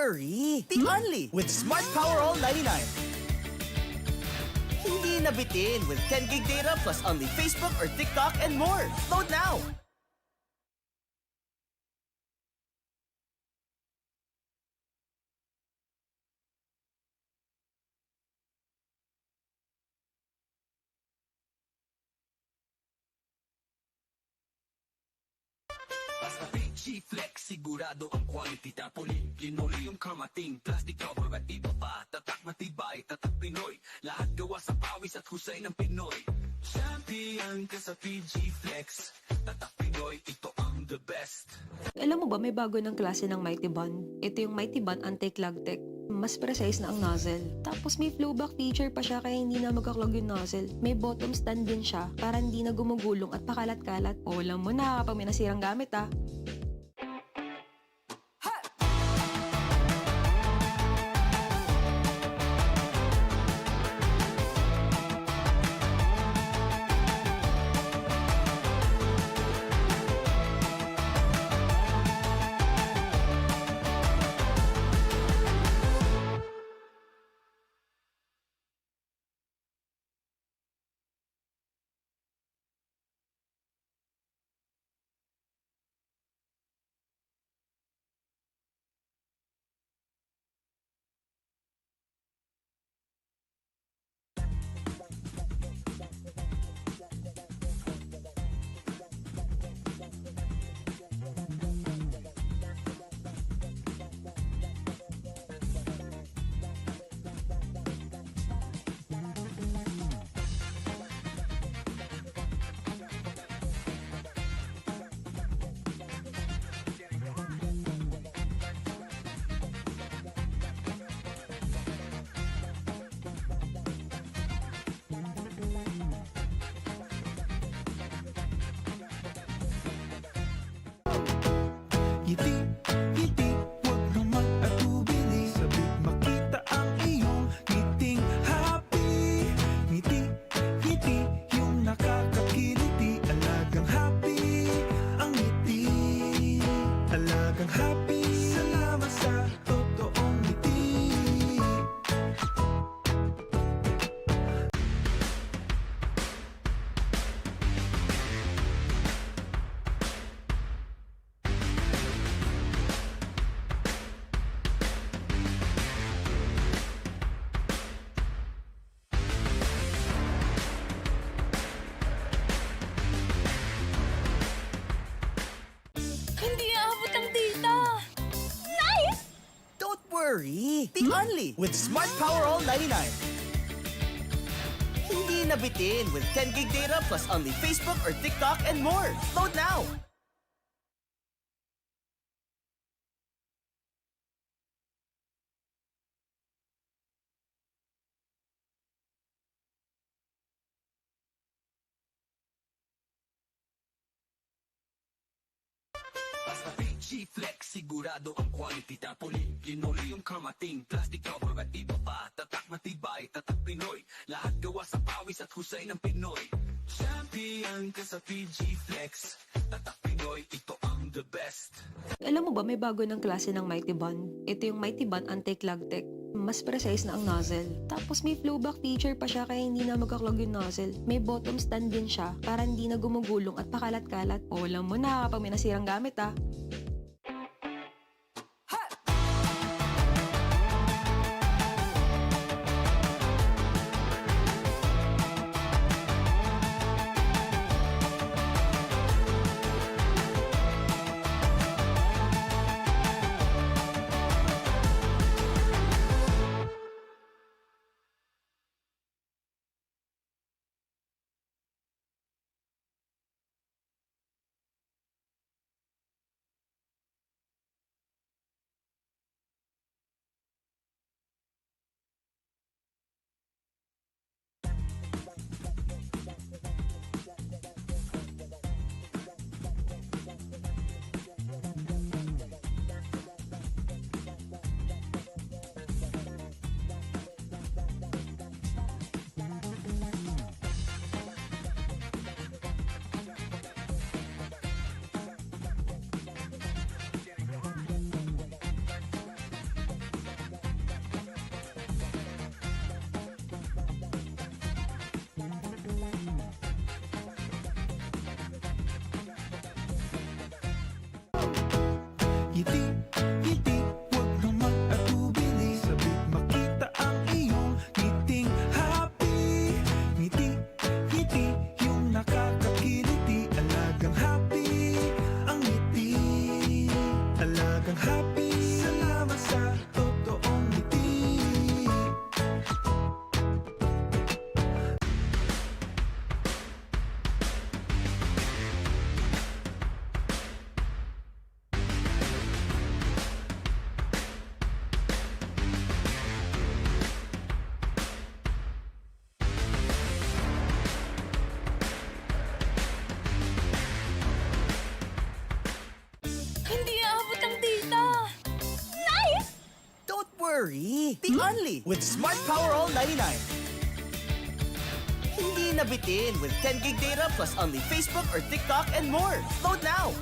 worry! The only with Smart Power All 99. Hindi nabitin with 10 gig data plus only Facebook or TikTok and more. Load now! Basta G-Flex, sigurado ang quality. Tapoli, linoleum kamating, plastic cover at iba pa. Tatak matibay, tatak Pinoy. Lahat gawa sa pawis at husay ng Pinoy. Champion ka sa G-Flex. Tatak Pinoy, ito ang the best. Alam mo ba may bago ng klase ng Mighty Bond? Ito yung Mighty Bond Anti-Clog Tech. Mas precise na ang nozzle. Tapos may flowback feature pa siya kaya hindi na magkaklog yung nozzle. May bottom stand din siya para hindi na gumugulong at pakalat-kalat. O alam mo na kapag may nasirang gamit ah. Ngiti, ngiti, huwag naman atubili. Sabik makita ang iyong ngiting happy. Ngiti, ngiti, yung nakakakiliti. Alagang happy, ang ngiti. Alagang happy, salamat sa totoong ngiti. Hindi aabot ang data! Nice! Don't worry! The only with Smart Power All 99. Hindi nabitin with 10 gig data plus only Facebook or TikTok and more. Load now! Basta G-Flex, sigurado ang quality. Tapoli, linoleum kamating, plastic cover at iba pa. Tatak matibay, tatak Pinoy. Lahat gawa sa pawis at husay ng Pinoy. Champion ka sa G-Flex. Tatak Pinoy, ito ang the best. Alam mo ba may bago ng klase ng Mighty Bond? Ito yung Mighty Bond Anti-Clog Tech. Mas precise na ang nozzle. Tapos may flowback feature pa siya kaya hindi na magkaklog yung nozzle. May bottom stand din siya para hindi na gumugulong at pakalat-kalat. O alam mo na kapag may nasirang gamit ah. worry. The only with Smart Power All 99. Hindi nabitin with 10 gig data plus only Facebook or TikTok and more. Load now!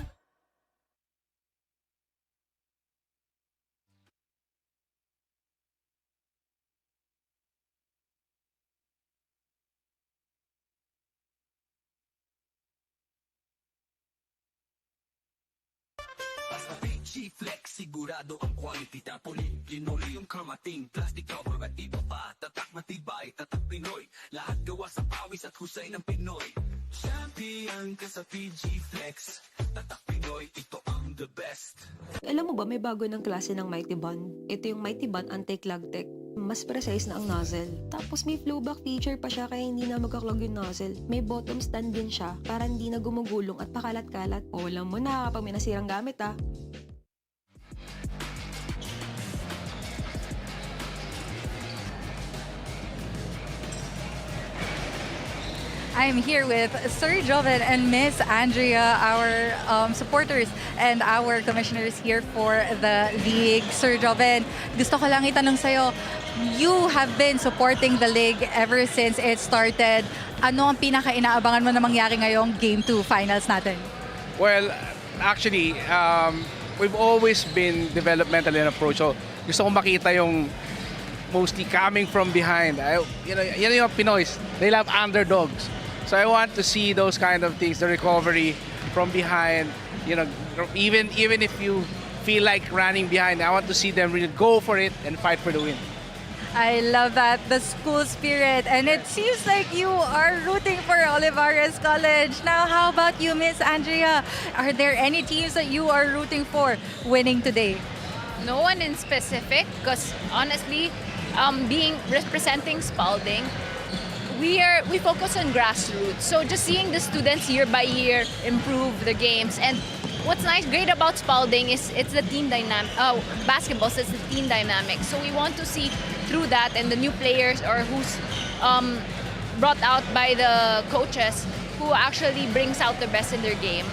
Basta PG Flex, sigurado ang quality. Tapoli, linoleum kamating, plastic cover at iba pa. Tatak matibay, tatak Pinoy. Lahat gawa sa pawis at husay ng Pinoy. Champion ka sa PG Flex. Tatak Pinoy, ito ang the best. Alam mo ba may bago ng klase ng Mighty Bond? Ito yung Mighty Bond Anti-Clog Tech. Mas precise na ang nozzle. Tapos may flowback feature pa siya kaya hindi na magkaklog yung nozzle. May bottom stand din siya para hindi na gumugulong at pakalat-kalat. O alam mo na kapag may nasirang gamit ah. I'm here with Sir Joven and Miss Andrea, our supporters and our commissioners here for the league. Sir Joven, gusto ko lang itanong sa'yo, you have been supporting the league ever since it started. Ano ang pinaka-inaabangan mo na mangyari ngayong Game 2 finals natin? Well, actually, we've always been developmental in approach. So, gusto kong makita yung mostly coming from behind. Yan yung Pinoys. They love underdogs. So I want to see those kind of things, the recovery from behind. Even if you feel like running behind, I want to see them really go for it and fight for the win. I love that, the school spirit. And it seems like you are rooting for Olivarez College. Now, how about you, Miss Andrea? Are there any teams that you are rooting for winning today? No one in specific, because honestly, being representing Spalding, we focus on grassroots. So just seeing the students year by year improve the games. And what's great about Spalding is it's the team dynamic. Basketball, so it's the team dynamic. So we want to see through that and the new players or who's brought out by the coaches who actually brings out the best in their game.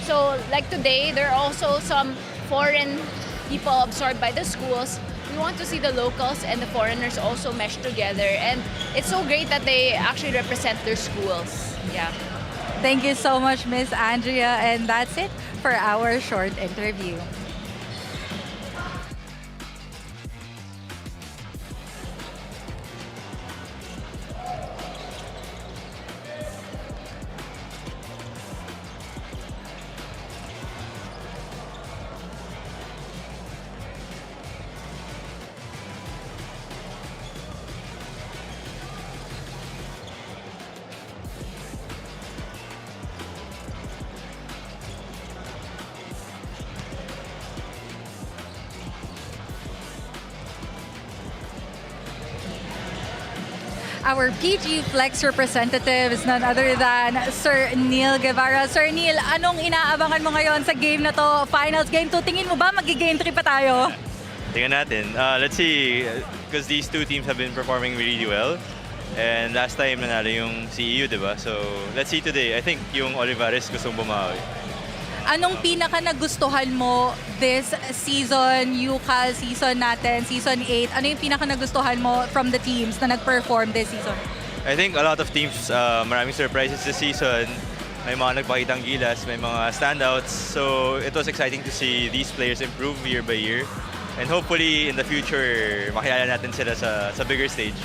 So like today, there are also some foreign people absorbed by the schools. We want to see the locals and the foreigners also mesh together, and it's so great that they actually represent their schools. Yeah. Thank you so much, Miss Andrea, and that's it for our short interview. Our PG Flex representative is none other than Sir Neil Guevara. Sir Neil, anong inaabangan mo ngayon sa game na to? Finals game 2, tingin mo ba magi-game 3 pa tayo? Tingnan natin. Let's see, because these two teams have been performing really well. And last time nanalo yung CEU, di ba? So, let's see today. I think yung Olivarez gustong bumawi. Anong pinaka nagustuhan mo this season, UCAL season natin, season 8? Ano yung pinaka nagustuhan mo from the teams na nag-perform this season? I think a lot of teams, maraming surprises this season. May mga nagpakitang gilas, may mga standouts. So, it was exciting to see these players improve year by year. And hopefully, in the future, makilala natin sila sa bigger stage.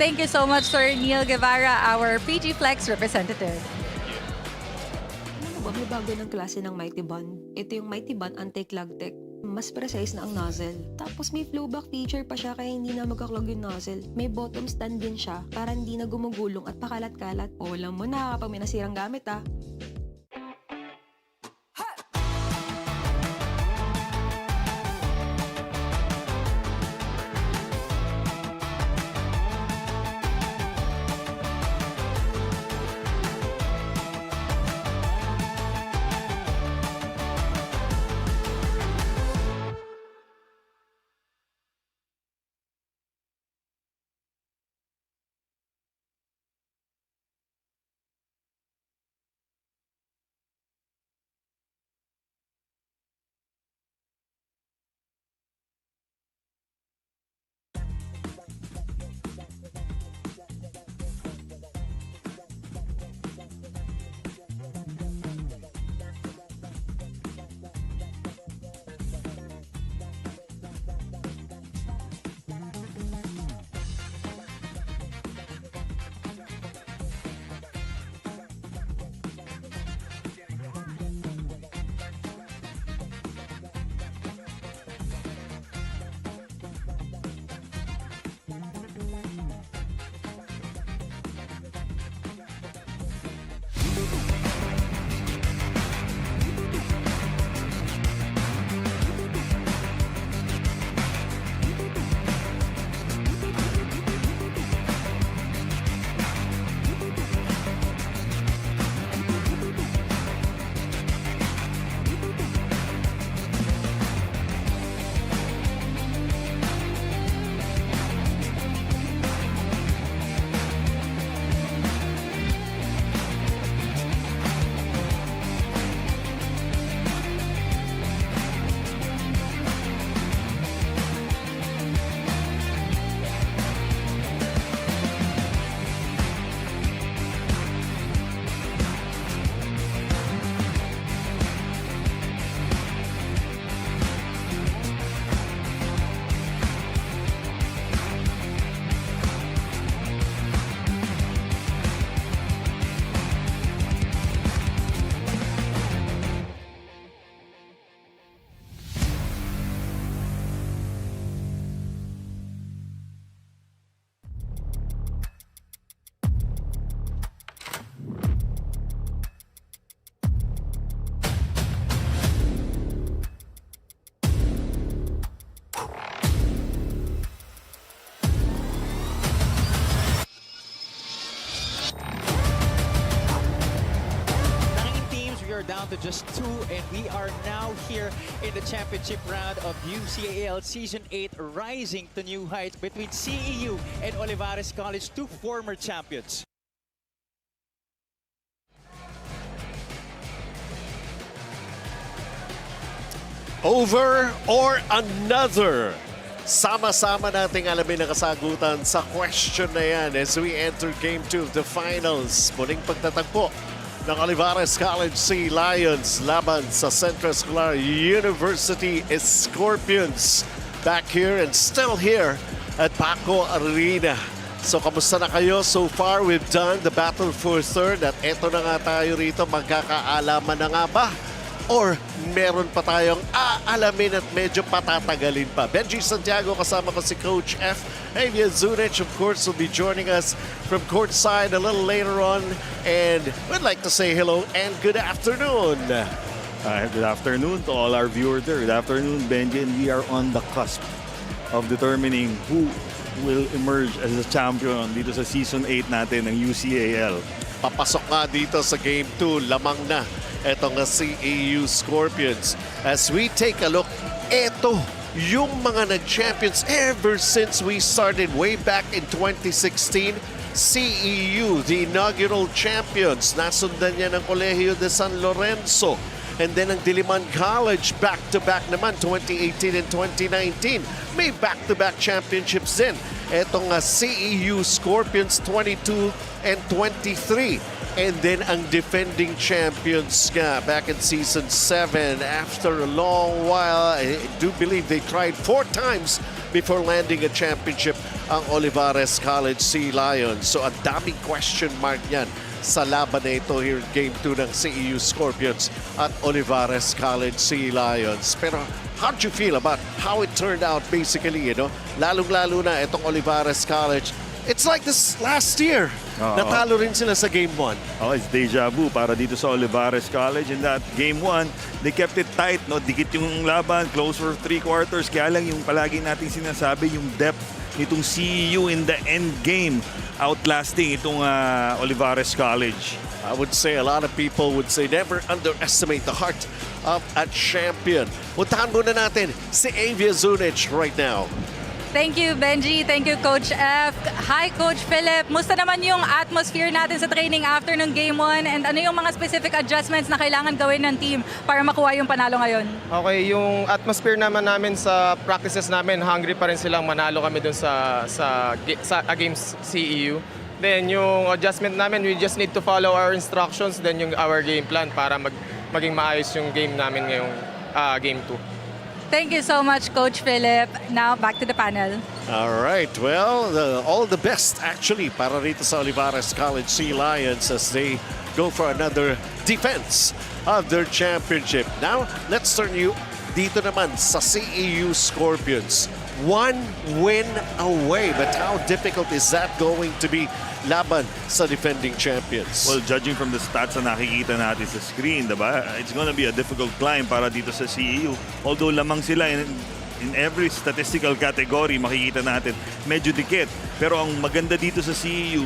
Thank you so much, Sir Neil Guevara, our PG Flex representative. May bago ng klase ng Mighty Bond. Ito yung Mighty Bond Anti-Clog Tech. Mas precise na ang nozzle. Tapos may flowback feature pa siya kaya hindi na magkaklog yung nozzle. May bottom stand din siya para hindi na gumugulong at pakalat-kalat. O alam mo na kapag may nasirang gamit ah. down to just 2, and we are now here in the championship round of UCAL Season 8, rising to new heights between CEU and Olivarez College, 2 former champions. Over or another? Sama-sama nating alamin ang kasagutan sa question na yan as we enter Game 2 of the finals. Muling pagtatagpo ng Olivarez College Sea Lions laban sa Central Escolar University Scorpions. Back here and still here at Paco Arena. So kamusta na kayo? So far we've done the battle for third at eto na nga tayo rito. Magkakaalaman na nga ba? Or meron pa tayong aalamin at medyo patatagalin pa. Benji Santiago kasama ko si Coach F. Avia Zunich, of course, will be joining us from courtside a little later on. And we'd like to say hello and good afternoon. Good afternoon to all our viewers there. Good afternoon, Benji. And we are on the cusp of determining who will emerge as a champion dito sa Season 8 natin ng UCAL. Papasok nga dito sa Game 2, lamang na etong CEU Scorpions. As we take a look, eto yung mga nag-champions ever since we started way back in 2016. CEU, the inaugural champions. Nasundan niya ng Colegio de San Lorenzo. And then ang Diliman College, back-to-back naman, 2018 and 2019. May back-to-back championships din. Etong CEU Scorpions 22 and 23. And then ang defending champions nga back in Season 7. After a long while, I do believe they tried 4 times before landing a championship ang Olivarez College Sea Lions. So a daming question mark yan sa laban na ito here in Game 2 ng CEU Scorpions at Olivarez College Sea Lions. Pero how'd you feel about how it turned out basically, you know? Lalong-lalo na itong Olivarez College. It's like this last year. Natalo rin sila sa Game 1. Oh, it's deja vu para dito sa Olivarez College. In that Game 1, they kept it tight. No? Dikit yung laban, close for 3 quarters. Kaya lang yung palagi nating sinasabi, yung depth nitong CEU in the end game, outlasting itong Olivarez College. I would say a lot of people would say never underestimate the heart of a champion. Puntahan muna natin si Avia Zunich right now. Thank you, Benji. Thank you, Coach F. Hi, Coach Philip. Musta naman yung atmosphere natin sa training after ng Game 1? And ano yung mga specific adjustments na kailangan gawin ng team para makuha yung panalo ngayon? Okay, yung atmosphere namin sa practices namin, hungry pa rin silang manalo kami dun sa games CEU. Then yung adjustment namin, we just need to follow our instructions, then yung our game plan para maging maayos yung game namin ngayong Game 2. Thank you so much, Coach Philip. Now, back to the panel. All right, well, all the best actually para rito sa Olivarez College Sea Lions as they go for another defense of their championship. Now, let's turn you dito naman sa CEU Scorpions. 1 win away, but how difficult is that going to be laban sa defending champions? Well, judging from the stats na nakikita natin sa screen, diba? It's gonna be a difficult climb para dito sa CEU. Although lamang sila in every statistical category, makikita natin, medyo dikit. Pero ang maganda dito sa CEU,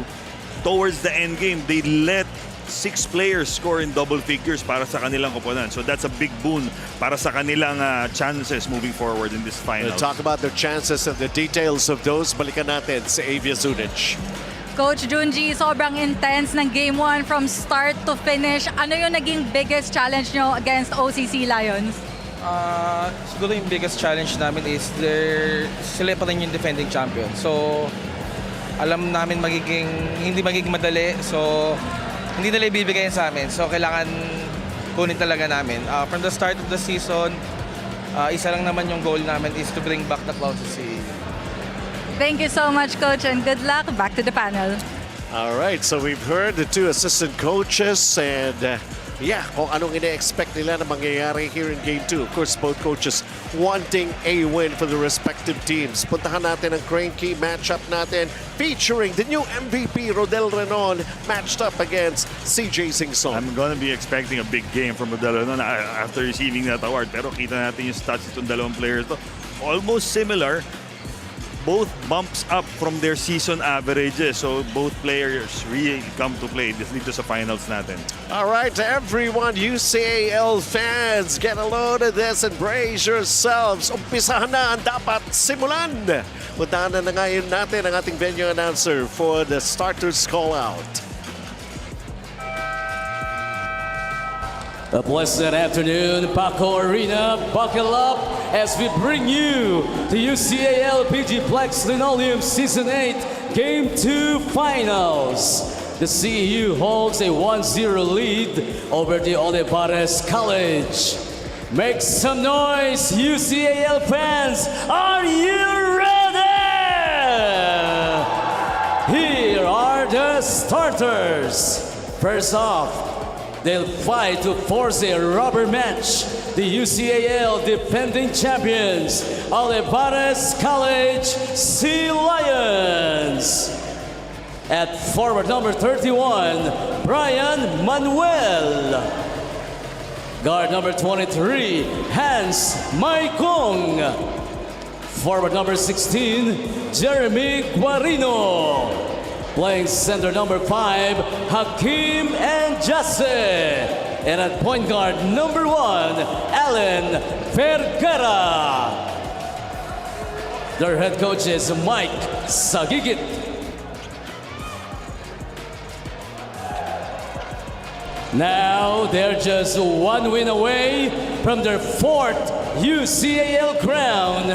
towards the end game, they let 6 players score in double figures para sa kanilang koponan. So that's a big boon para sa kanilang chances moving forward in this final. We'll talk about their chances and the details of those. Balikan natin si Avia Zunich. Coach Junji, sobrang intense ng Game 1 from start to finish. Ano yung naging biggest challenge nyo against OCC Lions? Siguro yung biggest challenge namin is sila pa rin yung defending champion. So, alam namin hindi magiging madali. So, hindi nila ibibigay sa amin. So, kailangan kunin talaga namin. From the start of the season, isa lang naman yung goal namin is to bring back the clouds to CEU. Thank you so much, Coach, and good luck. Back to the panel. All right, so we've heard the 2 assistant coaches and kung anong ina-expect nila na mangyayari here in Game 2. Of course, both coaches wanting a win for the respective teams. Puntahan natin ang Crane Key matchup natin featuring the new MVP, Rodel Renon, matched up against CJ Singson. I'm gonna be expecting a big game from Rodel Renon after receiving that award. Pero kita natin yung stats itong dalawang players to. Almost similar. both bumps up from their season averages. So both players really come to play dito sa finals natin. All right, everyone, UCAL fans, get a load of this and brace yourselves. Umpisahan na ang dapat simulan. Puntahan na ngayon natin ang ating venue announcer for the starters call-out. A blessed afternoon, Paco Arena. Buckle up as we bring you the UCAL PG Plex Linoleum Season 8 Game 2 Finals. The CEU holds a 1-0 lead over the Olivarez College. Make some noise, UCAL fans! Are you ready? Here are the starters. First off, they'll fight to force a rubber match. The UCAL defending champions, Olivarez College Sea Lions. At forward number 31, Brian Manuel. Guard number 23, Hans Maikong. Forward number 16, Jeremy Guarino. Playing center number 5, Hakim and Jase. And at point guard number 1, Alan Vergara. Their head coach is Mike Sagigit. Now they're just one win away from their 4th UCAL crown,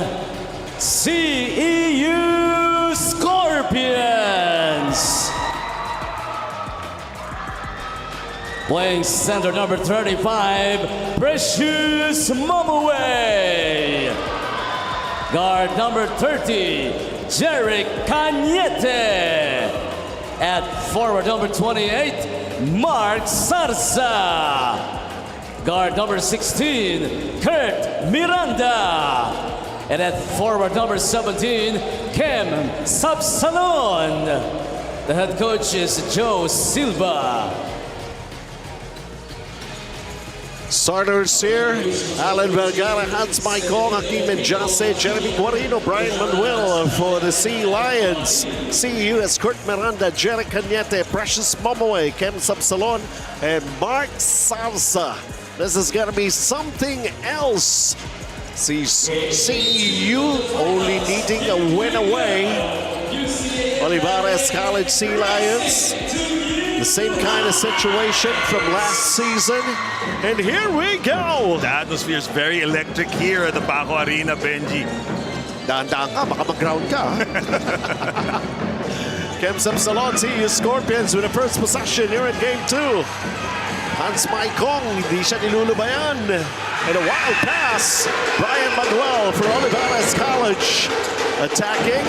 CEU Scorpions. Playing center number 35, Precious Momoway. Guard number 30, Jerick Cañete. At forward number 28, Mark Sarsa. Guard number 16, Kurt Miranda. And at forward number 17, Kem Sabsalon. The head coach is Joe Silva. Starters here, Alan Vergara, Hans Maikong, Hakim and Jase, Jeremy Guarino, Brian Manuel for the Sea Lions. CEU has Kurt Miranda, Jerick Cañete, Precious Momoway, Kem Sabsalon, and Mark Salsa. This is going to be something else. CEU only needing a win away. Olivarez College Sea Lions. The same kind of situation from last season. And here we go. The atmosphere is very electric here at the Paco Arena, Benji. Daan-daan ka, baka mag-ground ka. Kem Sabsalon, CEU Scorpions with the first possession here in Game 2. Hans Maikong, hindi siya nilulubayan. And a wild pass. Brian Manuel for Olivarez College. Attacking.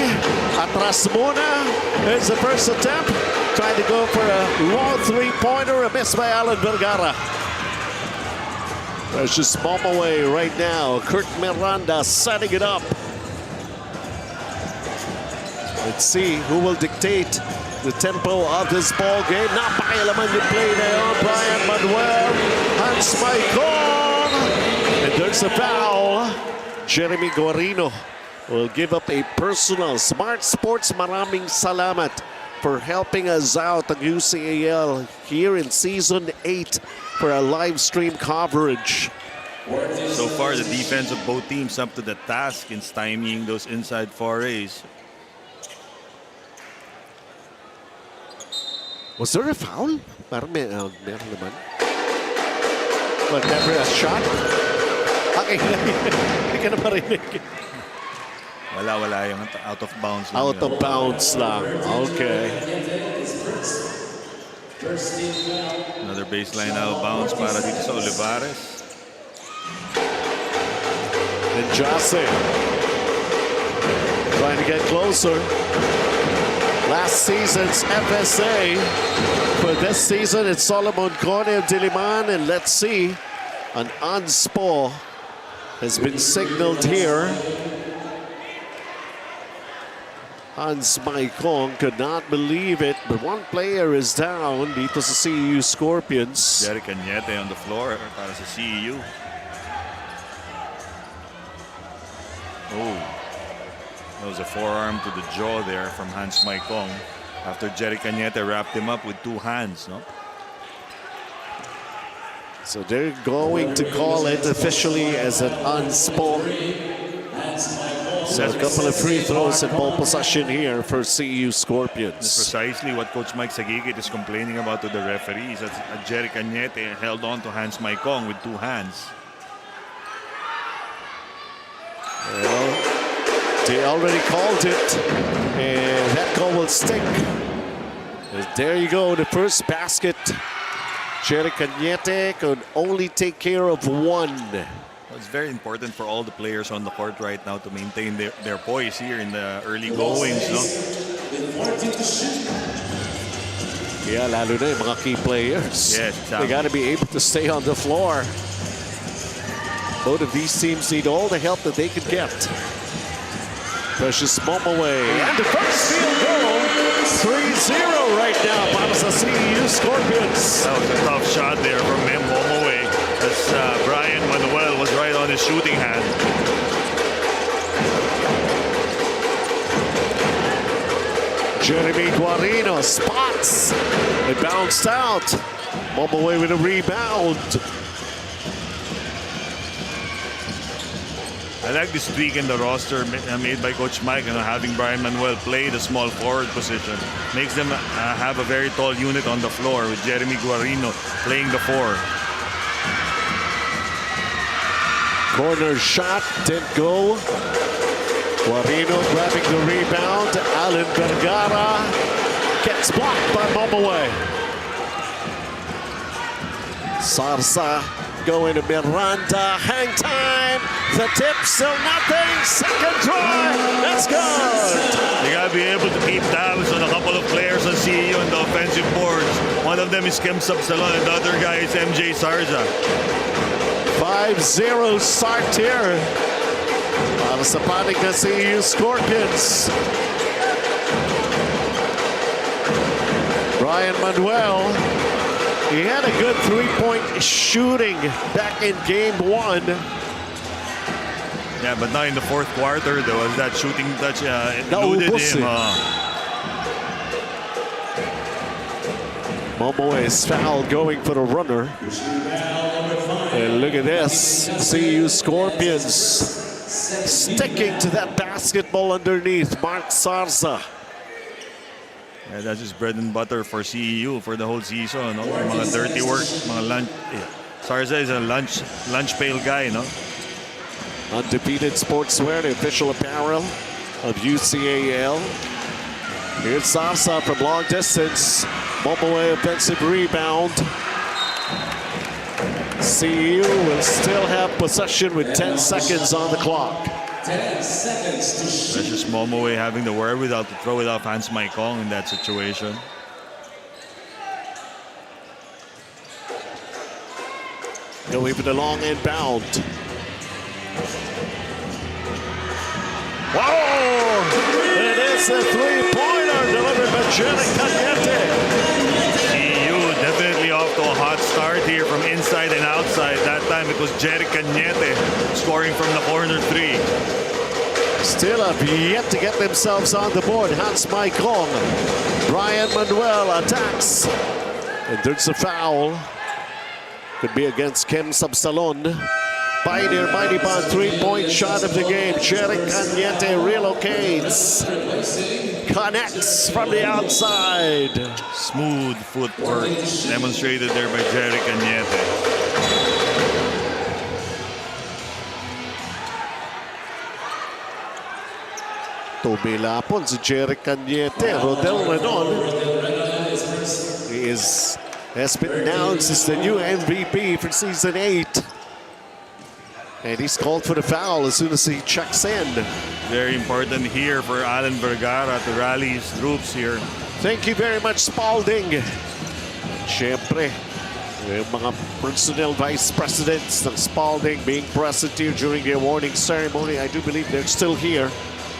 Atras muna. Here's the first attempt. Trying to go for a long three-pointer. A miss by Alan Vergara. There's just Momoway right now. Kurt Miranda setting it up. Let's see who will dictate the tempo of this ball game. Napakailaman yung play na yun. Brian Manuel. Hans Maikong. And there's a foul. Jeremy Guarino will give up a personal. Smart Sports, maraming salamat for helping us out ang UCAL here in Season 8 for our live stream coverage. So far, the defense of both teams up to the task in stymieing those inside forays. Was there a foul? Parang meron naman. But never a shot? Okay, hindi ka na marinig. Wala yung out of bounds lang. Out of bounds lang. Okay. Another baseline out of bounds para dito sa Olivarez. And Jase trying to get closer. Last season's FSA. For this season, it's Solomon Cone of Diliman. And let's see, an unspo has been signaled here. Hans Maikong could not believe it, but one player is down dito sa CEU Scorpions. Jerick Cañete on the floor para sa CEU. Oh. There was a forearm to the jaw there from Hans Maikong after Jerry Cañete wrapped him up with 2 hands. No? So they're going to call it officially as an unsport. So a couple of free throws and ball possession here for CEU Scorpions. That's precisely what Coach Mike Sagigit is complaining about to the referees. That Jerry Cañete held on to Hans Maikong with 2 hands. Well, they already called it, and that call will stick. And there you go, the first basket. Jerry Cañete could only take care of 1. It's very important for all the players on the court right now to maintain their poise here in the early goings. No? Yeah, lalo na yung mga key players. Yes, exactly. They got to be able to stay on the floor. Both of these teams need all the help that they can get. Precious Momoway. And the first field goal. 3-0 right now para sa CEU Scorpions. That was a tough shot there from Momoway as Brian Manuel was right on his shooting hand. Jeremy Guarino spots. It bounced out. Momoway with a rebound. I like this tweak in the roster made by Coach Mike, having Brian Manuel play the small forward position. Makes them have a very tall unit on the floor with Jeremy Guarino playing the 4. Corner shot didn't go. Guarino grabbing the rebound. Alan Vergara gets blocked by Momoway. Sarsa going to Miranda. Hang time. The tip, still nothing. Second try. That's good. You got to be able to keep tabs on a couple of players on CEU on the offensive boards. One of them is Kim Sabsalon and the other guy is MJ Sarza. 5-0 start here. Para sa panig na CEU Scorpions. Brian Manuel. He had a good 3-point shooting back in game 1. Yeah, but now in the 4th quarter, there was that shooting touch eluded him. Momo is fouled going for the runner. And look at this. CEU Scorpions sticking to that basketball underneath. Mark Sarza. Yeah, that's just bread and butter for CEU for the whole season. No? Mga dirty work, mga lunch. Sarza is a lunch pail guy, no? Undefeated Sportswear, the official apparel of UCAL. Here's Sarza from long distance. Momoway offensive rebound. CEU will still have possession with 10 seconds on the clock. 10 seconds to shoot. That's just Momoway having the wherewithal to throw it off Hans Maikong in that situation. Going for the long inbound. Whoa! It is a three-pointer delivered by Jerry Cañete. CEU definitely off to a hot start here from inside and outside. That time it was Jerry Cañete scoring from the corner 3. Still have yet to get themselves on the board. Hans Maikong. Brian Manuel attacks. And there's a foul. Could be against Kim Sabsalon. Pioneer Mighty Bond three-point shot of the game. Jerry Cañete relocates. Connects from the outside. Smooth footwork demonstrated there by Jerry Cañete. Tumilapon si Jerry Cañete. Rodel Renon has been announced as the new MVP for Season 8. And he's called for the foul as soon as he checks in. Very important here for Alan Vergara to rally his troops here. Thank you very much, Spalding. Siyempre, yung mga personnel vice presidents ng Spalding being present here during the awarding ceremony. I do believe they're still here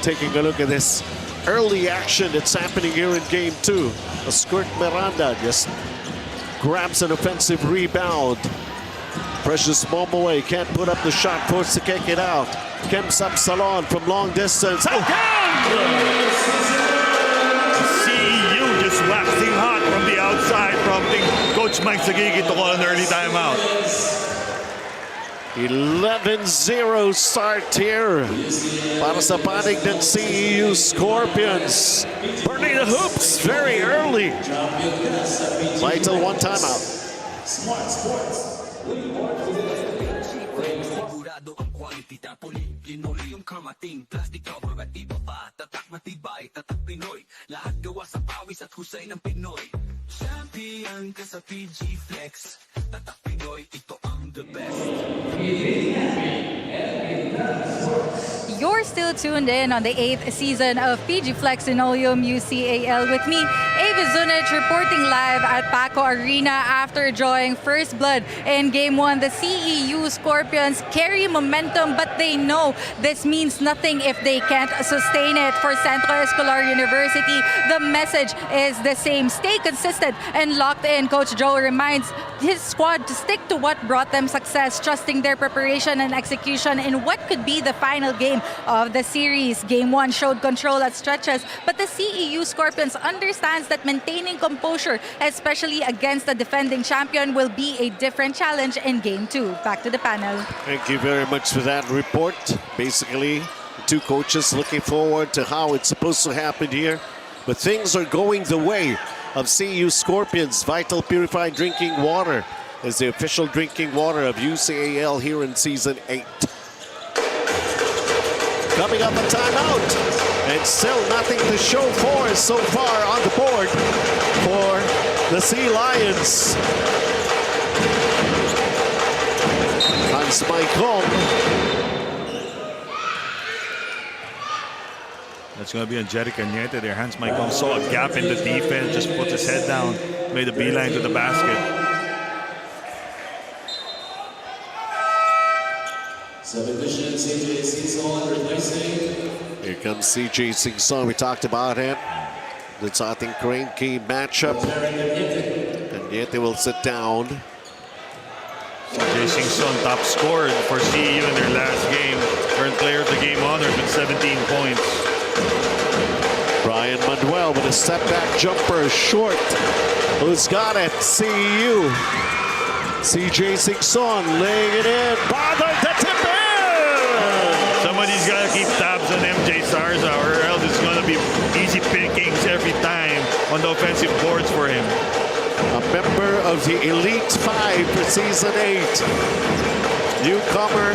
taking a look at this early action that's happening here in Game 2. Squirt Miranda just grabs an offensive rebound. Precious Momoway can't put up the shot, forced to kick it out. Kim Sabsalon from long distance. Again! CEU just waxing hot from the outside, prompting Coach Mike Sagigi to call an early timeout. 11-0 start here para sa panig ng CEU Scorpions. Burning the hoops very early. Vital one timeout. Sigurado ang quality tapoli, linoleum kamating, plastic cover at iba pa, tatak matibay, tatak Pinoy, lahat gawa sa pawis at husay ng Pinoy. Champion ka sa PG Flex, tatak Pinoy, ito ang the best. You're still tuned in on the 8th season of PG Flex Linoleum UCAL with me, Ava Zunich, reporting live at Paco Arena after drawing first blood in Game 1. The CEU Scorpions carry momentum, but they know this means nothing if they can't sustain it. For Centro Escolar University, the message is the same. Stay consistent and locked in. Coach Joe reminds his squad to stick to what brought them success, trusting their preparation and execution in what could be the final game of the series. Game 1 showed control at stretches, but the CEU Scorpions understands that maintaining composure, especially against the defending champion, will be a different challenge in Game 2. Back to the panel. Thank you very much for that report. Basically, the two coaches looking forward to how it's supposed to happen here. But things are going the way of CEU Scorpions. Vital Purified Drinking Water is the official drinking water of UCAL here in Season 8. Coming up a timeout, and still nothing to show for so far on the board for the Sea Lions. Hans Maikong. That's going to be on Jerry Cañete there. Hans Maikong saw a gap in the defense, just put his head down, made a beeline to the basket. Here comes CJ Singson. We talked about him. That's, I think, great key matchup. Cañete will sit down. CJ Singson, top scorer for CEU in their last game. Current player of the game honors with 17 points. Brian Manuel with a step back jumper, short. Who's got it? CEU. CJ Singson laying it in. Bothered the tip in! Somebody's got to keep tabs on MJ Sarza, or else it's going to be easy pickings every time on the offensive boards for him. A member of the Elite 5 for Season 8. Newcomer,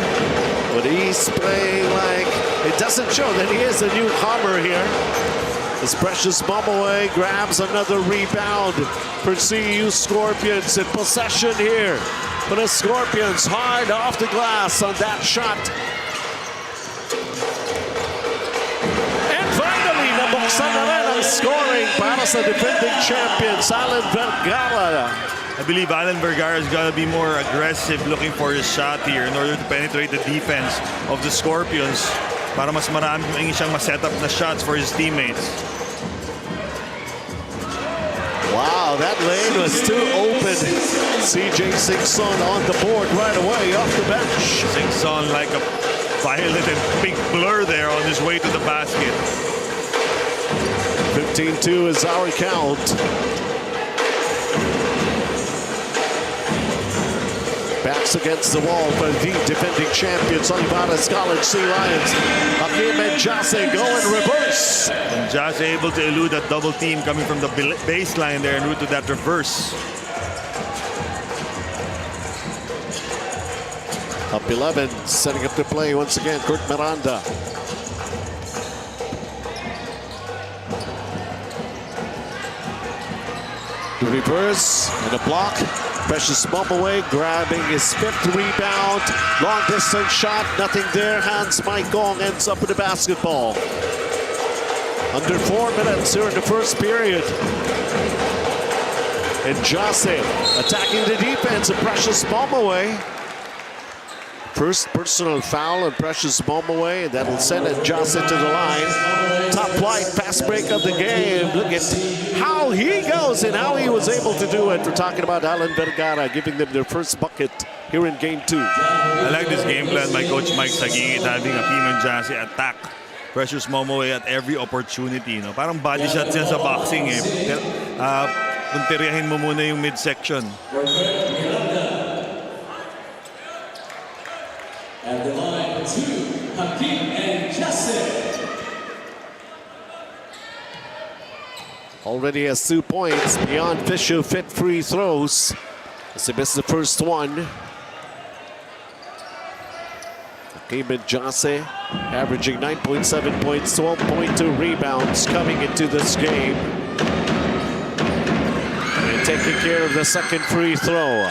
but he's playing like it doesn't show that he is a newcomer here. As Precious Momaway grabs another rebound for CEU Scorpions in possession here. But the Scorpions hard off the glass on that shot. And finally, nabuksan na rin ang scoring para sa defending champions, Alan Vergara. I believe Alan Vergara is going to be more aggressive, looking for his shot here in order to penetrate the defense of the Scorpions para mas marami siyang ma-set up na shots for his teammates. Wow, that lane was too open. CJ Singson on the board right away off the bench. Singson like a violet and pink blur there on his way to the basket. 15-2 is our count. Backs against the wall for the defending champions, Olivarez College Sea Lions. Hakim and Jase go in reverse. And Jase able to elude that double team coming from the baseline there en route to that reverse. Up 11, setting up the play once again, Kurt Miranda. The reverse and a block. Precious Momaway grabbing his 5th rebound. Long distance shot, nothing there. Hans Maikong ends up with the basketball. Under 4 minutes here in the first period. And Jase attacking the defense of Precious Momaway. First personal foul on Precious Momaway, and that'll send it Jase to the line. Top flight, fast break of the game. Look at how he goes and how he was able to do it. We're talking about Alan Vergara giving them their first bucket here in Game 2. I like this game plan by Coach Mike Sagigi, having Hakim and Jase attack Precious Momoe at every opportunity. No? Parang body shots yan sa boxing eh. Punteriyahin mo muna yung midsection. At the line, 2, Hakeem and Jesse. Already has 2 points beyond Fisher fit free throws. As he missed the first one. Hakeem and Jesse averaging 9.7 points, 12.2 rebounds coming into this game. And taking care of the second free throw.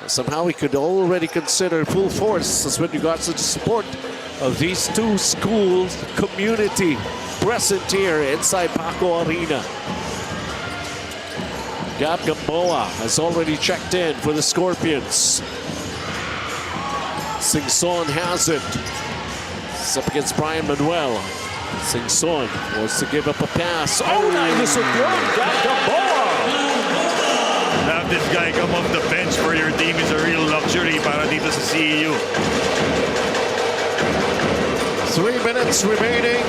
Somehow we could already consider full force as with regards to the support of these two schools, community present here inside Paco Arena. Gab Gamboa has already checked in for the Scorpions. Singson has it. It's up against Brian Manuel. Singson wants to give up a pass. Oh, nice one, Gab Gamboa! Have this guy come off the bench for your team is a real luxury para dito sa CEU. 3 minutes remaining.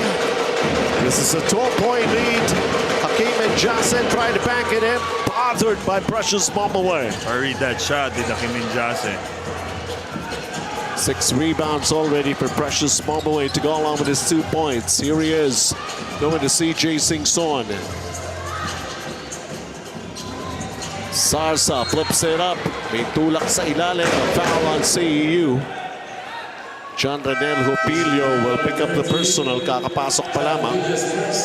This is a 12-point lead. Hakeem and Jasen try to bank it in. Bothered by Precious Momoe. Hurried that shot, did Hakeem and Jasen. 6 rebounds already for Precious Momoe to go along with his 2 points. Here he is, going to CJ Singson. Sarsa flips it up. May tulak sa ilalim. A foul on CEU. John Renel Hopilio will pick up the personal. Kakapasok pa lamang.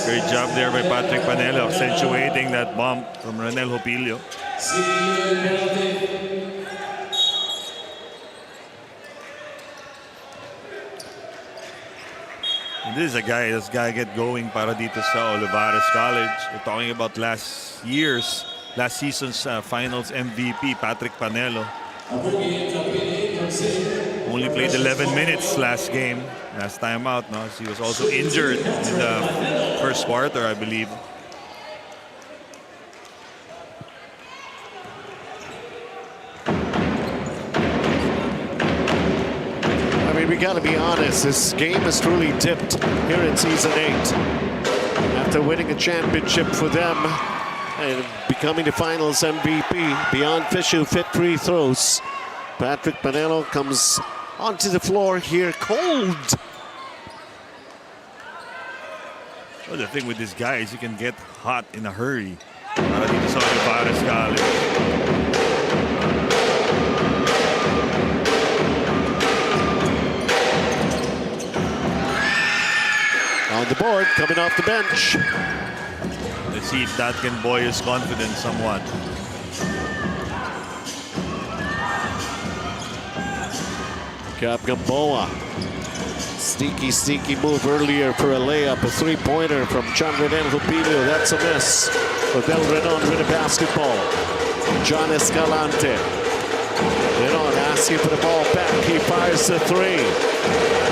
Great job there by Patrick Panelo, accentuating that bump from Renel Hopilio. And this is a guy, this guy get going para dito sa Olivarez College. We're talking about last season's finals MVP, Patrick Panelo. Only played 11 minutes last game, last time out. No? He was also injured in the first quarter, I believe. I mean, we got to be honest. This game has truly dipped here in Season 8. After winning a championship for them, and becoming the finals MVP beyond Fisher fit free throws. Patrick Panelo comes onto the floor here cold. Well, the thing with this guy is you can get hot in a hurry. Para dito sa Olivarez College. On the board, coming off the bench. Let's see if that can buoy his confidence somewhat. Gab Gamboa. Sneaky move earlier for a layup. A three-pointer from John Renan Hupilio. That's a miss. Odell Renan with a basketball. John Escalante. Renan asking for the ball back. He fires the three.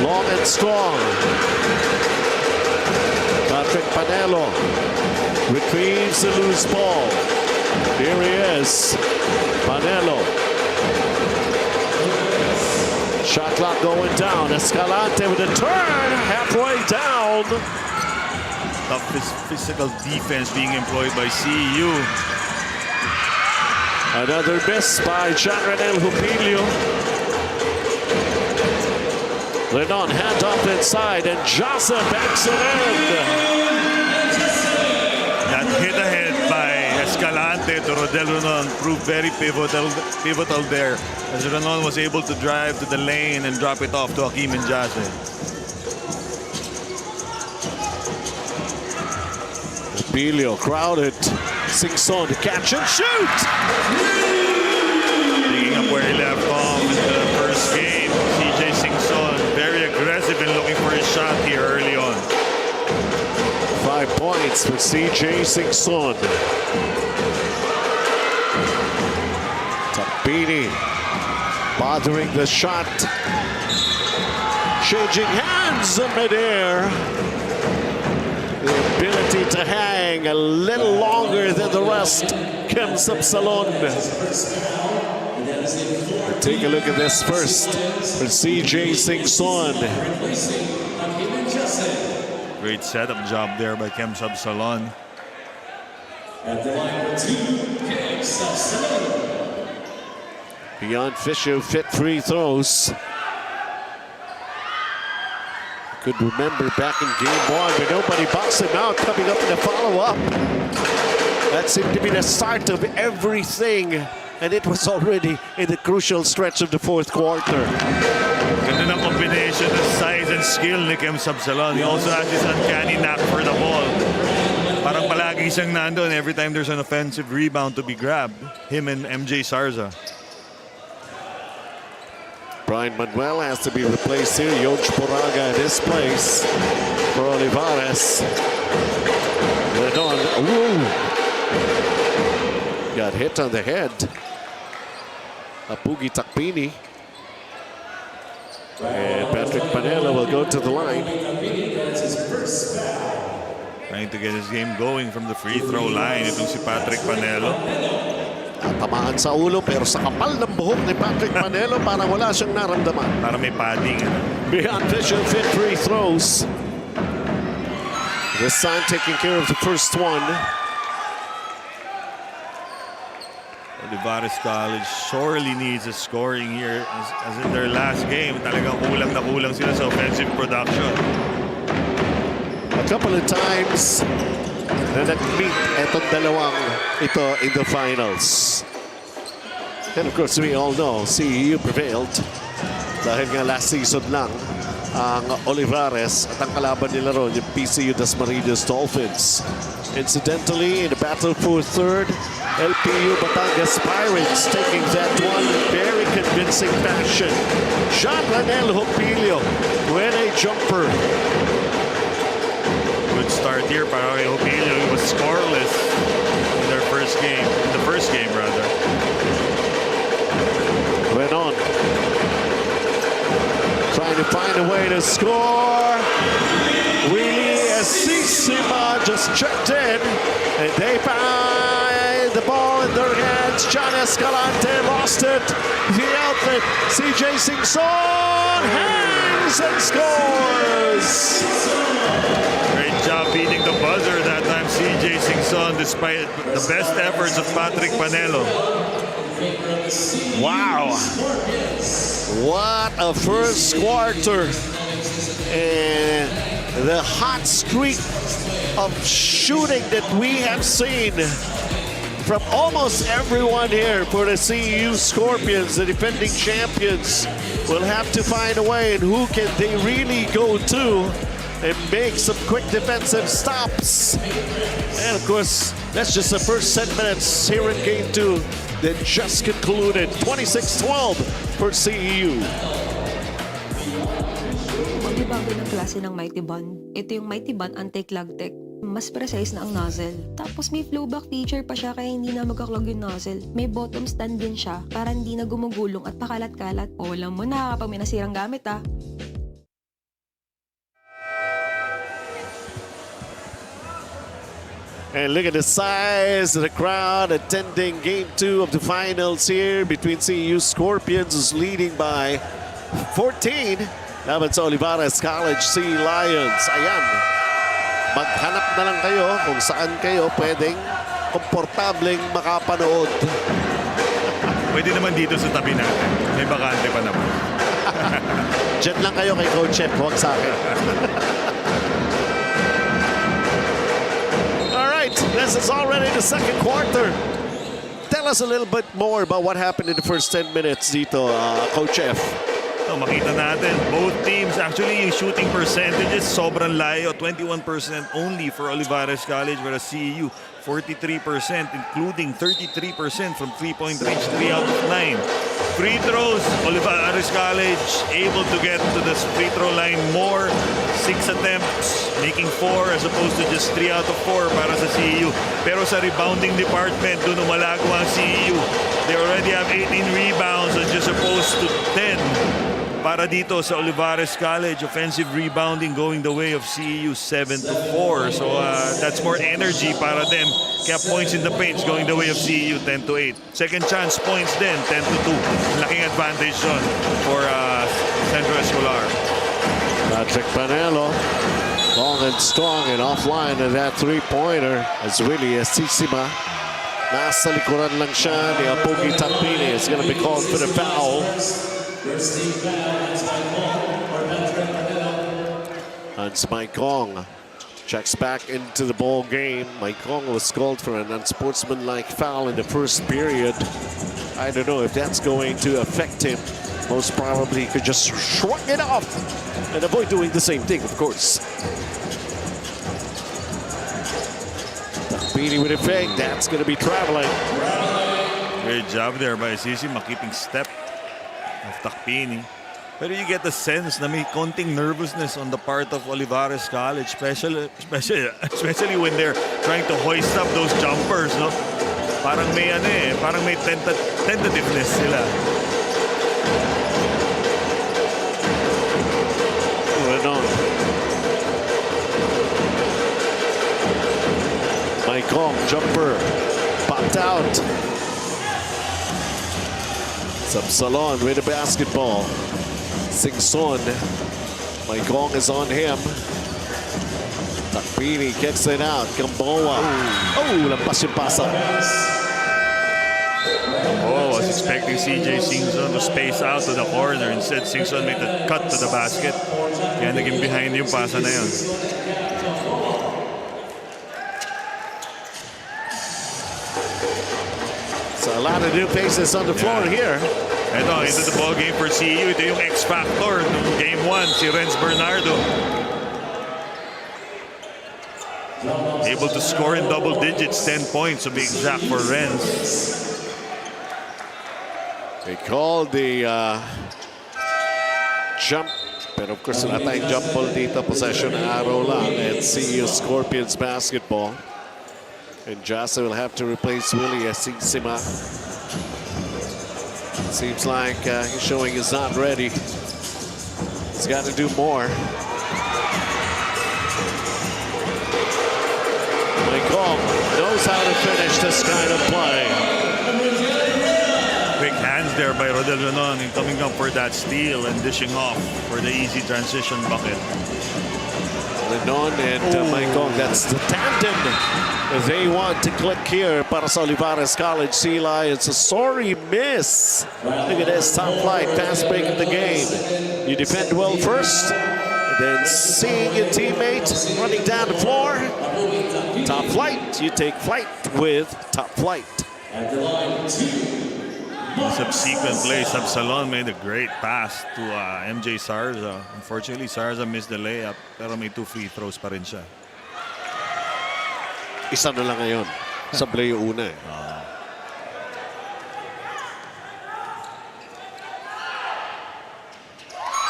Long and strong. Patrick Panelo retrieves the loose ball. Here he is. Panelo. Shot clock going down. Escalante with a turn. Halfway down. Toughest physical defense being employed by CEU. Another miss by John Renel Hupilio. Renan handoff inside and Jasa backs it in. That hit ahead by Escalante to Rodel Renan proved very pivotal there, as Renan was able to drive to the lane and drop it off to Hakeem and Jase. Hupilio crowded. Singson to catch and shoot. Picking up where he left off in the first game, CJ Singson very aggressive in looking for his shot here early on. 5 points for CJ Singson. Tapini bothering the shot. Changing hands in midair. The ability to hang a little longer than the rest. Kem Sapsalon. Take a look at this first for CJ Singson. Great setup job there by Kem Sabsalon. At the line for 2, Kem Sabsalon. Beyond Fisher, fit free throws. Could remember back in game 1 when nobody boxed him out, coming up in the follow-up. That seemed to be the start of everything, and it was already in the crucial stretch of the fourth quarter. Ganda ng combination of size and skill ni Kem Sabsalon. He also has this uncanny knack for the ball. Parang palagi siyang nandun every time there's an offensive rebound to be grabbed. Him and MJ Sarza. Brian Manuel has to be replaced here. Yoj Poraga in his place for Olivarez. Redon, got hit on the head. Apugi Takpini. And Patrick Panela will go to the line. Trying to get his game going from the free throw line. Itong si Patrick Panelo. Tamaan sa ulo pero sa kapal ng buhok ni Patrick Panelo para wala siyang naramdaman. Para may padding. Beyond Fisher, fit free throws. This time taking care of the first one. Olivarez College sorely needs a scoring here as in their last game. Talagang kulang na kulang sila sa offensive production. A couple of times na nag-meet etong dalawang ito in the finals. And of course, we all know CEU prevailed dahil nga last season lang ang Olivarez at ang kalaban nila ron yung PCU Dasmariñas Dolphins. Incidentally, in the battle for third, LPU Batangas Pirates taking that one in very convincing fashion. Jean-Ranel Hopilio with a jumper. Good start here para kay Hopilio. He was scoreless in their first game. In the first game, rather. Went on. Trying to find a way to score. Willie Asisima just checked in. And they find the ball in their hands. John Escalante lost it. The outlet. CJ Singson hangs and scores. Great job beating the buzzer that time, CJ Singson, despite the best efforts of Patrick Panelo. Wow. What a first quarter. And the hot streak of shooting that we have seen from almost everyone here for the CEU Scorpions, the defending champions, will have to find a way, and who can they really go to and make some quick defensive stops. And of course, that's just the first 10 minutes here in Game 2 that just concluded. 26-12 for CEU. Magbabago ng klase ng Mighty Bond. Ito yung Mighty Bond Anti-Clog Tech. Mas precise na ang nozzle. Tapos may flowback feature pa siya kaya hindi na magkaklog yung nozzle. May bottom stand din siya para hindi na gumugulong at pakalat-kalat. O alam mo na kapag may nasirang gamit ah. And look at the size of the crowd attending Game 2 of the finals here between CEU Scorpions, who's leading by 14. Laban sa Olivarez College Sea Lions. Ayan, maghanap na lang kayo kung saan kayo pwedeng komportableng makapanood. Pwede naman dito sa tabi natin. May bakante pa naman. Diyan lang kayo kay Coach Chef, huwag sa akin. This is already the second quarter. Tell us a little bit more about what happened in the first 10 minutes dito, Coach F. So, makita natin, both teams, actually, yung shooting percentages, sobrang layo. 21% only for Olivarez College, whereas CEU, 43%, including 33% from three-point range, 3 out of 9. Free throws, Olivarez College able to get to the free throw line more. 6 attempts, making 4 as opposed to just 3 out of 4 para sa CEU. Pero sa rebounding department, doon umalago ang CEU. They already have 18 rebounds as just opposed to 10 para dito sa Olivarez College. Offensive rebounding going the way of CEU 7-4. So that's more energy para them. Kaya points in the paint going the way of CEU 10-8. Second chance points then 10-2. Laking advantage doon for Central Escolar. Patrick Panelo, long and strong and offline of that three-pointer as Willie Asisima. Nasa likuran lang siya ni Apogi Takpini. It's going to be called for the foul. Hans Maikong checks back into the ball game. Maikong was called for an unsportsmanlike foul in the first period. I don't know if that's going to affect him. Most probably he could just shrug it off and avoid doing the same thing, of course. Takpini with a fake. That's going to be traveling. Great job there by Asisima, keeping step of Takpini. Pero you get the sense na may konting nervousness on the part of Olivarez College, especially when they're trying to hoist up those jumpers, no? Parang may parang may tentativeness sila. Maikong jumper popped out. Sabsalon with the basketball. Singson. Maikong is on him. Takpini kicks it out. Gamboa. Oh, lampas yung pasa. Oh, I was expecting CJ Singson to space out to the corner. Instead, Singson made the cut to the basket. Kaya naging behind yung pasa na yun. So a lot of new faces on the floor here. Ito, into the ball game for CEU. Ito yung X-Factor ng Game 1, si Renz Bernardo. Able to score in double digits, 10 points to be exact for Renz. They called the jump, but of course wala tayong jump ball dito. Possession arrow lang at CEU Scorpions basketball. And Jasa will have to replace Willie Asisima. Seems like he's showing he's not ready. He's got to do more. Maikong knows how to finish this kind of play. Quick hands there by Rodel Renon in coming up for that steal and dishing off for the easy transition bucket. Renon and Maikong, that's the tandem they want to click here para sa Olivarez College Sea Lions. A sorry miss. Look at this, top flight, fast break of the game. You defend well first, then seeing your teammate running down the floor. Top flight, you take flight with top flight. Subsequent play, Sabsalon made a great pass to MJ Sarza. Unfortunately, Sarza missed the layup, pero may 2 free throws pa rin siya. Isa na lang ngayon. Sablay yung una eh.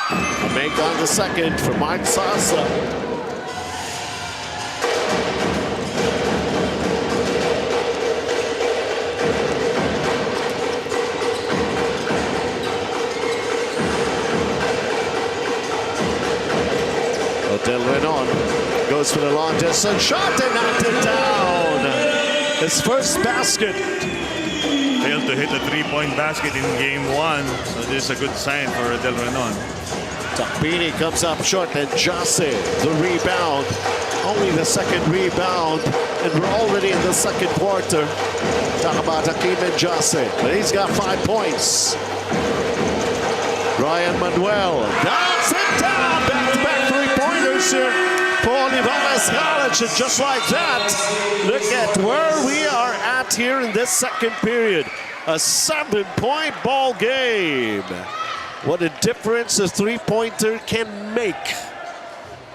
A make on the second for Mark Sasa. Del Renon goes for the long distance shot and knocked it down. His first basket. Failed to hit a 3-point basket in game 1, so this is a good sign for Del Renon. Takpini comes up short and Jase the rebound. Only the second rebound, and we're already in the second quarter. Talk about Hakeem and Jase, but he's got 5 points. Ryan Manuel knocks it down. Back-to-back three-pointers here for Olivarez College. And just like that, look at where we are at here in this second period. A 7-point ball game. What a difference a three-pointer can make.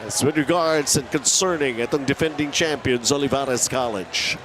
As with regards and concerning itong defending champions, Olivarez College.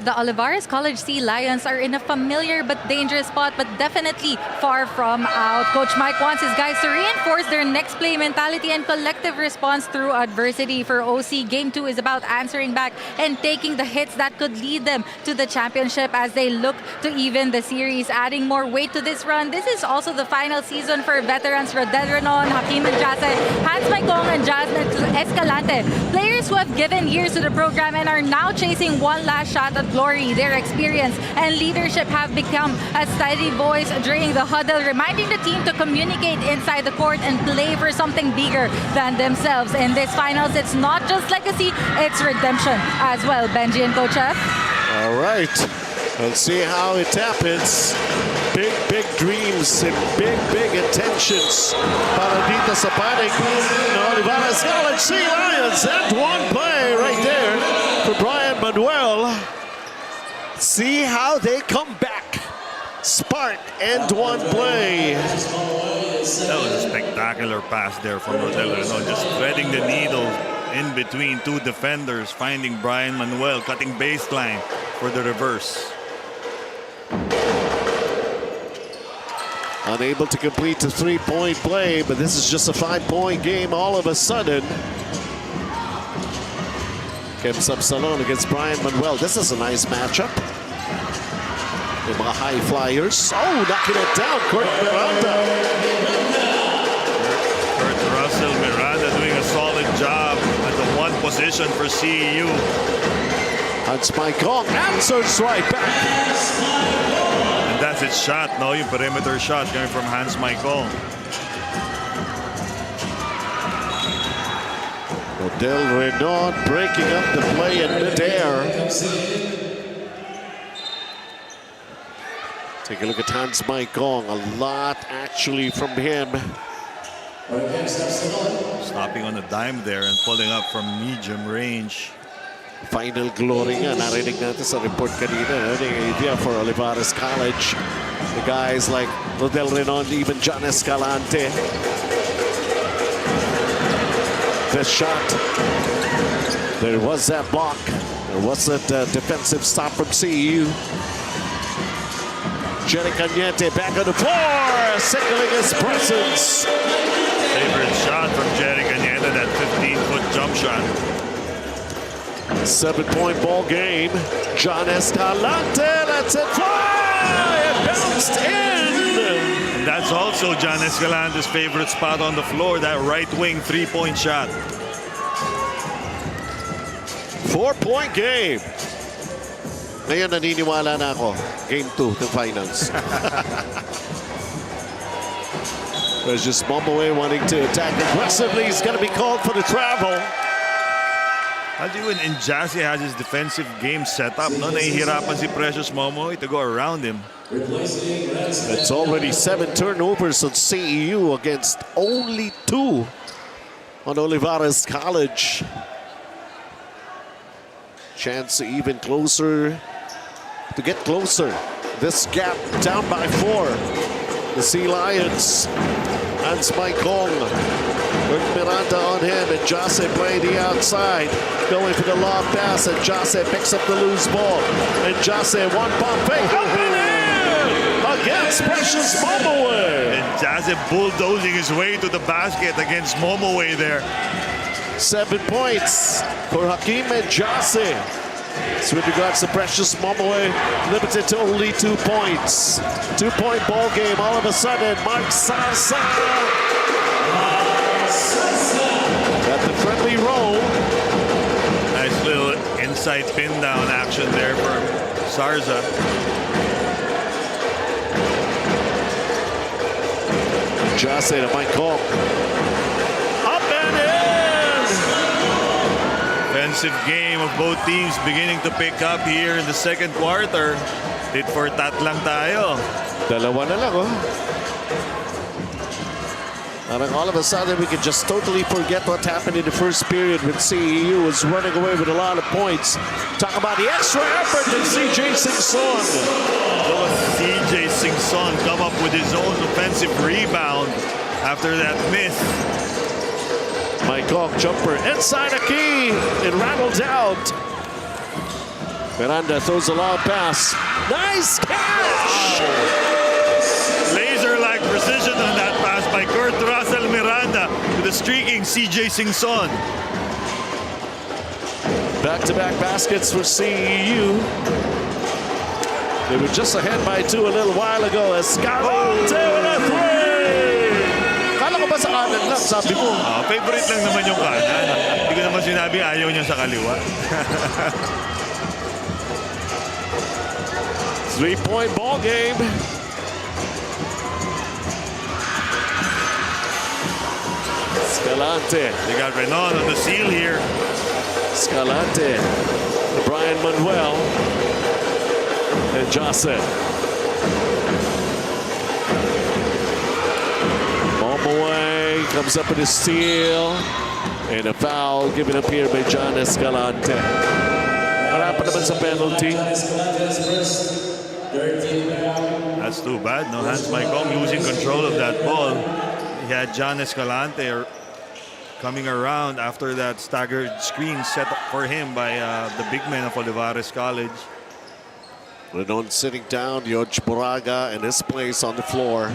The Olivarez College Sea Lions are in a familiar but dangerous spot, but definitely far from out. Coach Mike wants his guys to reinforce their next play mentality and collective response through adversity. For OC, Game 2 is about answering back and taking the hits that could lead them to the championship as they look to even the series. Adding more weight to this run, this is also the final season for veterans Rodel Renon, Hakim and Jase, Hans Maikong and Jazz Escalante. Players who have given years to the program and are now chasing one last shot at glory. Their experience and leadership have become a steady voice during the huddle, reminding the team to communicate inside the court and play for something bigger than themselves. In this finals, it's not just legacy, it's redemption as well. Benji and Coach F. All right. Let's see how it happens. Big dreams and big intentions para dito sa panig ng Olivarez College Sea Lions. And one play right there for Brian Manuel. See how they come back. Spark and one play. That was a spectacular pass there from Rodel Renon, just threading the needle in between two defenders, finding Brian Manuel, cutting baseline for the reverse. Unable to complete the three-point play, but this is just a 5-point game all of a sudden. Kem Sapsalon against Brian Manuel. This is a nice matchup. The mga high flyers. Oh, knocking it down. Kurt Miranda. Kurt Russell Miranda doing a solid job at the one position for CEU. Hans Maikong answers right back. And that's its shot, no? Yung perimeter shot coming from Hans Maikong. Rodel Renon breaking up the play in midair. Take a look at Hans Maikong. A lot actually from him. Stopping on a dime there and pulling up from medium range. Final glory nga. Narinig natin sa report kanina ng idea for Olivarez College. The guys like Rodel Renon, even John Escalante. The shot. There was that block. There was that defensive stop from CEU. Jerry Cañete back on the floor, signaling his presence. Favorite shot from Jerry Cañete, that 15-foot jump shot. 7-point ball game. John Escalante lets it fly. It bounced in. And that's also John Escalante's favorite spot on the floor, that right wing 3-point shot. 4-point game. Ngayon naniniwala na ako. Game 2 ng finals. There's just Momoway wanting to attack aggressively. He's going to be called for the travel. When Jase has his defensive game set up, no, nahihirapan si Precious Momoway to go around him. It's already 7 turnovers on CEU against only 2 on Olivarez College. Chance to even closer, to get closer. This gap down by 4. The Sea Lions. Hans Maikong. Kurt Miranda on him, and Jase playing the outside. Going for the lob pass, and Jase picks up the loose ball. And Jase, one pump fake. Up and in! Against Precious Momoway. And Jase bulldozing his way to the basket against Momoway there. 7 points for Hakim and Jase. So with regards to Precious Momoway, limited to only 2 points. 2-point ball game all of a sudden. Mark Sarsa at the friendly roll. Nice little inside pin down action there for Sarza. Jase to Maikong. Up and in! Offensive game of both teams beginning to pick up here in the second quarter. Tit for tat lang tayo. Dalawa na lang, oh. And all of a sudden, we could just totally forget what happened in the first period when CEU was running away with a lot of points. Talk about the extra effort that CJ Singson. CJ Singson come up with his own offensive rebound after that miss. Maikong jumper inside a key. It rattled out. Miranda throws a long pass. Nice catch! Laser-like precision on that pass by Kurt Russell Miranda to the streaking CJ Singson. Back-to-back baskets for CEU. They were just ahead by 2 a little while ago. Escalante with a 3! Kala ko ba sa kanan lang, sabi mo? Favorite lang naman yung kanan. Hindi ko naman sinabi ayaw niya sa kaliwa. 3-point ball game. Escalante. They got Renan on the seal here. Escalante. Brian Manuel. And Jose. Bomb away. Comes up with a steal. And a foul given up here by John Escalante. Harapan naman sa penalty. That's too bad. No hands by Kong losing control of that ball. He had John Escalante coming around after that staggered screen set up for him by the big man of Olivarez College. Renon sitting down, Yoj Buraga in his place on the floor.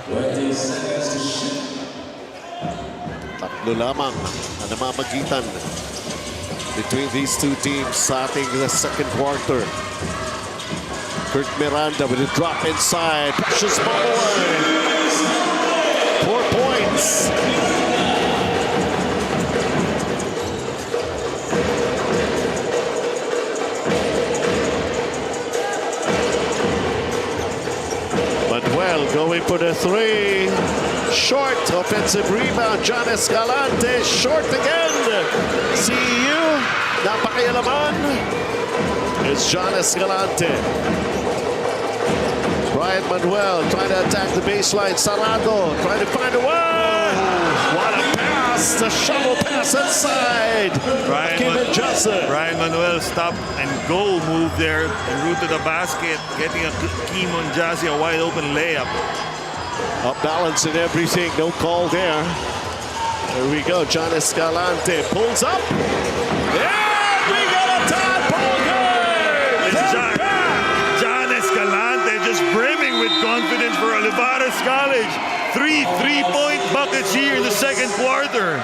Tatlo lamang ang namamagitan between these two teams starting the second quarter. Kurt Miranda with a drop inside. Precious ball away. 4 points. Manuel going for the 3. Short offensive rebound. John Escalante short again. CEU napakailaman. It's John Escalante. Brian Manuel trying to attack the baseline. Sarado trying to find a way. What a pass. The shovel pass inside. Brian Manuel stop and go move there en route to the basket. Getting a Kimon Jazzy a wide open layup. Up balance and everything. No call there. There we go. John Escalante pulls up. And we got a tie ball game. John Escalante just brimming with confidence for Olivarez College. 3 3-point buckets here in the second quarter.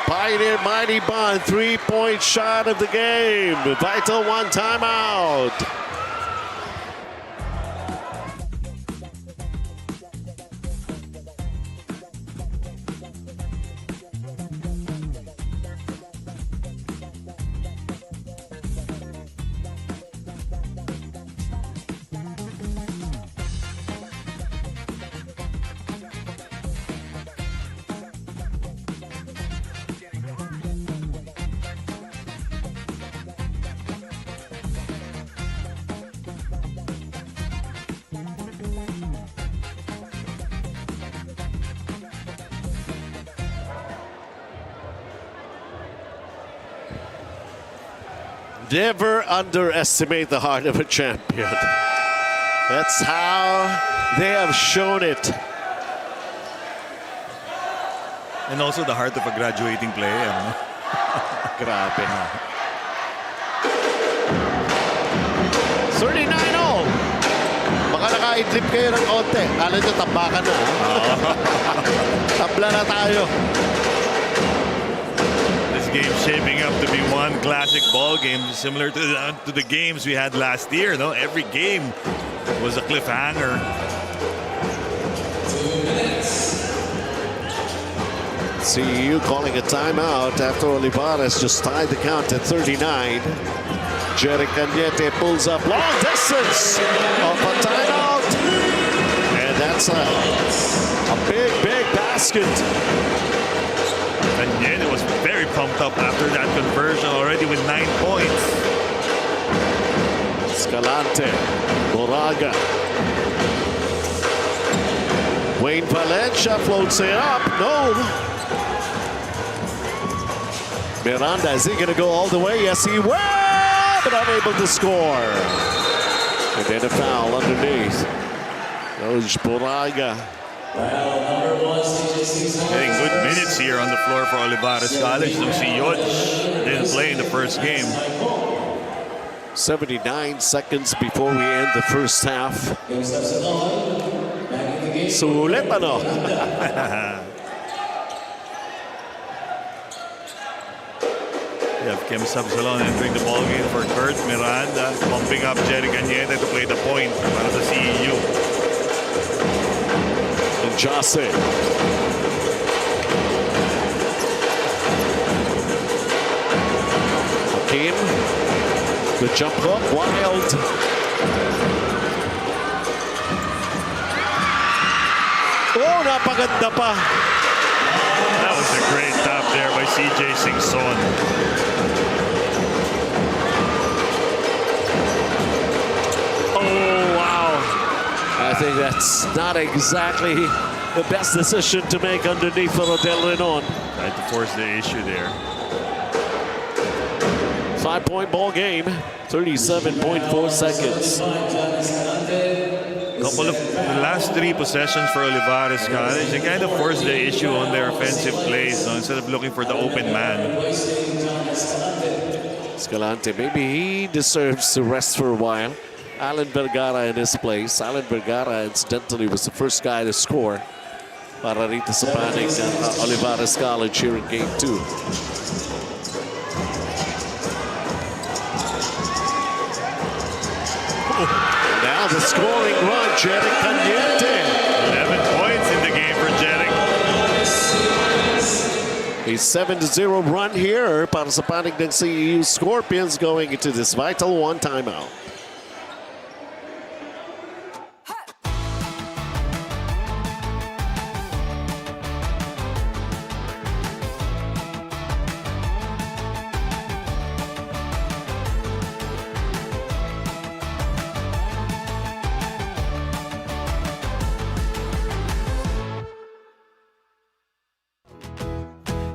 Pioneer Mighty Bond 3-point shot of the game. Vital 1 timeout. Never underestimate the heart of a champion. That's how they have shown it. And also the heart of a graduating player. No? Grabe. 39 all. Baka naka-idlip kayo ng konti. Kala nyo tambakan na. Tabla na tayo. Game shaping up to be one classic ball game similar to the games we had last year. No, every game was a cliffhanger. 2 minutes. CEU calling a timeout after Olivarez just tied the count at 39. Jeric Cañete pulls up long distance off a timeout, and that's a big basket. Cañete was very pumped up after that conversion, already with 9 points. Escalante, Moraga. Wayne Valencia floats it up. No. Miranda, is he going to go all the way? Yes, he will, but unable to score. And then a foul underneath. Goes Moraga. Getting good minutes here on the floor for Olivarez College. So see Yoj didn't play in the first game. 79 seconds before we end the first half. Sulit ano? We have Kim Sabsalon entering the ball game for Kurt Miranda, pumping up Jerry Cañete to play the point para sa CEU. And Jose. Hakim. The jump hook, wild. Oh, napaganda pa. That was a great tap there by CJ Singson. Oh, wow. I think that's not exactly the best decision to make underneath Rodel Renon. Tried to force the issue there. 5-point ball game, 37.4 seconds. Couple of the last 3 possessions for Olivarez College, they kind of forced the issue on their offensive plays, no? Instead of looking for the open man. Escalante, maybe he deserves to rest for a while. Alan Vergara in his place. Alan Vergara, incidentally, was the first guy to score para rito sa panig ng Olivarez College here in Game 2. Now the scoring run, Jeric Cañete. 11 points in the game for Jeric. A 7-0 run here para sa panig ng CEU Scorpions going into this vital one timeout.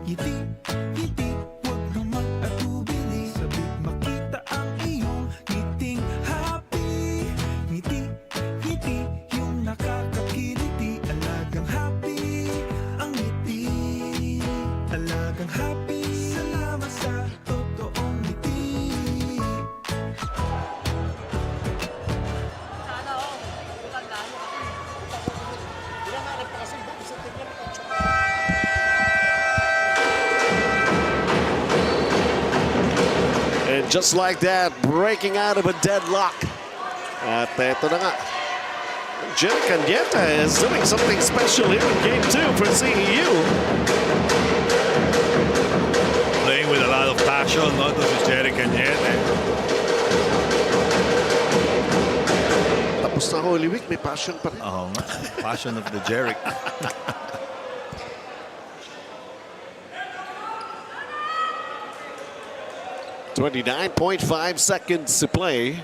Ngiti, huwag kang mag-atubili. Sabik makita ang iyong ngiting happy. Ngiti, yung nakakakiliti. Alagang happy, ang ngiti. Alagang happy, salamat sa totoong ngiti. And just like that, breaking out of a deadlock. At eto na nga. Jeric Cañete is doing something special here in Game 2 for CEU. Playing with a lot of passion, no? This is Jeric Cañete. Tapos na Holy Week, may passion pa rin. Oo nga. Passion of the Jeric. .5 seconds to play.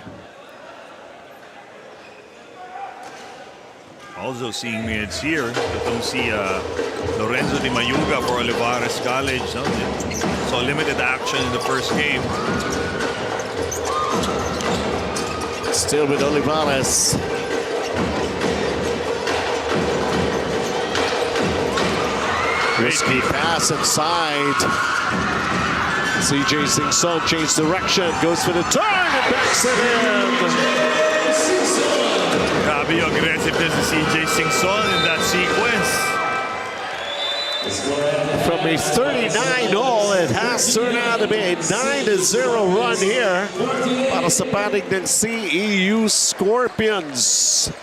Also seeing minutes here, itong si Lorenzo Di Mayuga for Olivarez College. No? So limited action in the first game. Still with Olivarez. Risky pass inside. CJ Singson changed direction, goes for the turn and backs it in. Grabe yung aggressiveness of CJ Singson in that sequence. From a 39-all, it has turned out to be a 9-0 run here para sa panig ng CEU Scorpions.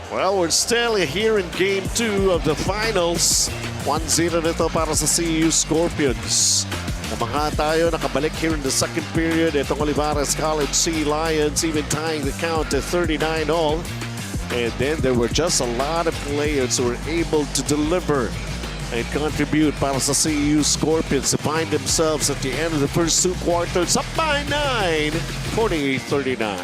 Well, we're still here in Game 2 of the finals. 1-0 nito para sa CEU Scorpions. Namangha tayo, nakabalik here in the second period. Itong Olivarez College Sea Lions even tying the count at 39-all. And then there were just a lot of players who were able to deliver and contribute para sa CEU Scorpions to find themselves at the end of the first 2 quarters up by 9, 48-39.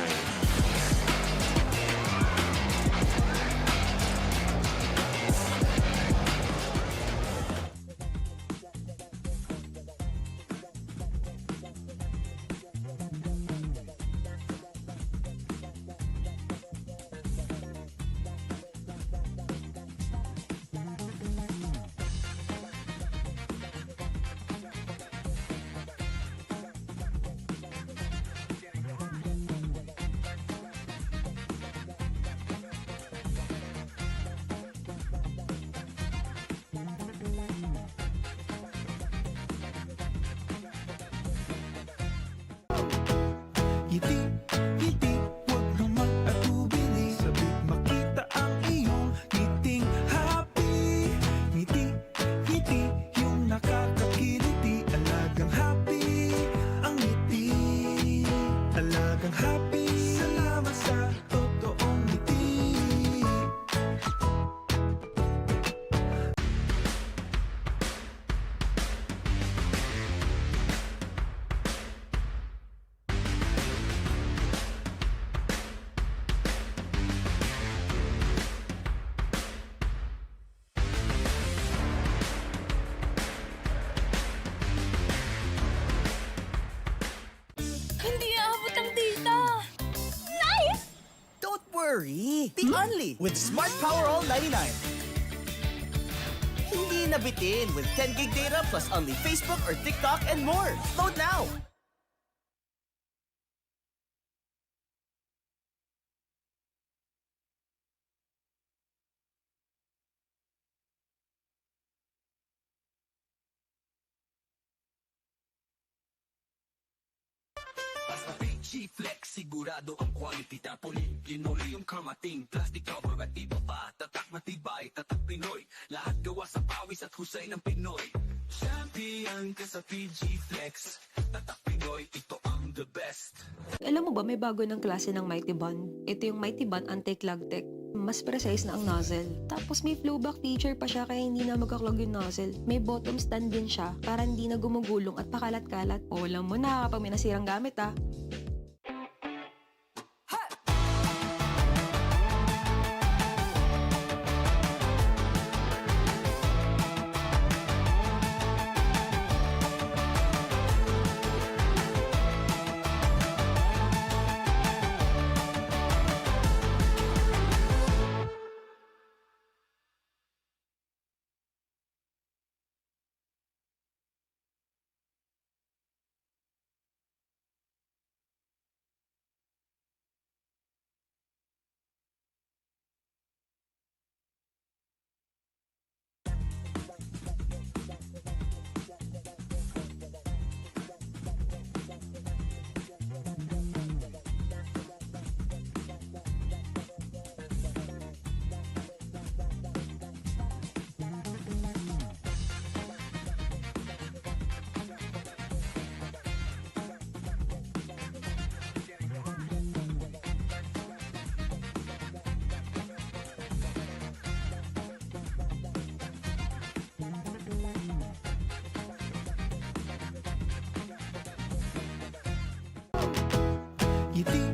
Ngiti, ngiti, huwag kang mag-atubili. Sabik makita ang iyong ngiting happy. Ngiti, ngiti, yung nakakakiliti. Alagang happy, ang ngiti. Alagang happy, salamat sa totoong ngiti. Hindi aabot ang data. Nice! Don't worry! Be only with Smart Power All 99. Hindi nabitin with 10 gig data plus only Facebook or TikTok and more. Load now! Basta PG Flex, sigurado ang quality. Tapoli, linoleum, kamating, plastic cover at iba pa. Tatak matibay, tatak Pinoy. Lahat gawa sa pawis at husay ng Pinoy. Champion ka sa PG Flex. Tatak Pinoy, ito ang the best. Alam mo ba may bago ng klase ng Mighty Bond? Ito yung Mighty Bond Anti-Clog Tech. Mas precise na ang nozzle. Tapos may flowback feature pa siya kaya hindi na magkaklog yung nozzle. May bottom stand din siya para hindi na gumugulong at pakalat-kalat. O alam mo na kapag may nasirang gamit ah. Ngiti,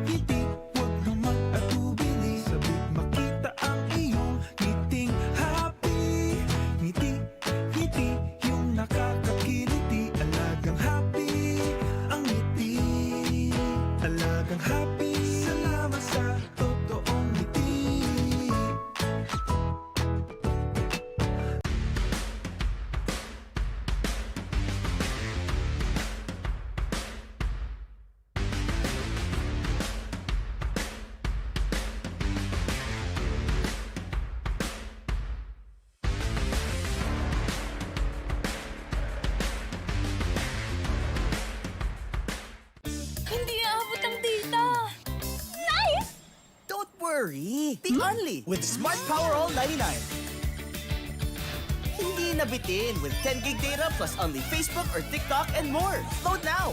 ngiti, huwag kang mag-atubili. Sabik makita ang iyong ngiting happy. Ngiti, ngiti, yung nakakakiliti. Alagang happy, ang ngiti. Alagang happy, salamat sa totoong ngiti. Hindi aabot ang data. Nice! Don't worry! Be only with Smart Power All 99. Hindi nabitin with 10 gig data plus only Facebook or TikTok and more. Load now!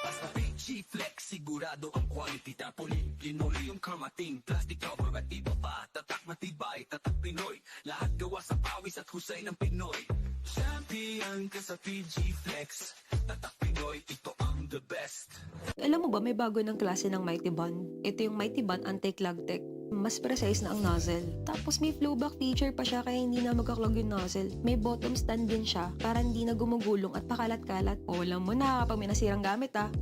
Basta PG Flex, sigurado ang quality. Tapoli, linoleum, kamating, plastic cover at iba pa. Tatak matibay, tatak Pinoy. Lahat gawa sa pawis at husay ng Pinoy. Champion ka sa PG Flex. Tatak Pinoy, ito ang the best. Alam mo ba may bago ng klase ng Mighty Bond? Ito yung Mighty Bond Anti-Clog Tech. Mas precise na ang nozzle. Tapos may flowback feature pa siya kaya hindi na magkaklog yung nozzle. May bottom stand din siya para hindi na gumugulong at pakalat-kalat. O alam mo na kapag may nasirang gamit ah.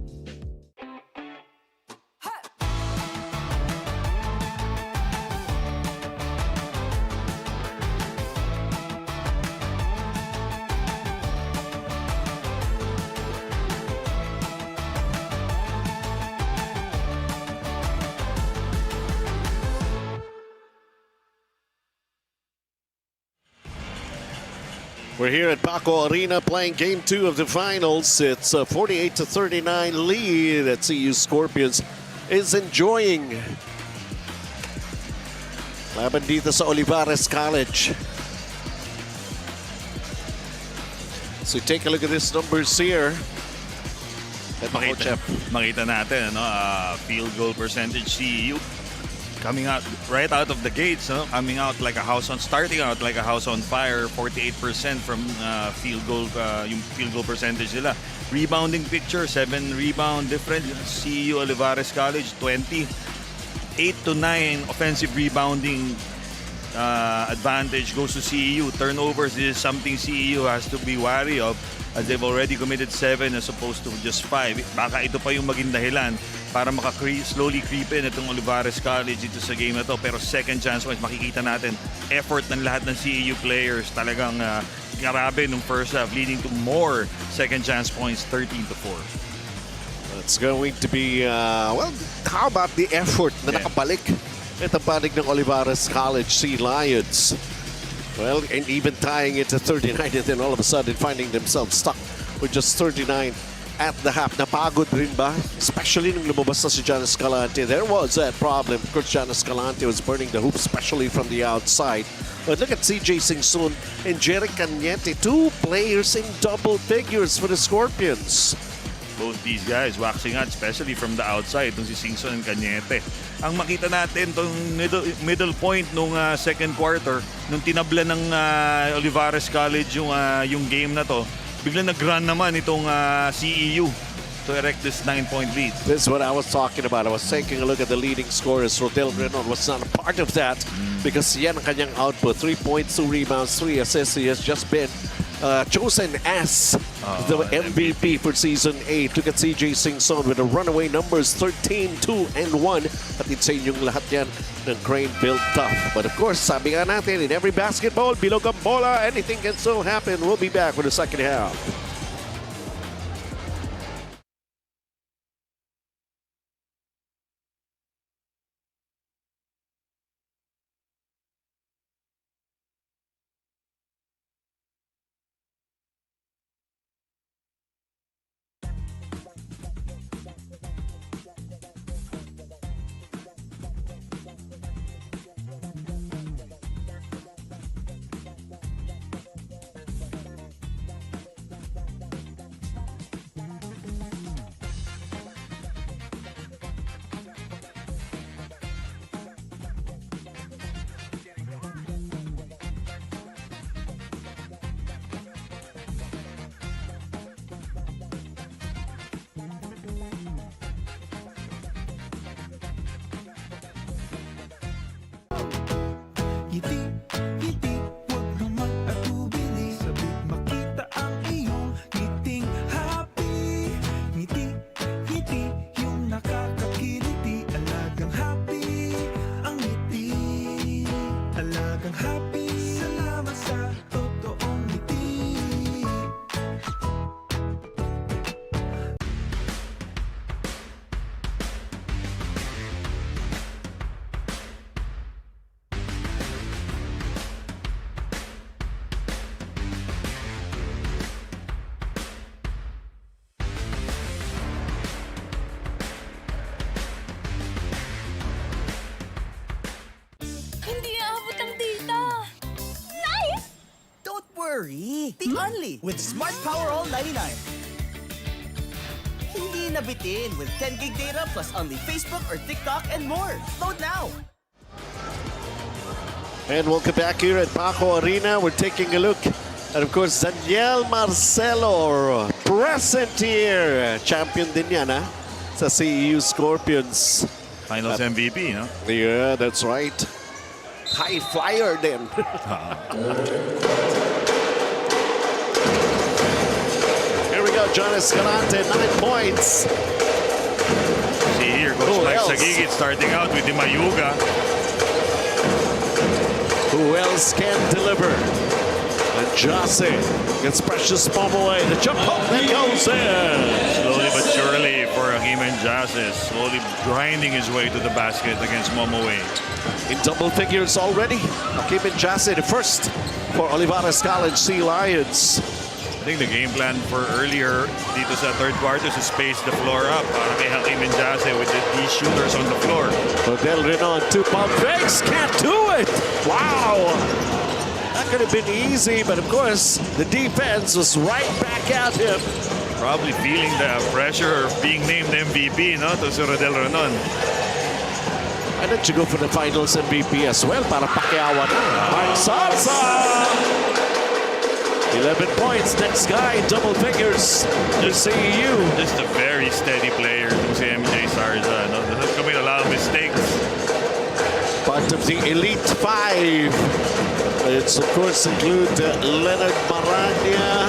We're here at Paco Arena playing Game 2 of the finals. It's a 48-39 lead that CEU Scorpions is enjoying. Laban dito sa Olivarez College. So take a look at these numbers here. At Makita natin, ano, field goal percentage CEU coming out right out of the gates, no? Coming out like a house on, starting out like a house on fire. 48% from field goal, yung field goal percentage nila. Rebounding picture, 7 rebound different. CEU Olivarez College 20, 8 to 9 offensive rebounding advantage goes to CEU. Turnovers is something CEU has to be wary of, as they've already committed 7 as opposed to just 5. Baka ito pa yung maging dahilan para slowly creep in itong Olivarez College dito sa game na to. Pero second chance points, makikita natin effort ng lahat ng CEU players. Talagang grabe nung first half, leading to more second chance points, 13-4. It's going to be, well, how about the effort na nakabalik itong panig ng Olivarez College Sea Lions? Well, and even tying it to 39 and then all of a sudden finding themselves stuck with just 39 at the half. Napagod rin ba? Especially nung lumabas na si John Escalante. There was that problem. Of course, John Escalante was burning the hoop, especially from the outside. But look at CJ Singson and Jerry Cañete, 2 players in double figures for the Scorpions. Both these guys waxing out, especially from the outside, itong si Singson and Cañete. Ang makita natin, itong middle point nung second quarter, nung tinabla ng Olivarez College yung game na to, biglang nag-run naman itong CEU to erect this 9-point lead. This is what I was talking about. I was taking a look at the leading scorers. Rodel Renon was not a part of that because yan ang kanyang output. 3 points, 2 rebounds, 3 assists. He has just been chosen as the MVP for Season 8. Look at CJ Singson with the runaway numbers 13, 2, and 1. At sa inyong lahat yan ng Crane built tough. But of course, sabi nga natin, in every basketball, bilog ang bola, anything can still happen. We'll be back with the second half. Ngiti, huwag naman atubili. Sabik makita ang iyong ngiting happy. Ngiti, yung nakakakiliti. Alagang happy, ang ngiti. Alagang happy, salamat sa totoong ngiti. Hindi aabot ang data. Nice! Don't worry. The Only with Smart Power All 99. Hindi nabitin with 10 gig data plus only Facebook or TikTok and more. Load now. And welcome back here at Paco Arena. We're taking a look at, of course, Daniel Marcelo, present here. Champion din yan, ha? Sa CEU Scorpions. Finals MVP, no? Yeah, that's right. High flyer din. Here we go, John Escalante, 9 points. See here, Coach Mike Sagigit starting out with the Mayuga. Who else can deliver? And Jose gets Precious Momo away. The jump hook that goes in. Slowly but surely for Hakim Jase, slowly grinding his way to the basket against Momoe. In double figures already. Hakim Jase, the first for Olivarez College Sea Lions. I think the game plan for earlier dito sa third quarter is to space the floor up para kay Hakim Jase with these shooters on the floor. Odell Renon, 2-pump fakes, can't do it! Wow! That could have been easy, but of course, the defense was right back at him. Probably feeling the pressure of being named MVP, no, to si Odell Renon. Why don't you go for the finals MVP as well para pakiawan na? Mike Salsa! 11 points, next guy, double figures to CEU. Just a very steady player, itong si MJ Sarza. No? Doesn't commit a lot of mistakes. Part of the Elite Five. It's of course include Leonard Marania.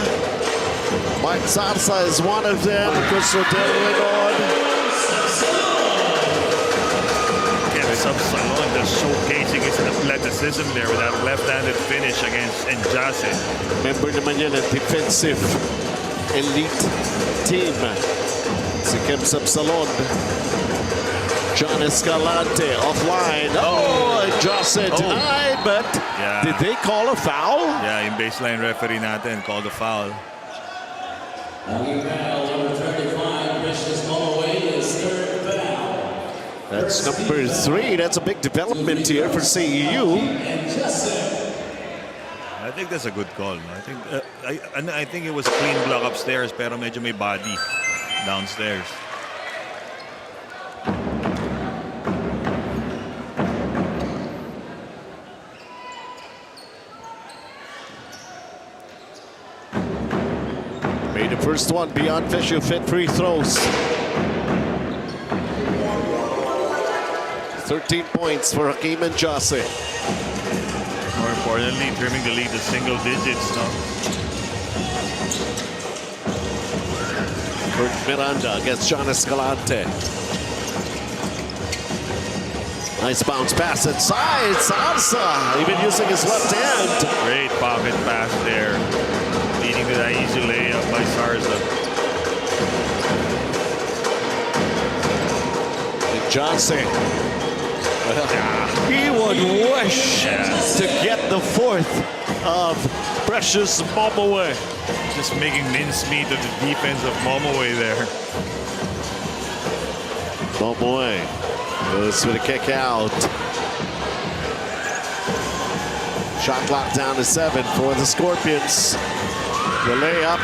Mike Sarsa is one of them. Of course, Odell Renon. Salon just showcasing his athleticism there with that left-handed finish against Njase. Member naman yan ng defensive elite team. Si Kemsab Salon. John Escalante offline. Oh, Njase denied, but did they call a foul? Yeah, yung baseline referee natin called a foul. Number 35, Precious Momoe is third foul. That's number 3. That's a big development here for CEU. I think that's a good call. I think it was a clean block upstairs, pero medyo may body downstairs. Made the first one beyond visual fit free throws. 13 points for Hakim Jase. More importantly, trimming the lead to single digits. No? Kurt Miranda against John Escalante. Nice bounce pass inside. Salsa even using his left hand. Great pocket pass there, leading to that easy layup by Sarza. Johnson. He would wish to get the fourth of Precious Momoe. Just making mincemeat of the defense of Momoe there. Momoe goes for the kick out. Shot clock down to 7 for the Scorpions. The layup,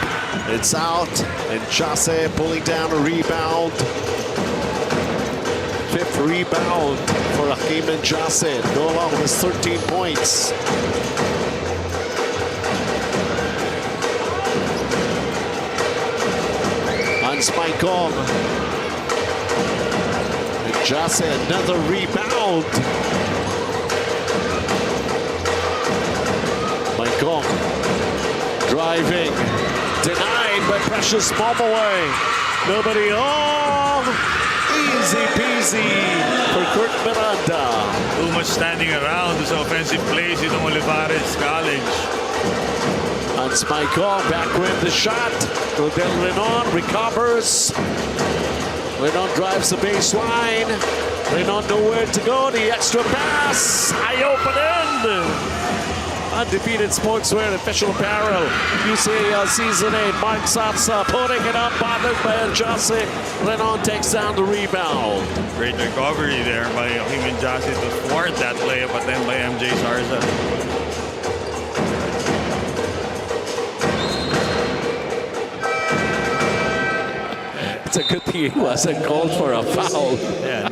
it's out, and Jase pulling down a rebound. 5th rebound for Hakim Jase. Go along with his 13 points. On Spike Kong. And Jase another rebound. Mike Kong driving. Denied by Precious Momoe. Nobody home. Easy peasy for Kurt Miranda. Too much standing around this offensive plays in Olivarez College. On Spike Kong, back with the shot. Odell Renon recovers. Renon drives the baseline. Renon nowhere to go. The extra pass. High open end. Undefeated Sportswear Official Apparel. UCAL Season 8. Mark Satsa putting it up. Bothered by Jase. Renon takes down the rebound. Great recovery there by Hakim Jase to thwart that layup, but then by MJ Sarza. It's a good thing he wasn't called for a foul. Yeah,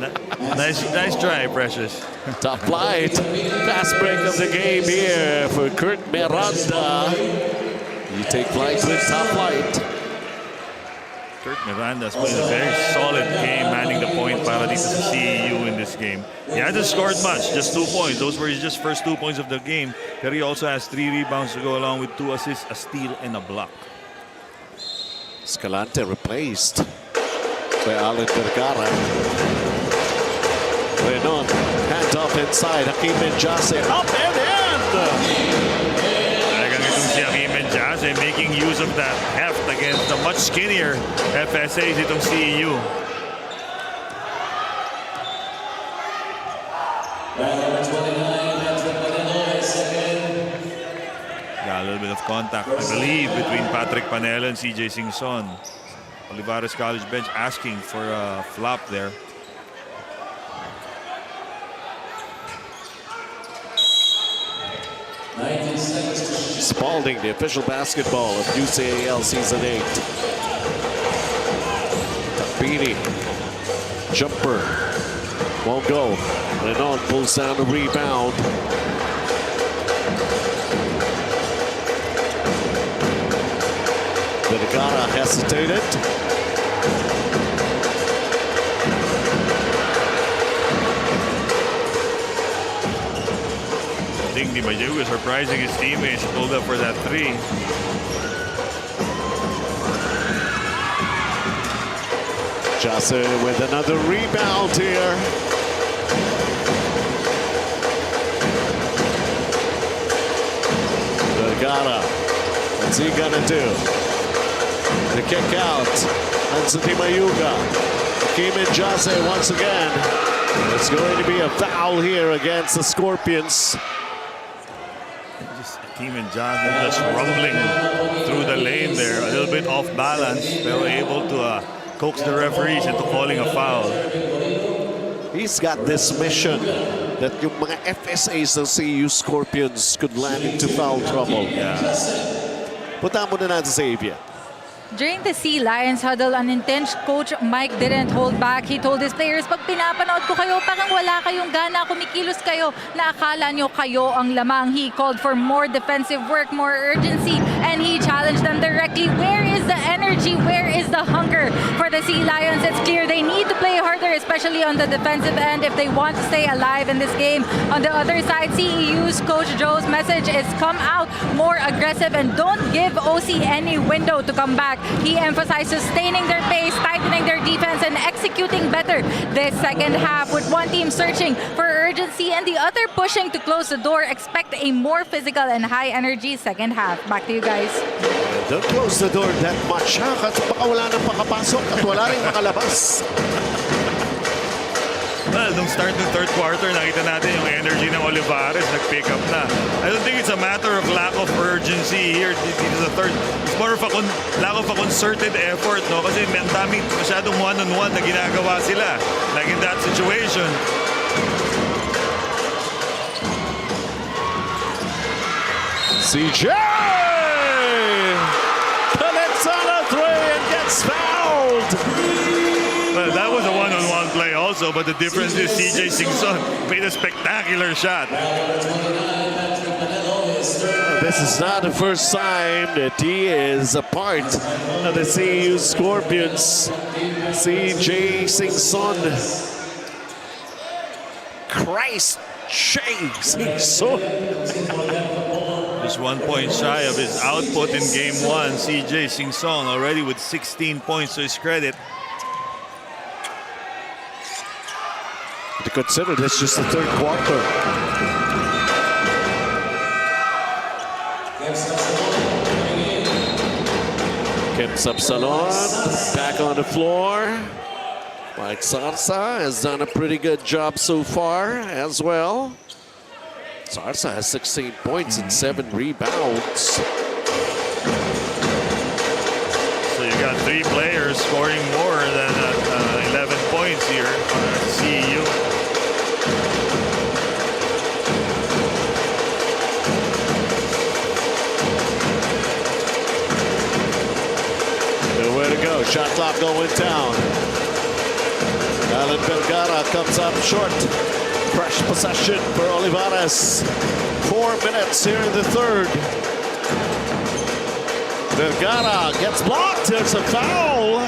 nice try, Precious. Top flight. Fast break of the game here for Kurt Miranda. You take flight with top flight. Kurt Miranda's playing a very solid game, manning the point para dito sa CEU in this game. He hasn't scored much, just 2 points. Those were his just first 2 points of the game. But he also has 3 rebounds to go along with 2 assists, a steal, and a block. Escalante replaced by Alan Vergara. Renon, hand off inside. Hakim Jase up and in. Talagang itong si Hakim Jase, Jose making use of that heft against the much skinnier FSAs itong CEU. Got a little bit of contact, I believe, between Patrick Panelo and CJ Singson. Olivarez College bench asking for a flop there. Spalding, the official basketball of UCAL Season 8. Tapini, jumper, won't go. Lenon pulls down the rebound. Vergara hesitated. I think Di Majuga surprising his teammates, pulled up for that three. Jose with another rebound here. Vergara, what's he gonna do? The kick out. Hansa Di Majuga. Hakeem and Jose once again. It's going to be a foul here against the Scorpions. Team and Johnson just rumbling through the lane there, a little bit off balance, pero able to coax the referees into calling a foul. He's got this mission that yung mga FSAs ng CEU Scorpions could land into foul trouble. Yeah. Punta muna natin sa Xavier. During the Sea Lions huddle, unintense coach Mike didn't hold back. He told his players, pag pinapanood ko kayo, parang wala kayong gana, kumikilos kayo, na akala nyo kayo ang lamang. He called for more defensive work, more urgency, and he challenged them directly. Where is the energy? Where is the hunger for the Sea Lions? It's clear they need to play harder, especially on the defensive end, if they want to stay alive in this game. On the other side, CEU's Coach Joe's message is come out more aggressive and don't give OC any window to come back. He emphasized sustaining their pace, tightening their defense, and executing better this second half, with one team searching for urgency and the other pushing to close the door. Expect a more physical and high-energy second half. Back to you guys. Don't close the door that much, ha? Kasi baka wala nang makapasok at wala rin makalabas. Well, nung start ng third quarter, nakita natin yung energy ng Olivarez, nag-pick up na. I don't think it's a matter of lack of urgency here dito sa third. It's more of a lack of a concerted effort, no? Kasi may daming masyadong one-on-one na ginagawa sila. Like in that situation. CJ! Connects on a three and gets fouled! Well, that was a one-on-one play also, but the difference is CJ Singson made a spectacular shot. This is not the first time that he is a part of the CEU Scorpions. CJ Singson. Christ, Jay Singson. Just 1 point shy of his output in game one. CJ Singson already with 16 points to his credit. To consider this just the third quarter. Kim Sapsalon back on the floor. Mike Sarsa has done a pretty good job so far as well. Sarsa has 16 points and 7 rebounds. So you got 3 players scoring more than 11 points here for CEU. Nowhere to go. Shot clock going down. Alan Vergara comes up short. Fresh possession for Olivarez. 4 minutes here in the third. Vergara gets blocked. There's a foul.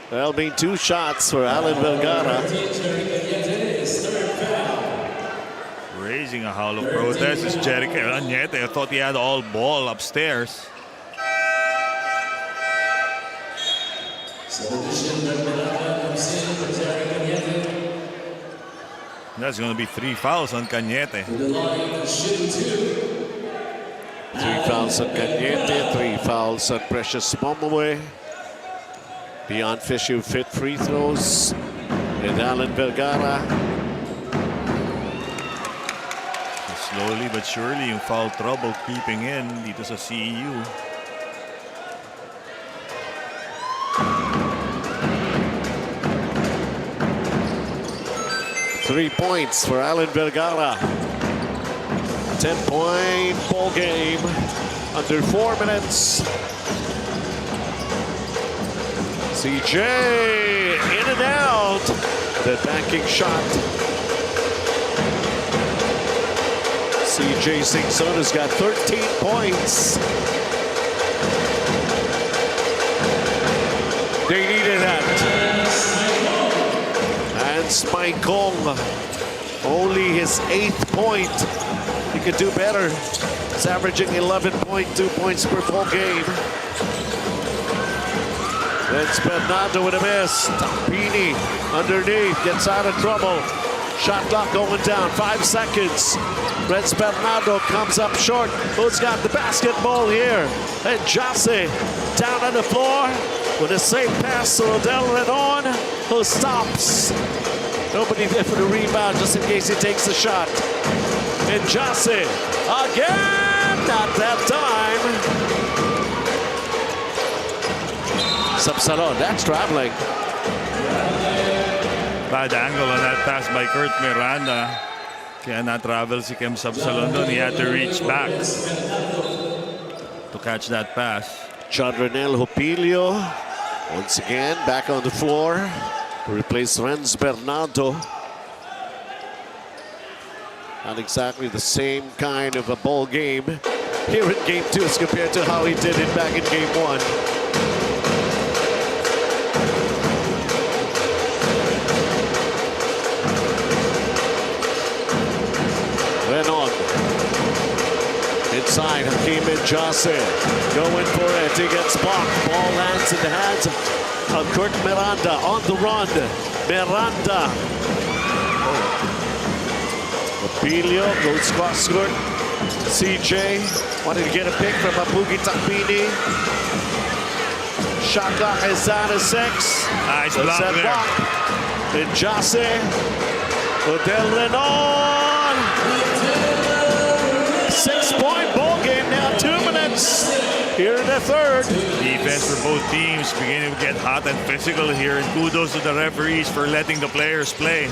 That'll be 2 shots for Alan Vergara. Raising a howl of protest is Jericho Añete. I thought he had all ball upstairs. That's going to be 3 fouls on Cañete. 3 fouls on Cañete, 3 fouls on Precious Momoe. Beyond Fisher fit free throws with Alan Vergara. Slowly but surely, yung foul trouble creeping in dito sa CEU. Three points for Alan Vergara. 10-point ball game. Under 4 minutes. CJ in and out. The banking shot. CJ Singson has got 13 points. They needed that. And Spike Kong, only his 8th point. He could do better. He's averaging 11.2 points per ball game. That's Bernardo with a miss. Tampini underneath, gets out of trouble. Shot clock going down, 5 seconds. Reds Bernardo comes up short. Who's got the basketball here? And Jase down on the floor with a safe pass to Odell Renon, who stops. Nobody there for the rebound, just in case he takes the shot. And Jase again, not that time. Sabsalon, that's traveling. Bad angle on that pass by Kurt Miranda. Kaya na-travel si Kem Sabsalon doon. He had to reach back to catch that pass. John Renel Hopilio, once again, back on the floor to replace Renz Bernardo. Not exactly the same kind of a ball game here in Game 2 as compared to how he did it back in Game 1. Renon. Inside, Hakeem Jase going for it. He gets blocked. Ball lands in the hands of Kurt Miranda on the run. Miranda. Opilio goes cross court. CJ wanted to get a pick from Apugi Takpini. Shot clock is down to 6. Nice block there. Then Jase. Odell Renon. 6-point ball game now, 2 minutes here in the third. Defense for both teams beginning to get hot and physical here, and kudos to the referees for letting the players play.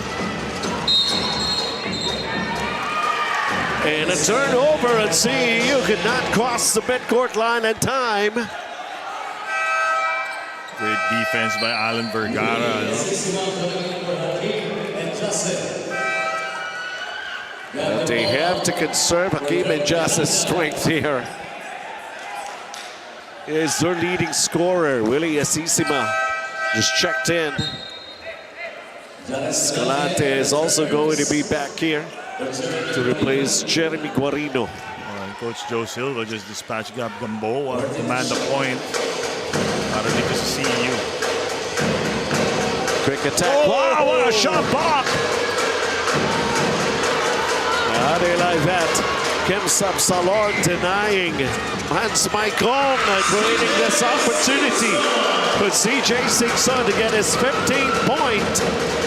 And a turnover, and CEU could not cross the midcourt line in time. Great defense by Alan Vergara. But they have to conserve Hakeem Jase's strength here. Is their leading scorer, Willie Asisima, just checked in. Escalante is also going to be back here to replace Jeremy Guarino. Coach Joe Silva just dispatched Gab Gamboa to command the point para dito sa CEU. Quick attack. Wow, what a shot block! How do you like that? Kim Sabsalon denying Hans Maikong creating this opportunity for CJ Singson to get his 15th point.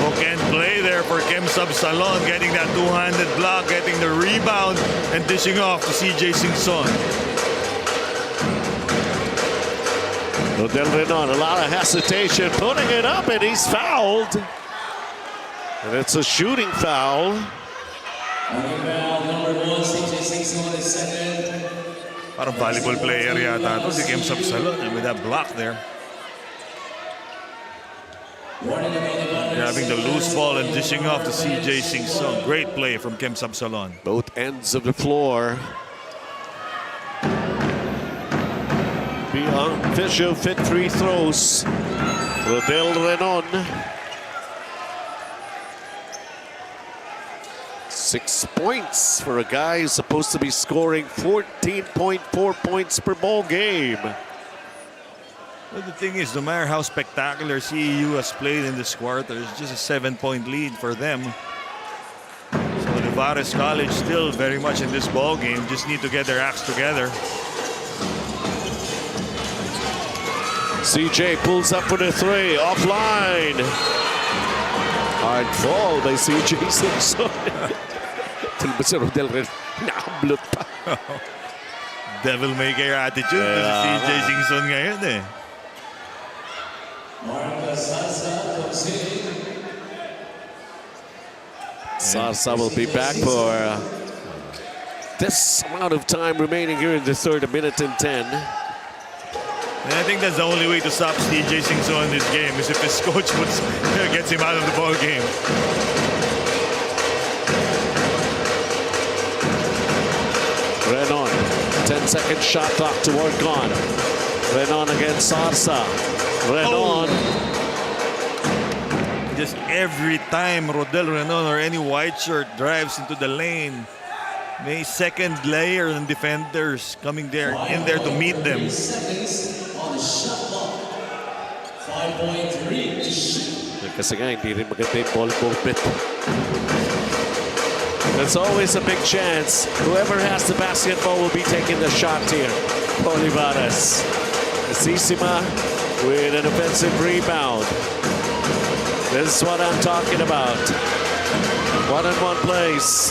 Who can play there for Kem Sabsalon, getting that two-handed block, getting the rebound, and dishing off to CJ Singson. Odell Renon, a lot of hesitation, putting it up, and he's fouled. And it's a shooting foul. Parang volleyball player yata ito si Kem Sabsalon with that block there. Grabbing the loose ball and dishing off to CJ Singson. Great play from Kem Sabsalon. Both ends of the floor. Beyond Fisher fit free throws. Odell Renon. 6 points for a guy who's supposed to be scoring 14.4 points per ball game. Well, the thing is, no matter how spectacular CEU has played in this quarter, it's just a 7-point lead for them. So the Olivarez College still very much in this ball game. Just need to get their acts together. CJ pulls up for the three, offline. Hard fall by CJ Simpson. Tulba si Rodel rin, nakablot pa. Devil may care attitude to si CJ Simpson ngayon eh. Sarsa will be back for this amount of time remaining here in the third, a minute and 10. And I think that's the only way to stop CJ Simpson in this game is if his coach gets him out of the ball game. Renon, 10-second shot clock to work on. Renon against Sarsa. Renon. Just every time Rodel Renon or any white shirt drives into the lane, may second layer of defenders coming there in there to meet them. Kasi nga, hindi rin maganda yung ball movement. There's always a big chance. Whoever has the basketball will be taking the shot here. Olivarez. Sisima with an offensive rebound. This is what I'm talking about. One-on-one plays.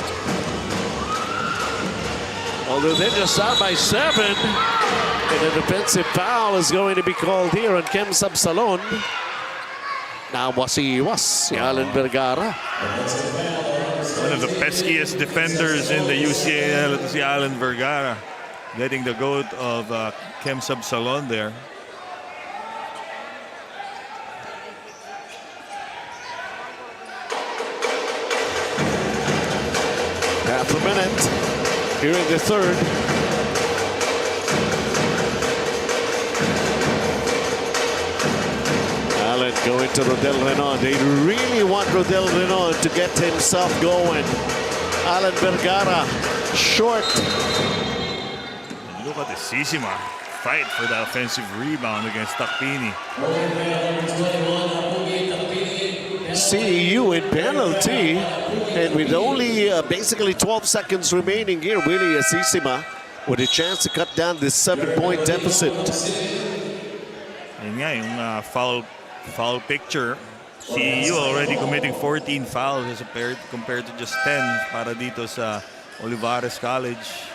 Although they're just out by 7. And a defensive foul is going to be called here on Kem Sabsalon. Now si Alan Vergara. One of the peskiest defenders in the UCAL, si Alan Vergara, getting the goat of Kem Sabsalon there. Half a minute here in the third. Allen going to Rodel Renon. They really want Rodel Renon to get himself going. Alan Vergara, short. And look at the Sisima fight for the offensive rebound against Takpini. CEU in penalty. And with only basically 12 seconds remaining here, Willie Sisima with a chance to cut down this 7-point deficit. Yun nga, yung foul picture. CEU already committing 14 fouls as compared to just 10 para dito sa Olivarez College.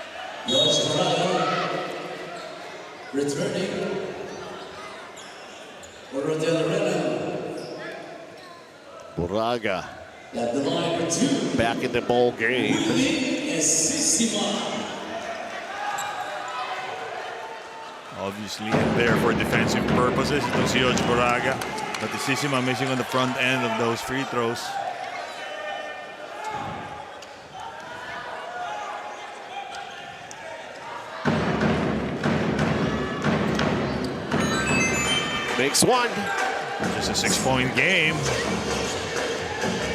Returning. Rodel Renon. Buraga back in the ball game. Obviously in there for defensive purposes. Itong si George Buraga. But the Sisima missing on the front end of those free throws. Makes one. Just a 6-point game.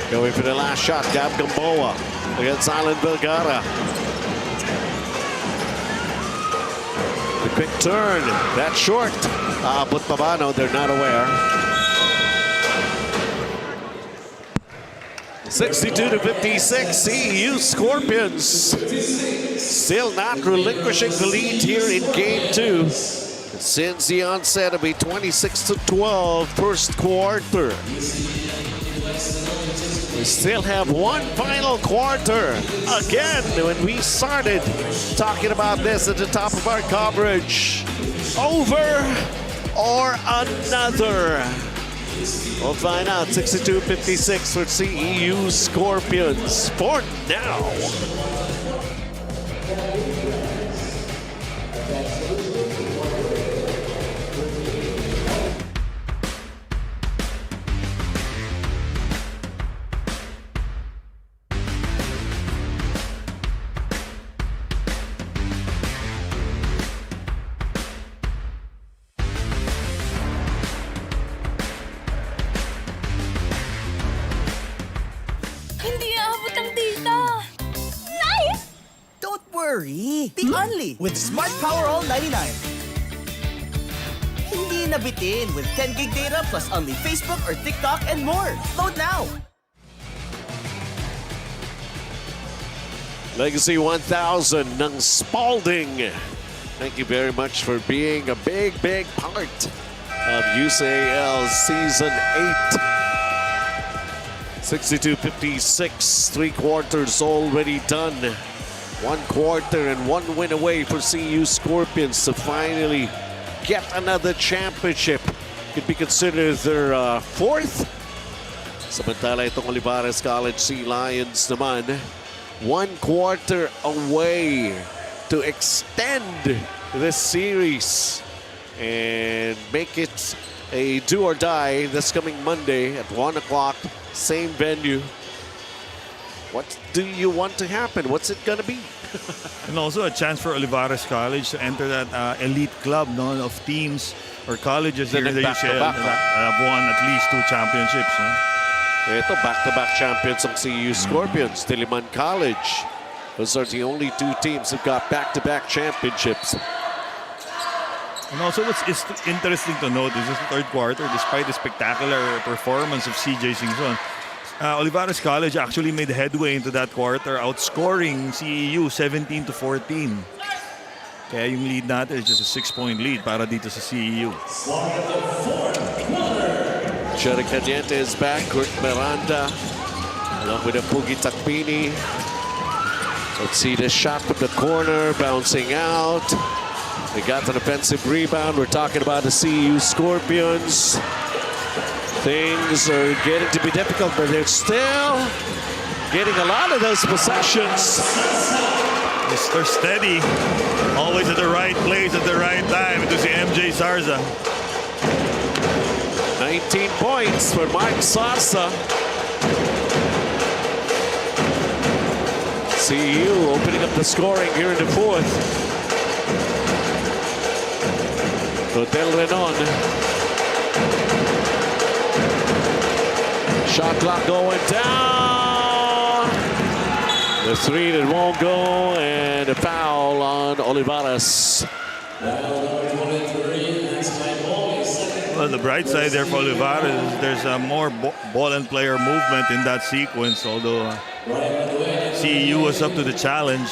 Going for the last shot, Gab Gamboa against Alan Vergara. The quick turn, that's short. But Pabano, they're not aware. 62-56, CEU Scorpions still not relinquishing the lead here in Game 2. Since the onset of a 26-12 first quarter. We still have one final quarter. Again, when we started talking about this at the top of our coverage. Over or another. We'll find out. 62-56 for CEU Scorpions for now. Be only with Smart Power All 99. Hindi nabitin with 10 gig data plus only Facebook or TikTok and more. Load now! Legacy 1000 ng Spalding. Thank you very much for being a big part of UCAL Season 8. 62-56, 3 quarters already done. 1 quarter and 1 win away for CEU Scorpions to finally get another championship. Could be considered their 4th. Samantala itong Olivarez College Sea Lions naman, 1 quarter away to extend this series and make it a do or die this coming Monday at 1 o'clock, same venue. What do you want to happen? What's it gonna be? And also a chance for Olivarez College to enter that elite club of teams or colleges here in the UCL that have won at least 2 championships. Ito, back-to-back champions ng CEU Scorpions, Diliman College. Those are the only 2 teams who've got back-to-back championships. And also what's interesting to note is this 3rd quarter, despite the spectacular performance of CJ Singson, Olivarez College actually made headway into that quarter, outscoring CEU 17-14. Kaya yung lead natin is just a 6-point lead para dito sa CEU. Jerry Caliente is back. Kurt Miranda along with a Pugi Takpini. Let's see the shot from the corner, bouncing out. They got an offensive rebound. We're talking about the CEU Scorpions. Things are getting to be difficult, but they're still getting a lot of those possessions. Mr. Steady, always at the right place at the right time. Ito si MJ Sarza. 19 points for Mark Sarsa. CEU opening up the scoring here in the 4th. Rodel Renon. Shot clock going down. The 3 that won't go, and a foul on Olivarez. Well, the bright side there for Olivarez is there's more ball and player movement in that sequence, although CEU was up to the challenge.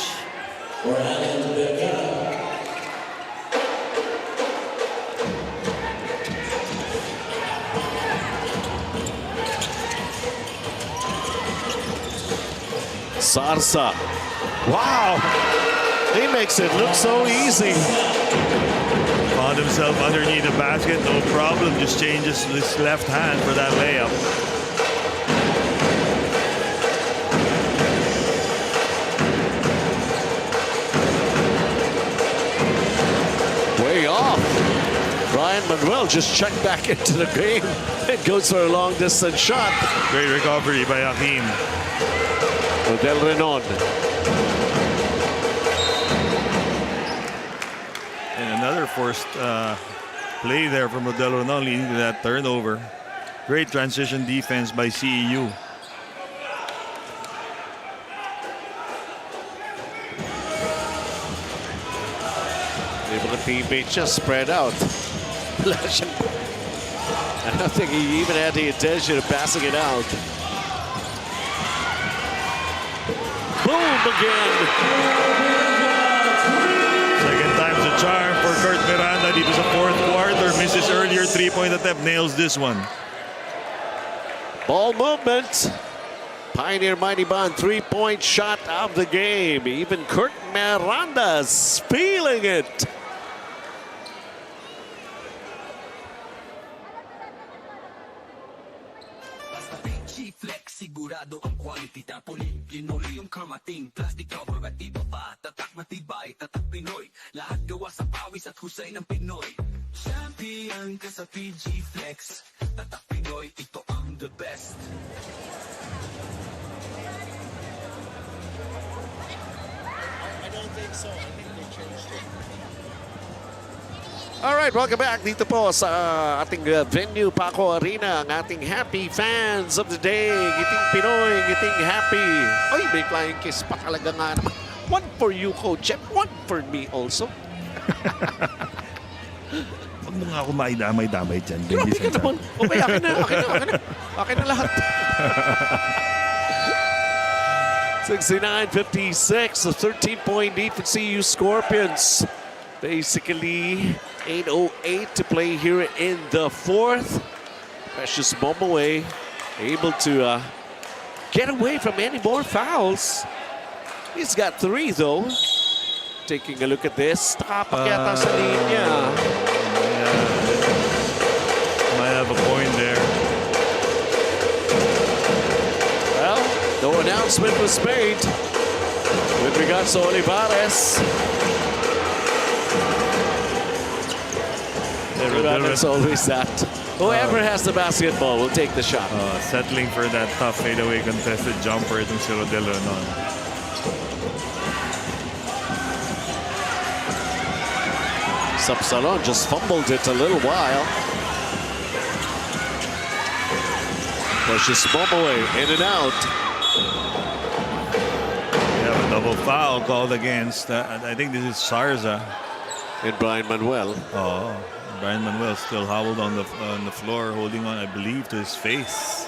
Sarsa. Wow. He makes it look so easy. Found himself underneath the basket, no problem. Just changes his left hand for that layup. Way off. Brian Manuel just checked back into the game and goes for a long distance shot. Great recovery by Hakeem. Rodel Renon. And another forced play there from Rodel Renon leading to that turnover. Great transition defense by CEU. Yung mga teammates just spread out. I don't think he even had the intention of passing it out. Boom again. Second time's a charm for Kurt Miranda. Dito sa 4th quarter, misses earlier 3-point attempt, nails this one. Ball movement. Pioneer Mighty Bond 3-point shot of the game. Even Kurt Miranda's feeling it. Sigurado ang quality tapoli Pinoy yung kamating Plastic cover at iba pa Tatak matibay, tatak Pinoy Lahat gawa sa pawis at husay ng Pinoy Champion ka sa PG Flex Tatak Pinoy, ito ang the best I don't think so. I think they changed it. Alright, welcome back dito po sa ating venue, Paco Arena, ang ating happy fans of the day. Ngiting Pinoy, ngiting happy. Oy, may flying kiss pa talaga nga naman. One for you, Coach, and one for me also. Huwag mo nga ako maidamay-damay dyan. Grabe ka naman. Okay, akin na. Akin na lahat. 69-56, a 13-point lead for CEU Scorpions. Basically, 8:08 to play here in the fourth. Precious Momoway able to get away from any more fouls. He's got 3 though. Taking a look at this, nakapakyata sa linya. Might have a point there. Well, no announcement was made with regards to Olivarez. It's always that. Whoever has the basketball will take the shot. Settling for that tough fadeaway contested jumper itong si Rodel Renon. Sapsalon just fumbled it a little while. Precious Momoway in and out. We have a double foul called against, I think this is Sarza. And Brian Manuel. Oh, Brian Manuel still howled on the floor, holding on, I believe, to his face.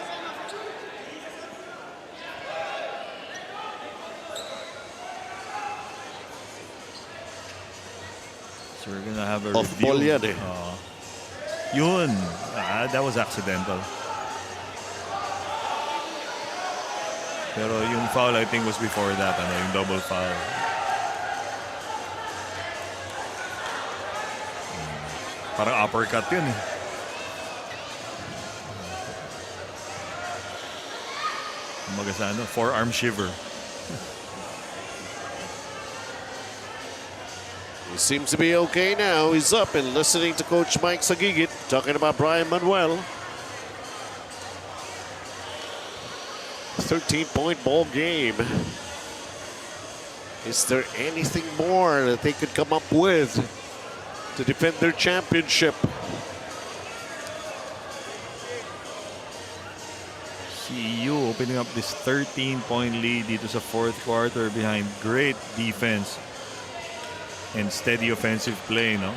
So we're gonna have a review. Yun. That was accidental. Pero yung foul I think was before that, yung double foul. Parang uppercut yun eh. Kumbaga sa forearm shiver. He seems to be okay now. He's up and listening to Coach Mike Sagigit talking about Brian Manuel. 13-point ball game. Is there anything more that they could come up with to defend their championship? CEU opening up this 13-point lead dito sa fourth quarter behind great defense and steady offensive play, no?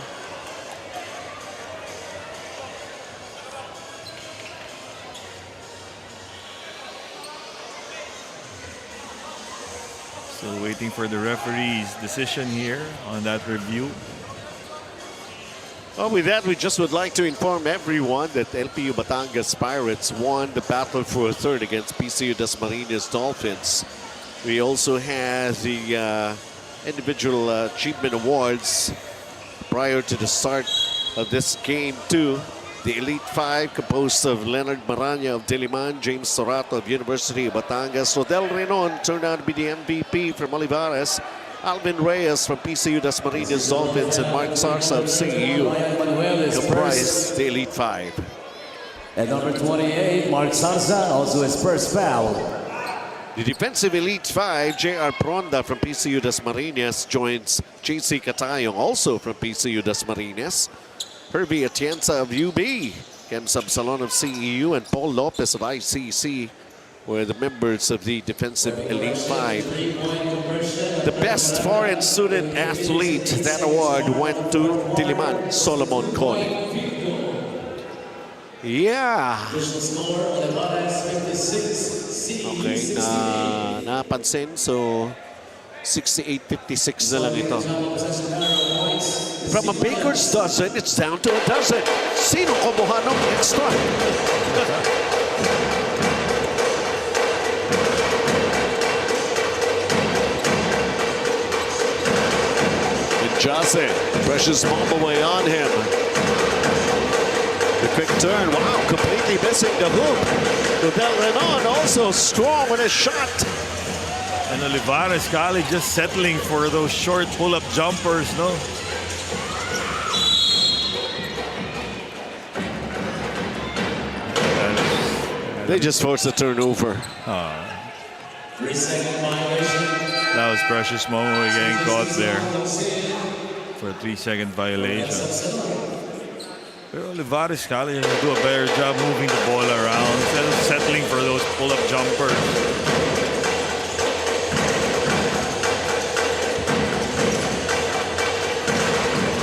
Still waiting for the referee's decision here on that review. Well, with that, we just would like to inform everyone that LPU Batangas Pirates won the battle for a third against PCU Dasmariñas Dolphins. We also had the individual achievement awards prior to the start of this game too. The Elite Five, composed of Leonard Maranya of Diliman, James Sorato of University of Batangas, Rodel Renon turned out to be the MVP from Olivarez, Alvin Reyes from PCU Dasmariñas Dolphins, and Mark Sarsa of CEU comprised the Elite Five. And number 28, Mark Sarsa, also his first foul. The defensive Elite Five, J.R. Pronda from PCU Dasmariñas joins J.C. Catayong, also from PCU Dasmariñas. Hervey Atienza of UB, Ken Sabsalon of CEU, and Paul Lopez of ICC were the members of the defensive Elite Five. The best foreign student athlete, that award went to Diliman, Solomon Cone. Yeah. Okay, napansin. So, 68-56 na lang ito. From a baker's dozen, it's down to a dozen. Sino kumuha ng extra? And Jose, Precious Momoway on him. The quick turn, wow, completely missing the hoop. Rodel Renon also strong with a shot. And Olivarez College just settling for those short pull-up jumpers, no? They just forced a turnover. That was Precious Momoway getting caught there for a 3-second violation. But Olivarez College has to do a better job moving the ball around instead of settling for those pull-up jumpers.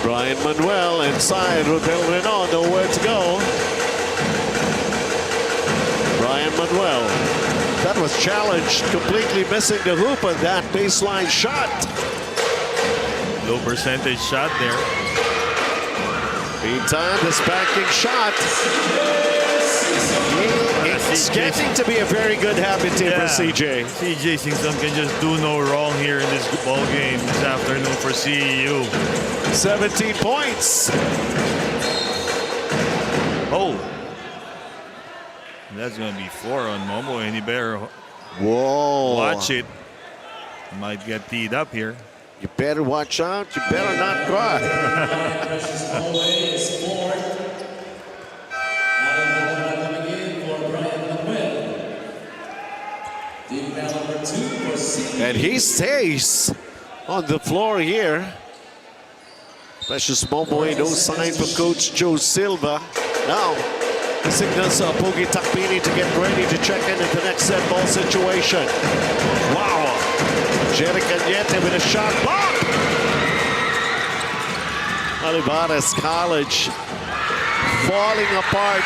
Brian Manuel inside, Rodel Renon, nowhere to go. Brian Manuel That was challenged, completely missing the hoop on that baseline shot. Low percentage shot there. Meantime, the spanking shot. It's getting to be a very good habit here for CJ. CJ Singson can just do no wrong here in this ball game this afternoon for CEU. 17 points. Oh. That's going to be 4 on Momo, and he better watch it. Might get teed up here. You better watch out. You better not cry. And he stays on the floor here. Precious Momo, no sign from Coach Joe Silva. Now, the signals Pogi Takpini to get ready to check in the next set ball situation. Wow. Jerry Cañete with a shot block. Olivarez College falling apart.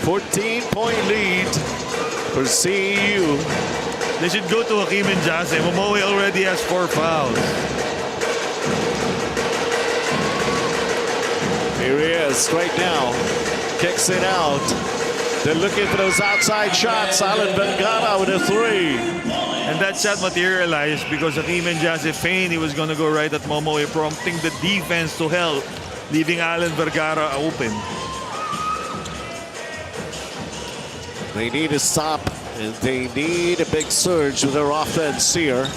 14-point lead for CEU. They should go to Hakim and Jase. Momoe already has 4 fouls. Here he is right now. Kicks it out. They're looking for those outside shots. Alan Vergara with a 3. And that shot materialized because Hakim and Jase feigned he was going to go right at Momoe, prompting the defense to help, leaving Alan Vergara open. They need a stop, and they need a big surge with their offense here.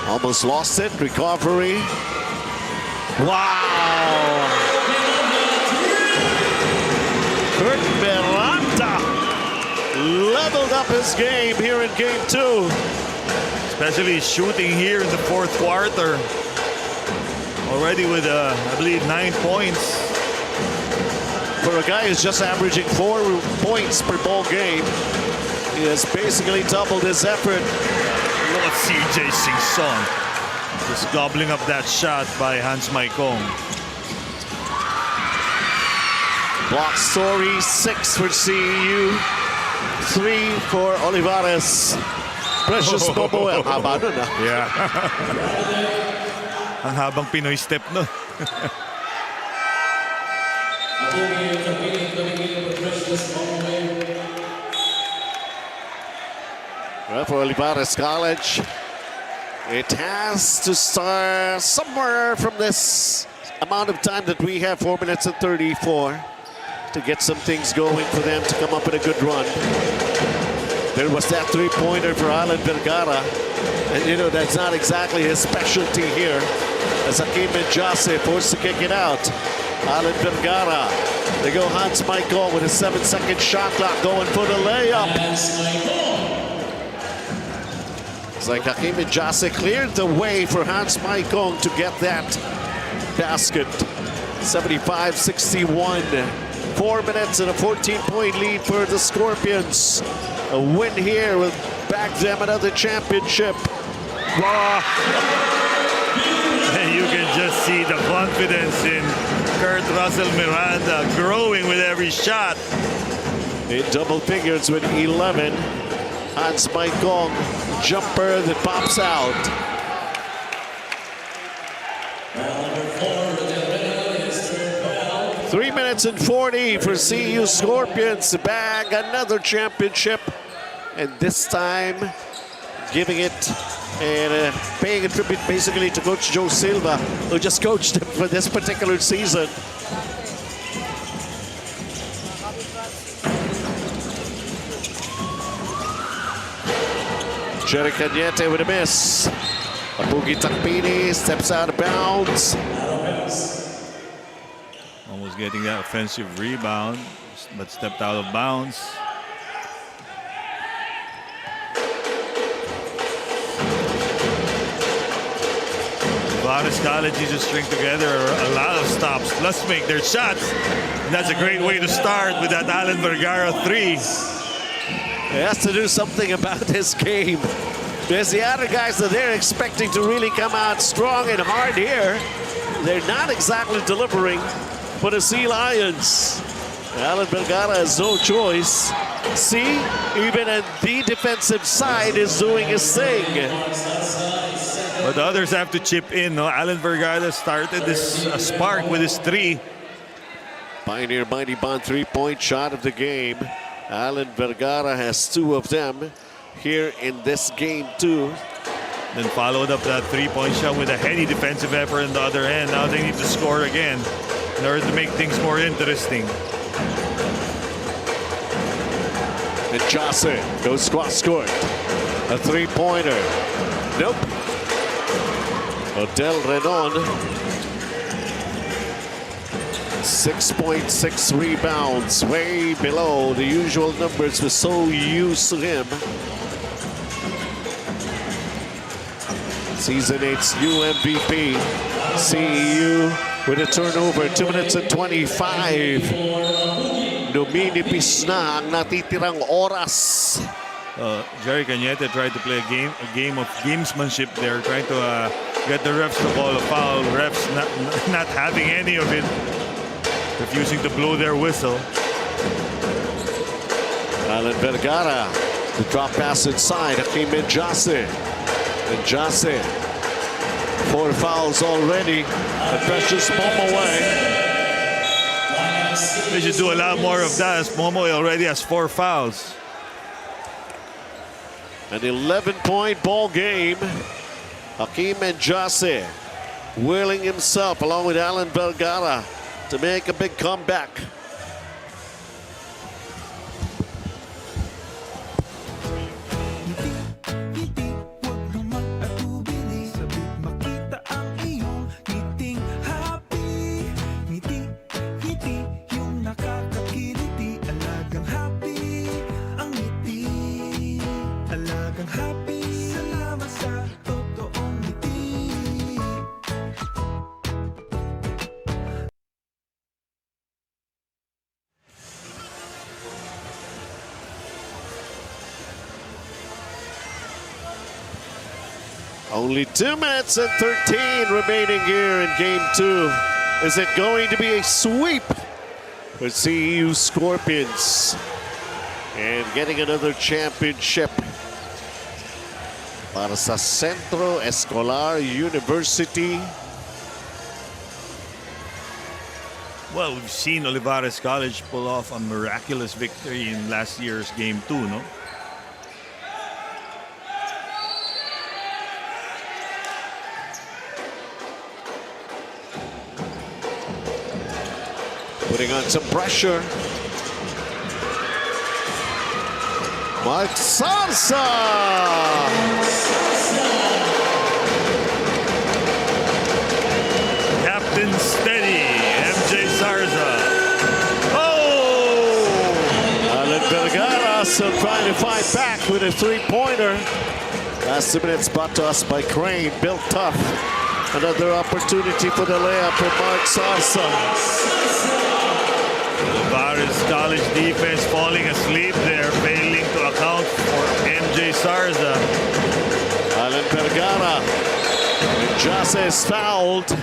Almost lost it. Recovery. Wow! Kurt Beranta leveled up his game here in game 2. Especially shooting here in the 4th quarter. Already with, I believe, 9 points. For a guy who's just averaging 4 points per ball game, he has basically doubled his effort. Look at CJ Singson. Just gobbling up that shot by Hans Maikong. Block story, 6 for CEU, 3 for Olivarez. Precious Momo. Haba nun, ah. Yeah. Ang habang Pinoy step nun. Well, for Olivarez College, it has to start somewhere from this amount of time that we have, 4 minutes and 34, to get some things going for them to come up with a good run. There was that 3-pointer for Alan Vergara, and you know that's not exactly his specialty here, as Hakim and Jase forced to kick it out. Alan Vergara, they go Hans Maikong with a 7-second shot clock going for the layup. It's like Hakim and Jase cleared the way for Hans Maikong to get that basket. 75-61. 4 minutes and a 14-point lead for the Scorpions. A win here will back them another championship. Wow. And you can just see the confidence in Kurt Russell Miranda growing with every shot. In double figures with 11. Hans Maikong, jumper that pops out. Three minutes and 40 for CEU Scorpions to bag another championship, and this time giving it and paying a tribute basically to Coach Joe Silva, who just coached them for this particular season. Jerry Cañete with a miss. Apugi Takpini steps out of bounds. Almost getting that offensive rebound, but stepped out of bounds. Olivarez College needs to string together a lot of stops, plus make their shots. And that's a great way to start with that Alan Vergara 3. He has to do something about his game. There's the other guys that they're expecting to really come out strong and hard here. They're not exactly delivering for the Sea Lions. Alan Vergara has no choice. See, even at the defensive side is doing his thing. But the others have to chip in. No? Alan Vergara started this spark with his 3. Pioneer Mighty Bond 3-point shot of the game. Alan Vergara has 2 of them here in this game too. Then followed up that 3-point shot with a heady defensive effort on the other end. Now they need to score again in order to make things more interesting. And Jose goes cross court. A 3-pointer. Nope. Odell Renon. 6.6 rebounds. Way below the usual numbers. We're so used to him. Season 8's new MVP. CEU with a turnover. 2 minutes and 25. Numinipis na ang natitirang oras. Jerry Cañete tried to play a game of gamesmanship there, trying to get the refs to call a foul. Refs not having any of it, refusing to blow their whistle. Alan Vergara, the drop pass inside. Hakeem Jose. And Jose, 4 fouls already. The pressure's Momo away. They should do a lot more of that, as Momo already has 4 fouls. An 11-point ball game. Hakeem Jose willing himself along with Alan Vergara to make a big comeback. Only 2 minutes and 13 remaining here in game 2. Is it going to be a sweep for CEU Scorpions? And getting another championship para sa Centro Escolar University. Well, we've seen Olivarez College pull off a miraculous victory in last year's game 2, no? Putting on some pressure. Mark Salsa! Captain Steady, MJ Sarza. Oh! Alan Vergara still trying to fight back with a 3-pointer. Last 2 minutes brought to us by Crane, built tough. Another opportunity for the layup for Mark Salsa. Olivarez College defense falling asleep there, failing to account for MJ Sarza. Alan Vergara. And Jose is fouled.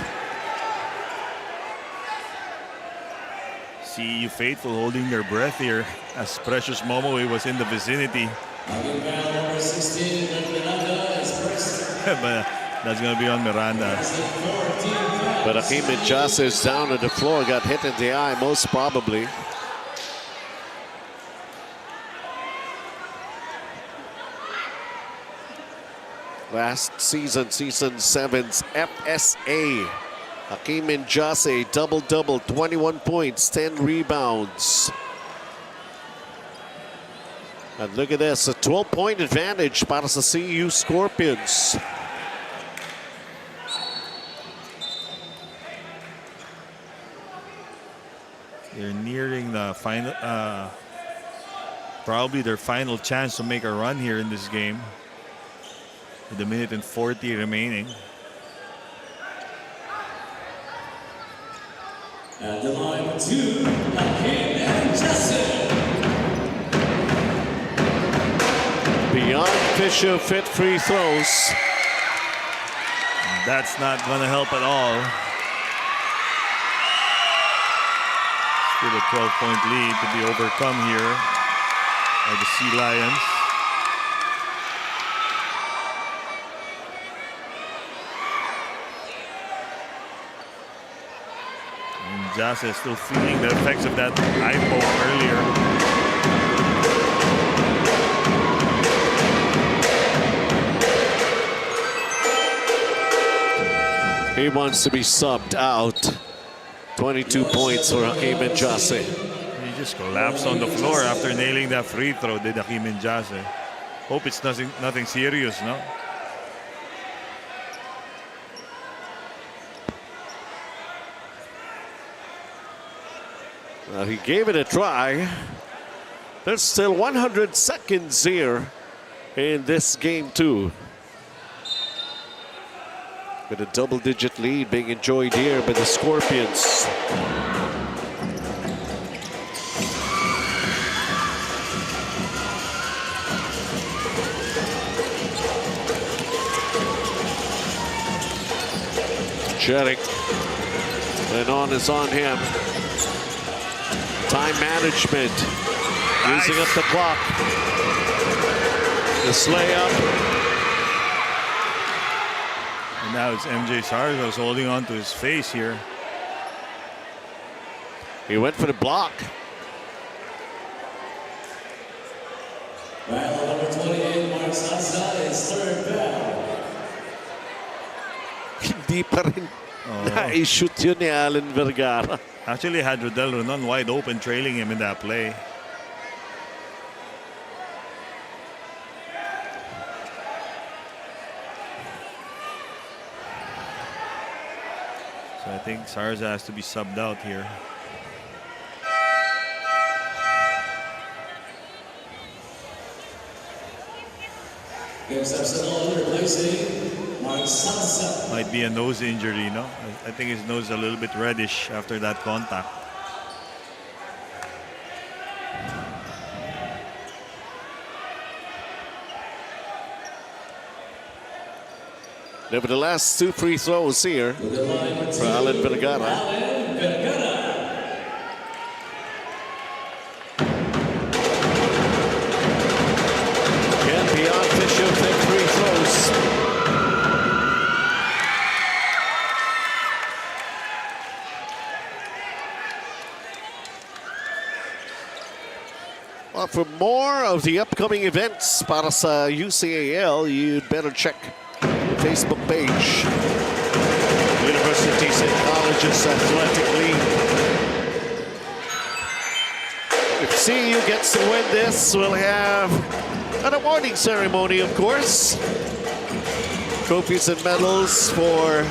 CEU faithful holding their breath here as Precious Momoe was in the vicinity. But that's going to be on Miranda. But Hakeem Jose is down on the floor, got hit in the eye most probably. Last season, season 7's FSA. Hakeem Jose, double-double, 21 points, 10 rebounds. And look at this, a 12-point advantage para sa CEU Scorpions. They're nearing the final, probably their final chance to make a run here in this game. With a minute and 40 remaining. At the line 2, Hakeem Jose. Beyond official fit free throws. That's not going to help at all. Still a 12-point lead to be overcome here by the Sea Lions. And Jase is still feeling the effects of that eye poke earlier. He wants to be subbed out. 22 points for Hakeem and Jase. He just collapsed on the floor after nailing that free throw, did Hakeem and Jase. Hope it's nothing serious, no? Well, he gave it a try. There's still 100 seconds here in this game 2. With a double-digit lead being enjoyed here by the Scorpions. Jerick. And on is on him. Time management. Nice. Using up the clock. This layup. And now it's MJ Sarzos holding on to his face here. He went for the block. Well, number 28, Mark Sansa is third down. Hindi pa rin na-shoot yun ni Allen Vergara. Actually had Rodel Renon wide open, trailing him in that play. So I think Sarza has to be subbed out here. Might be a nose injury, no? I think his nose is a little bit reddish after that contact. Nevertheless, 2 free throws here for Allen Vergara. Again, beyond Fisher, 10 free throws. Well, for more of the upcoming events para sa UCAL, you'd better check Facebook page, Universities and Colleges Athletic League. If CEU gets to win this, we'll have an awarding ceremony, of course. Trophies and medals for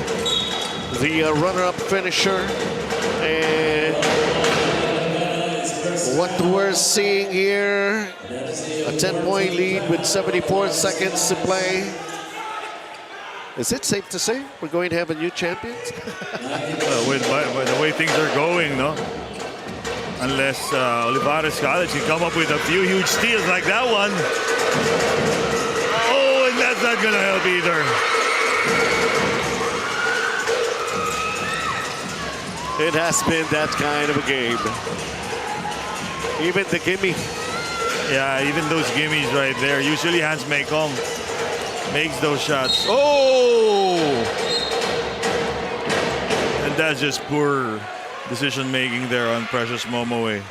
the runner-up finisher. And what we're seeing here, a 10-point lead with 74 seconds to play. Is it safe to say we're going to have a new champion? With the way things are going, no? Unless Olivarez College can come up with a few huge steals like that one. Oh, and that's not going to help either. It has been that kind of a game. Even the gimme. Yeah, even those gimmies right there. Usually Hans Mekong makes those shots. Oh! And that's just poor decision making there on Precious Momoe.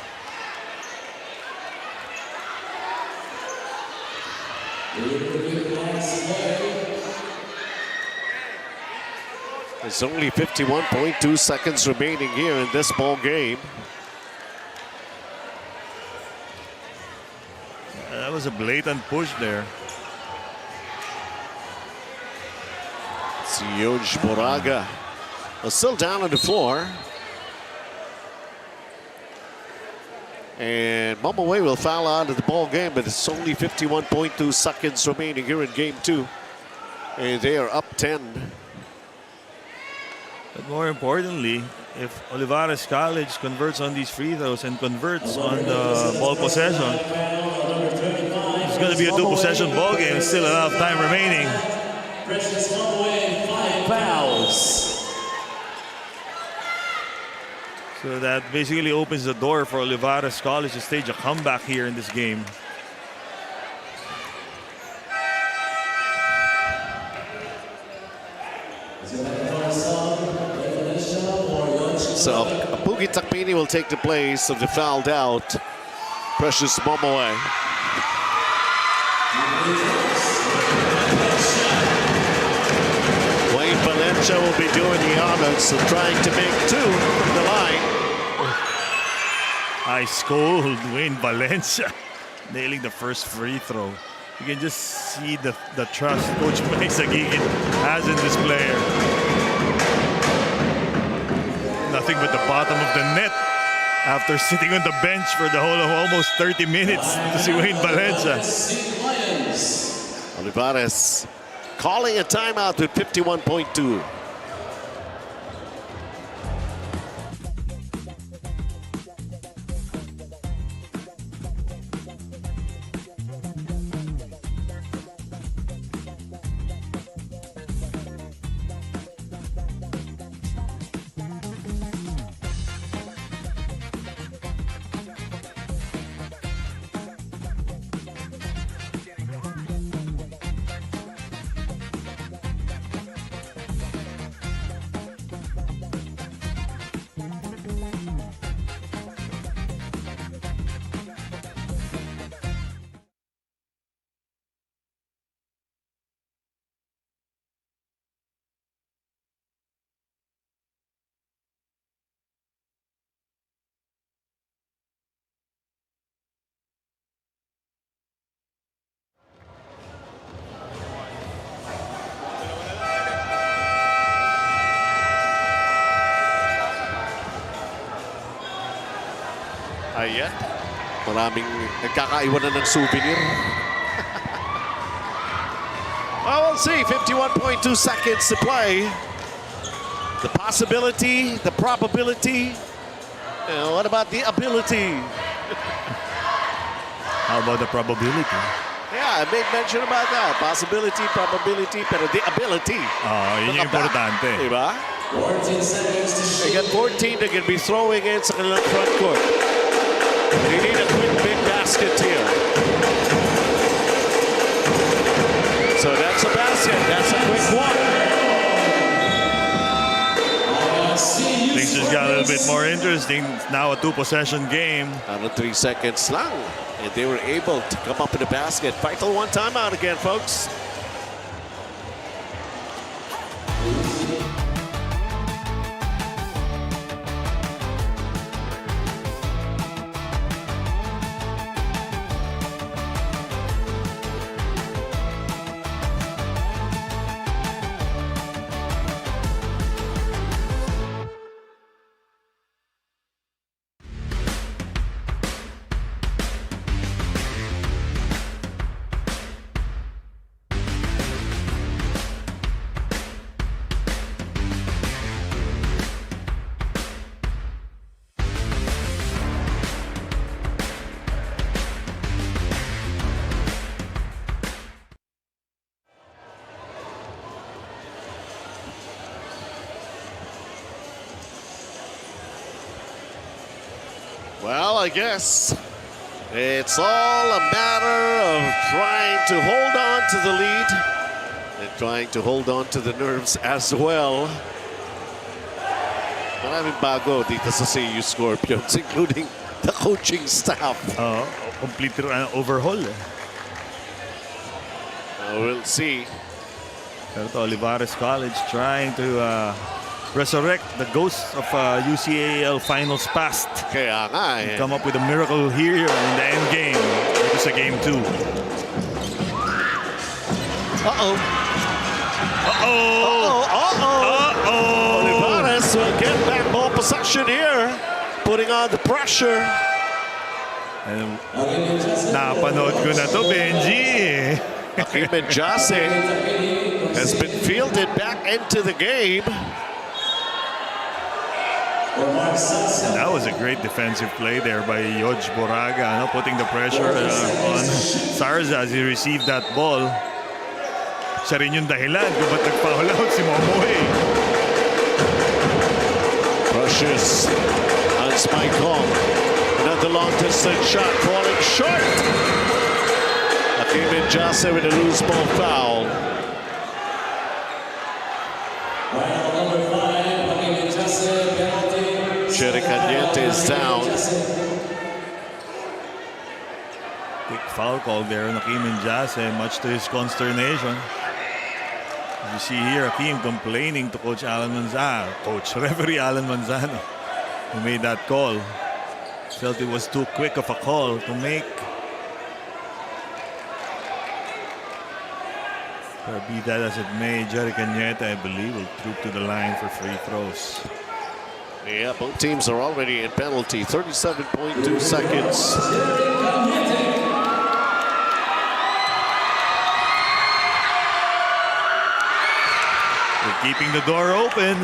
There's only 51.2 seconds remaining here in this ball game. That was a blatant push there. George Moraga is still down on the floor. And Momoe will foul out of the ball game, but it's only 51.2 seconds remaining here in game 2. And they are up 10. But more importantly, if Olivarez College converts on these free throws and converts on the ball possession, it's going to be a two-possession ball game. Still enough time remaining. Precious Momoe, 5 fouls. So that basically opens the door for Olivarez College to stage a comeback here in this game. So Pugi Takpini will take the place of the fouled out Precious Momoe. Wayne Valencia will be doing the honors of trying to make 2 from the line. Ice cold Wayne Valencia nailing the first free throw. You can just see the trust Coach May Sagigin has in this player. Nothing but the bottom of the net after sitting on the bench for the whole of almost 30 minutes to see Wayne Valencia. Olivarez calling a timeout with 51.2. Ayan. Maraming nagkakaiwanan ng souvenir. Well, we'll see. 51.2 seconds to play. The possibility, the probability. What about the ability? How about the probability? Yeah, I made mention about that. Possibility, probability, pero the ability. Oh, yun yung importante. Diba? 14 seconds to shoot. They got 14 they can be throwing in sa kanilang front court. They need a quick big basket here. So that's a basket. That's a quick one. Things just got a little bit more interesting. Now a two-possession game. Under 3 seconds lang. And they were able to come up in the basket. Vital one timeout again, folks. Well, I guess it's all a matter of trying to hold on to the lead and trying to hold on to the nerves as well. Maraming bago dito sa CEU Scorpions, including the coaching staff. Complete overhaul. We'll see. Pero to Olivarez College trying to resurrect the ghost of UCAL finals past. Kaya nga eh. Come up with a miracle here in the end game. It's a game 2. Uh-oh. Olivarez will get back ball possession here. Putting on the pressure. And napanood ko na to, Benji. Hakim Jase has been fielded back into the game. And that was a great defensive play there by Yoj Boraga, putting the pressure on Sarza as he received that ball. Siya rin yung dahilan kung ba't nag-foul out si Momoy. Precious on Spike Hall. Another long distance shot falling short. Hakim Njase with a loose ball foul. Jerry Cañete is down. Quick foul call there on Hakim Njase, much to his consternation. As you see here, Hakim complaining to Coach Referee Alan Manzano, who made that call. Felt it was too quick of a call to make. But be that as it may, Jerry Cañete, I believe, will troop to the line for free throws. Yeah, both teams are already in penalty. 37.2 seconds. They're keeping the door open.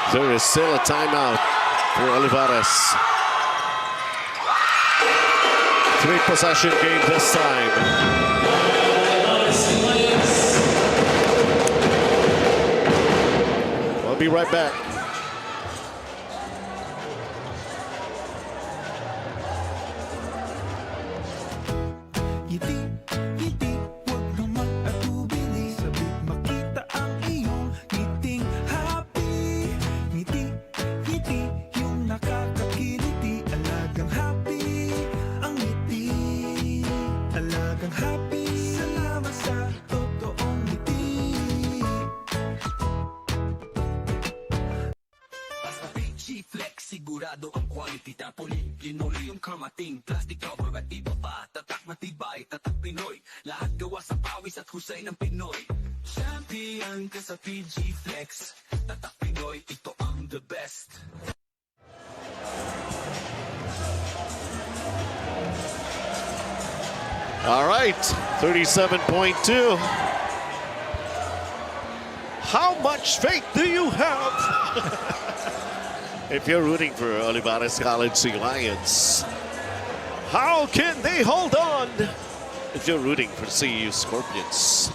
There is still a timeout for Olivarez. 3-possession game this time. We'll be right back. Ngiti, wag naman atubili. Sabik makita ang iyong ngiting happy. Ngiti, yung nakakakiliti. Alagang happy, ang ngiti. Alagang happy, salamat sa totoong ngiti. Basta PG Flex, sigurado ang quality. Tapoli, linoli yung kamating. Plastic cover at iba pa. Tatak matibay, tatak Pinoy. Lahat gawa sa pawis at husay ng Pinoy. Champion ka sa PG Flex. Tatak Pinoy, ito ang the best. All right, 37.2. How much faith do you have? If you're rooting for Olivarez College Lions, how can they hold on? If you're rooting for CEU Scorpions,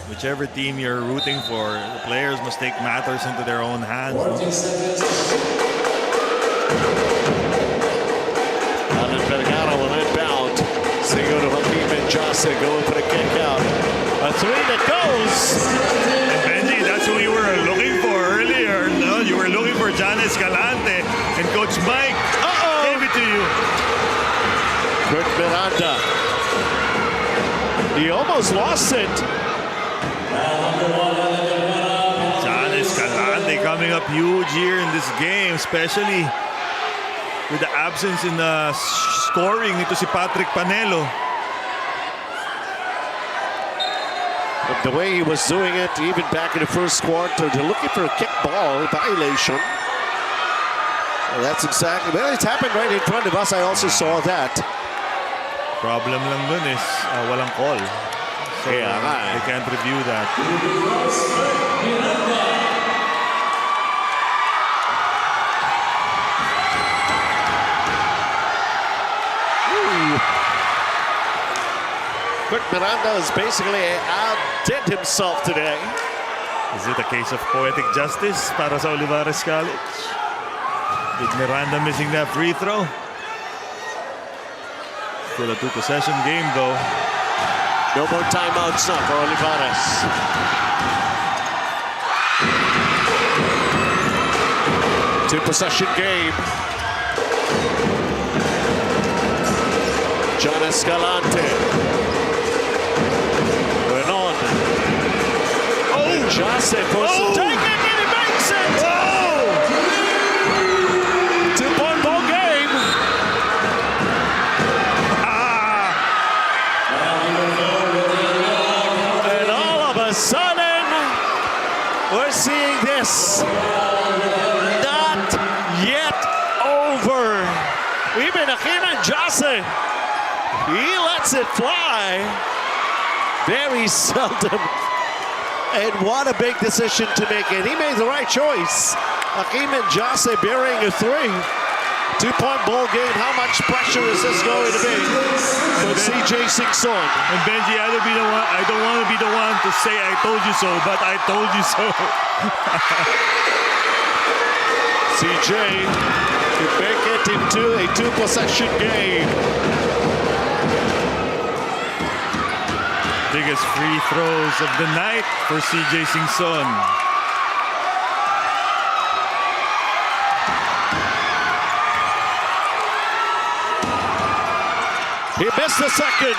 Whichever team you're rooting for, the players must take matters into their own hands. Alan Vergara will inbound. Single to Hakim Njase going for the kick out. A three that goes. And Benji, that's who you were looking for earlier. No, you were looking for John Escalante, and Coach Mike gave it to you. Kurt Miranda. He almost lost it. John Escalante coming up huge here in this game, especially with the absence in the scoring nito si Patrick Panelo. But the way he was doing it, even back in the first quarter, they're looking for a kick ball violation. Well, that's exactly, well, it's happened right in front of us. I also saw that. Problem lang dun is walang call. So they can't review that. Kurt Miranda is basically outdid himself today. Is it a case of poetic justice para sa Olivarez College? With Miranda missing that free throw? Still a two-possession game though. No more timeouts now for Olivarez. Two-possession game. John Escalante. Renon. Njase for some take it and he makes it! Two-point ball game. And all of a sudden, we're seeing this. Not yet over. Even Akiman Jose, he lets it fly. Very seldom. And what a big decision to make. And he made the right choice. Akiman Jose burying a 3. 2-point ball game. How much pressure is this going to be for CJ Singson? And Benji, I don't want to be the one to say I told you so, but I told you so. CJ to make it into a 2-possession game. Biggest free throws of the night for CJ Singson. He missed the second.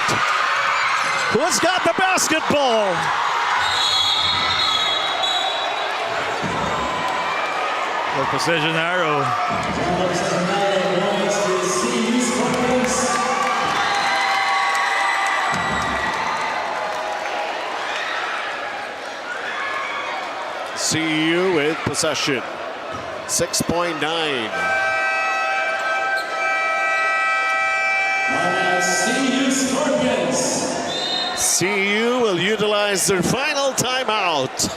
Who's got the basketball? For possession arrow. CEU with possession. 6.9. CEU will utilize their final timeout.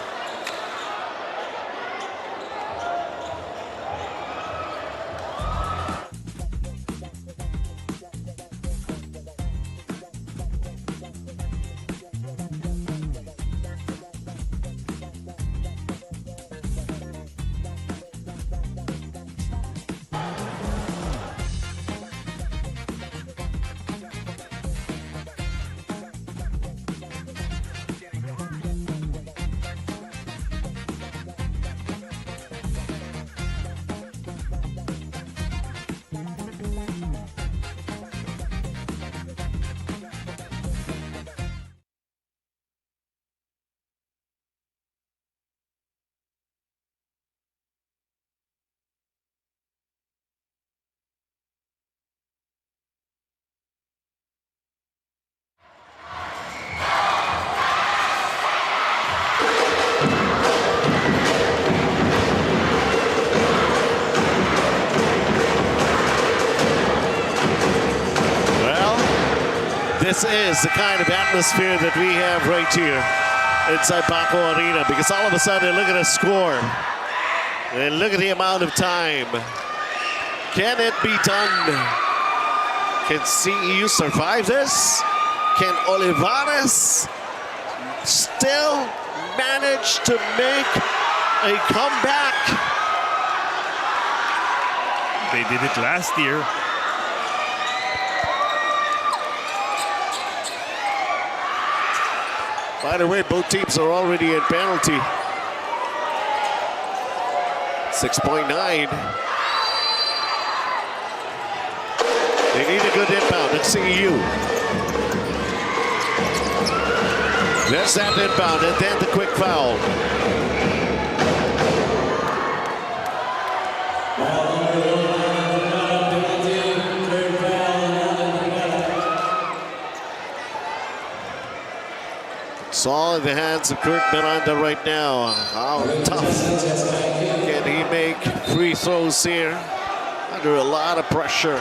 This is the kind of atmosphere that we have right here inside Paco Arena, because all of a sudden, look at the score. And look at the amount of time. Can it be done? Can CEU survive this? Can Olivarez still manage to make a comeback? They did it last year. By the way, both teams are already in penalty. 6.9. They need a good inbound at CEU. There's that inbound, and then the quick foul. It's all in the hands of Kurt Miranda right now. How tough can he make free throws here under a lot of pressure?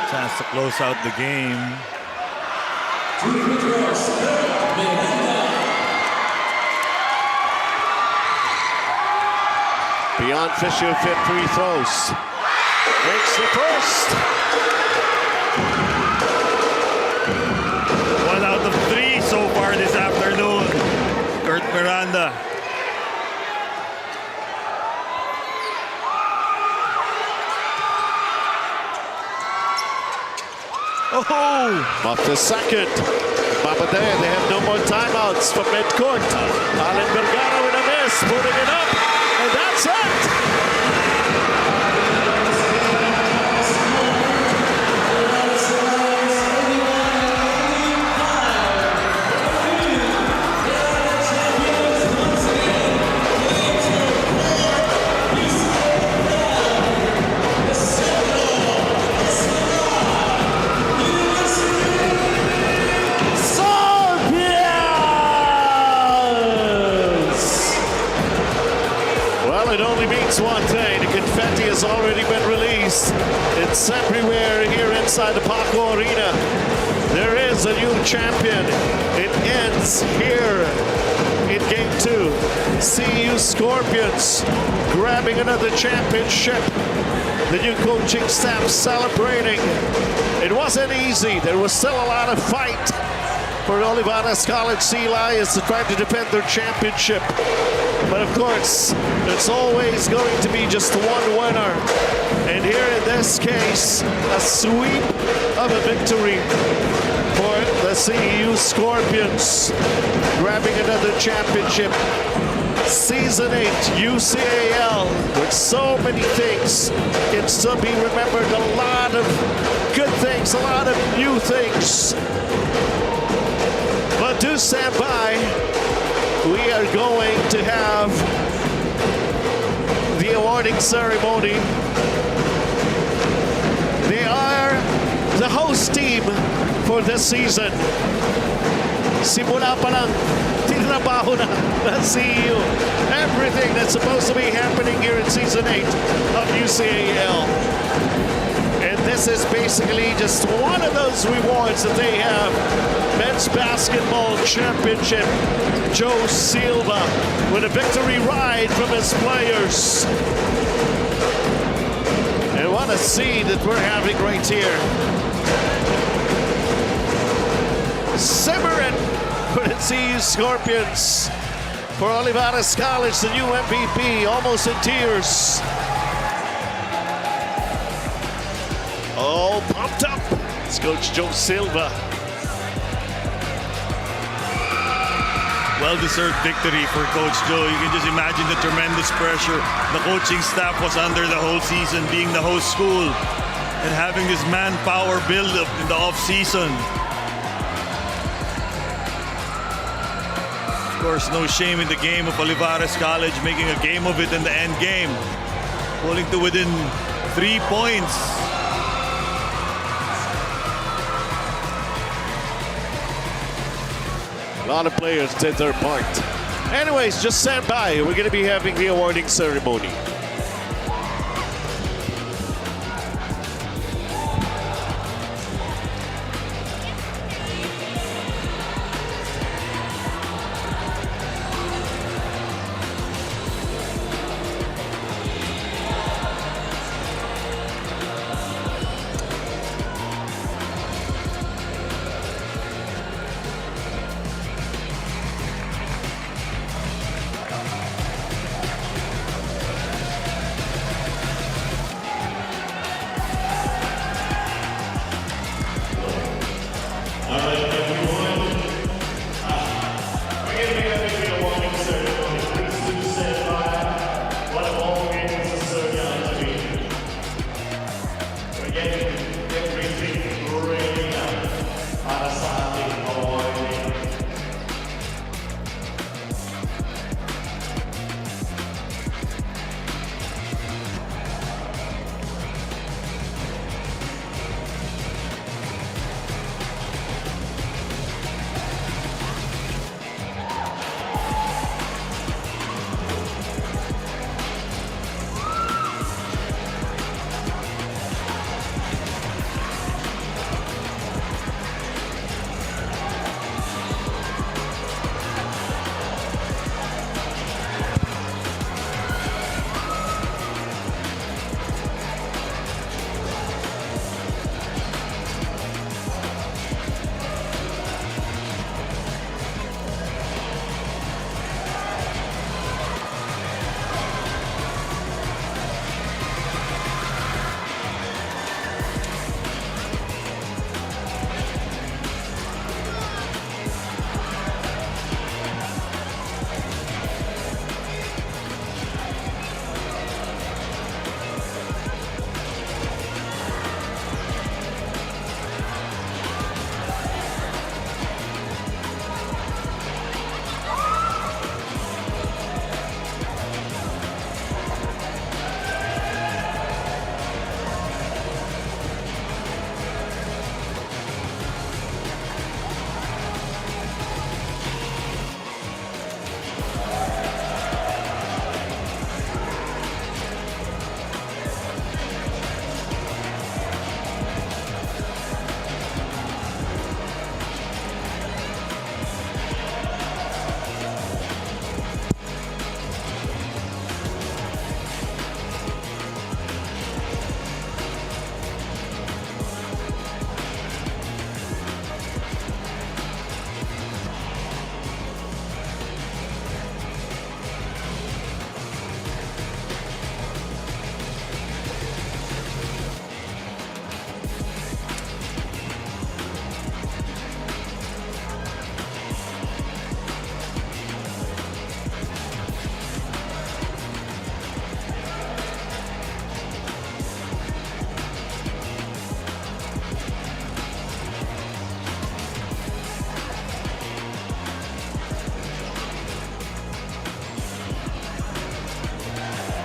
Chance to close out the game. Beyond Fisher fit free throws. Makes the first. 1 out of 3 so far this afternoon. Kurt Miranda. Oh! Off the second. Papadea, they have no more timeouts from midcourt. Allen Vergara with a miss, putting it up, and that's it! It only means one thing. has already been released. It's everywhere here inside the Paco Arena. There is a new champion. It ends here in Game 2. CEU Scorpions grabbing another championship. The new coaching staff celebrating. It wasn't easy. There was still a lot of fight for Olivarez College Sea Lions to try to defend their championship. But of course, it's always going to be just one winner. And here in this case, a sweep of a victory for the CEU Scorpions, grabbing another championship. Season 8 UCAL, with so many things, can still be remembered. A lot of good things, a lot of new things. But do stand by. We are going to have the awarding ceremony. They are the host team for this season. Simula pa lang, tinrabaho na ng CEU. Everything that's supposed to be happening here in Season 8 of UCAL. And this is basically just one of those rewards that they have. Men's Basketball Championship. Joe Silva with a victory ride from his players. And what a scene that we're having right here. Simmering for the CEU Scorpions. For Olivarez College, the new MVP, almost in tears. Oh, pumped up. It's Coach Joe Silva. Well-deserved victory for Coach Joe. You can just imagine the tremendous pressure the coaching staff was under the whole season, being the host school and having this manpower build-up in the off-season. Of course, no shame in the game of Olivarez College, making a game of it in the end game, pulling to within 3 points. A lot of players did their part. Anyways, just stand by. We're going to be having the awarding ceremony.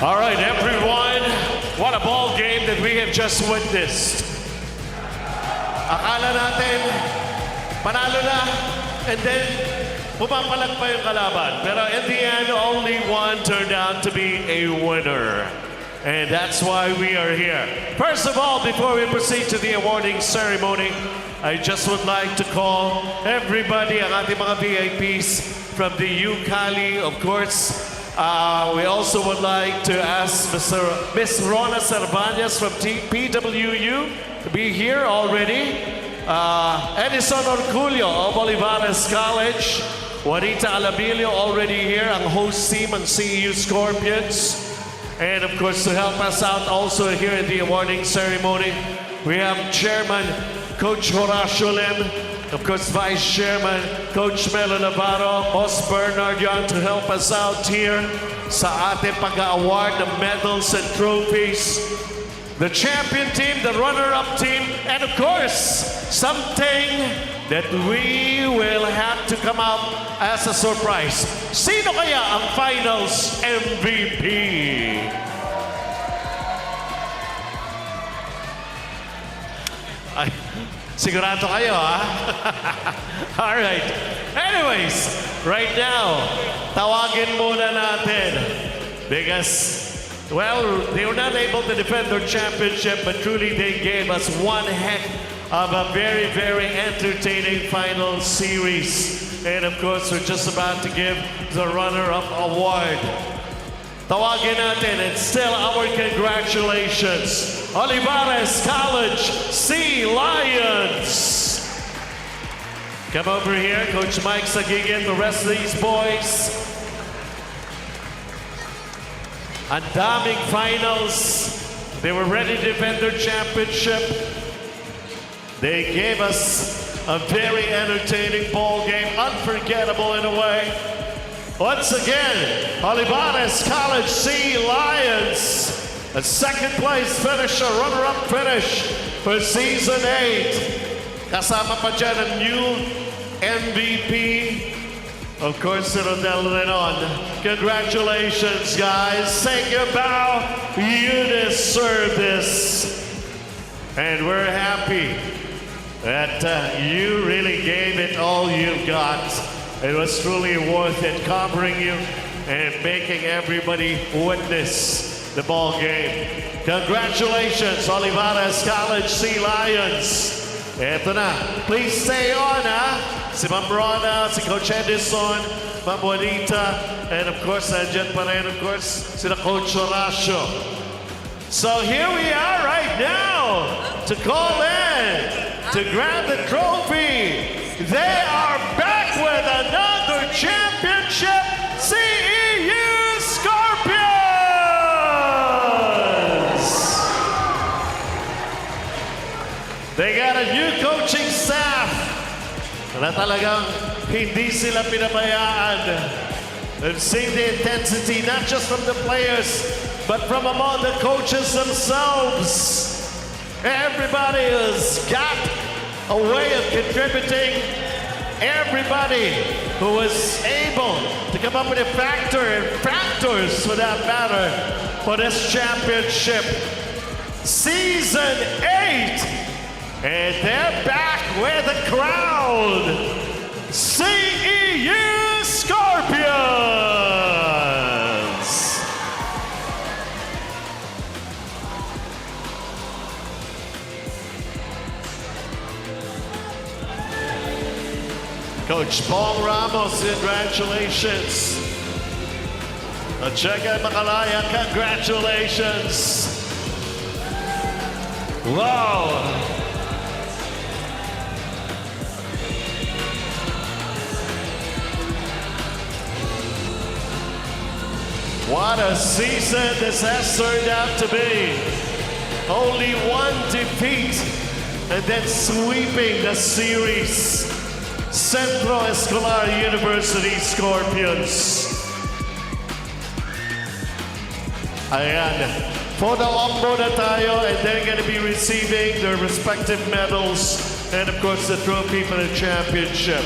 All right, everyone, what a ball game that we have just witnessed. Akala natin, panalo na, and then pumapalag pa yung kalaban. Pero in the end, only one turned out to be a winner. And that's why we are here. First of all, before we proceed to the awarding ceremony, I just would like to call everybody, ang ating mga VIPs from the UCAL, of course. We also would like to ask Miss Rona Cervantes from PWU to be here already. Edison Orculio of Olivarez College. Juanita Alabilio already here, ang host team ng CEU Scorpions. And of course, to help us out also here in the awarding ceremony, we have Chairman Coach Horacio Lim, of course, Vice Chairman Coach Melo Navarro, Boss Bernard Young to help us out here sa ating pag-award ng medals and trophies. The champion team, the runner-up team, and of course, something that we will have to come out as a surprise. Sino kaya ang finals MVP? Ay, sigurado kayo, ha? All right. Anyways, right now, tawagin muna natin because, well, they were not able to defend their championship, but truly they gave us one heck of a very, very entertaining final series. And of course, we're just about to give the runner-up award. Tawagin natin, and still our congratulations, Olivarez College Sea Lions. Come over here, Coach Mike Sagigin, the rest of these boys. Ang daming finals. They were ready to defend their championship. They gave us a very entertaining ball game, unforgettable in a way. Once again, Olivarez College Sea Lions, a second place finish, a runner-up finish for Season 8. Kasama pa dyan ang new MVP, of course, si Rodel Renon. Congratulations, guys. Take your bow. You deserve this. And we're happy that you really gave it all you've got. It was truly worth it, covering you and making everybody witness the ball game. Congratulations, Olivarez College Sea Lions. Eto na. Please stay on, ha? Si Ma'am Rona, si Coach Edison, Ma'am Juanita, and of course, andyan pa rin, of course, sila Coach Horacio. So here we are right now to call in, to grab the trophy. They are back with another championship, CEU Scorpions! They got a new coaching staff na talagang hindi sila pinabayaan. They've seen the intensity not just from the players, but from among the coaches themselves. Everybody has got a way of contributing. Everybody who was able to come up with a factors for that matter for this championship. Season 8, and they're back with the crowd. CEU Scorpions! Coach Paul Ramos, congratulations. Checa Macalaya, congratulations. Wow. What a season this has turned out to be. Only one defeat and then sweeping the series. Centro Escolar University Scorpions. Ayan. Photo op muna tayo, and they're going to be receiving their respective medals and of course the trophy for the championship.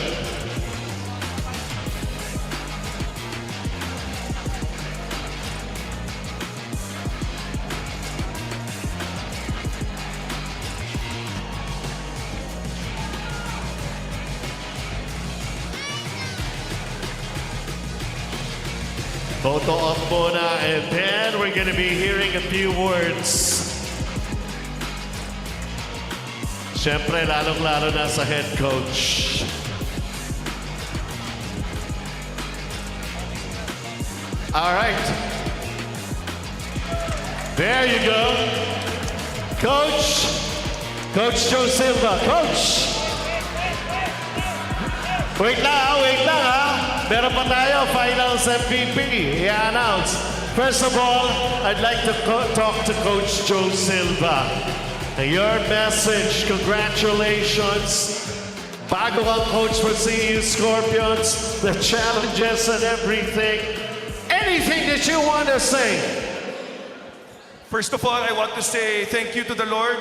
Photo op muna, and then we're gonna be hearing a few words. Siyempre, lalong-lalo na sa head coach. All right. There you go. Coach Joe Silva. Coach! Wait lang ha. Meron pa tayo, finals MVP. I-announce. First of all, I'd like to talk to Coach Joe Silva. Your message, congratulations. Bago kang coach for CEU Scorpions, the challenges and everything. Anything that you want to say? First of all, I want to say thank you to the Lord.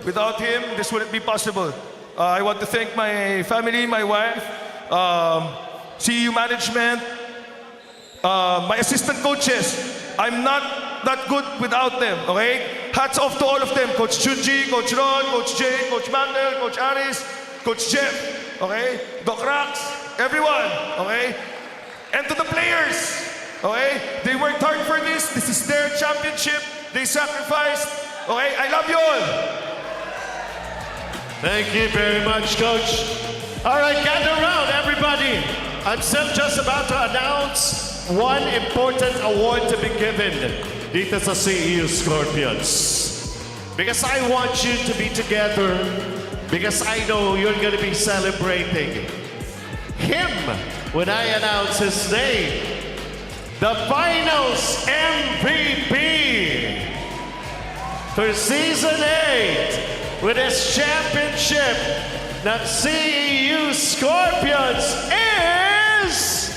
Without Him, this wouldn't be possible. I want to thank my family, my wife, CEU management, my assistant coaches. I'm not that good without them, okay? Hats off to all of them. Coach Chunji, Coach Ron, Coach Jay, Coach Mandel, Coach Aris, Coach Jeff, okay? Doc Rax, everyone, okay? And to the players, okay? They worked hard for this. This is their championship. They sacrificed. Okay, I love you all. Thank you very much, Coach. All right, gather around, everybody. I'm still just about to announce one important award to be given dito sa CEU Scorpions. Because I want you to be together, because I know you're going to be celebrating him when I announce his name. The finals MVP for Season 8 with his championship ng CEU Scorpions is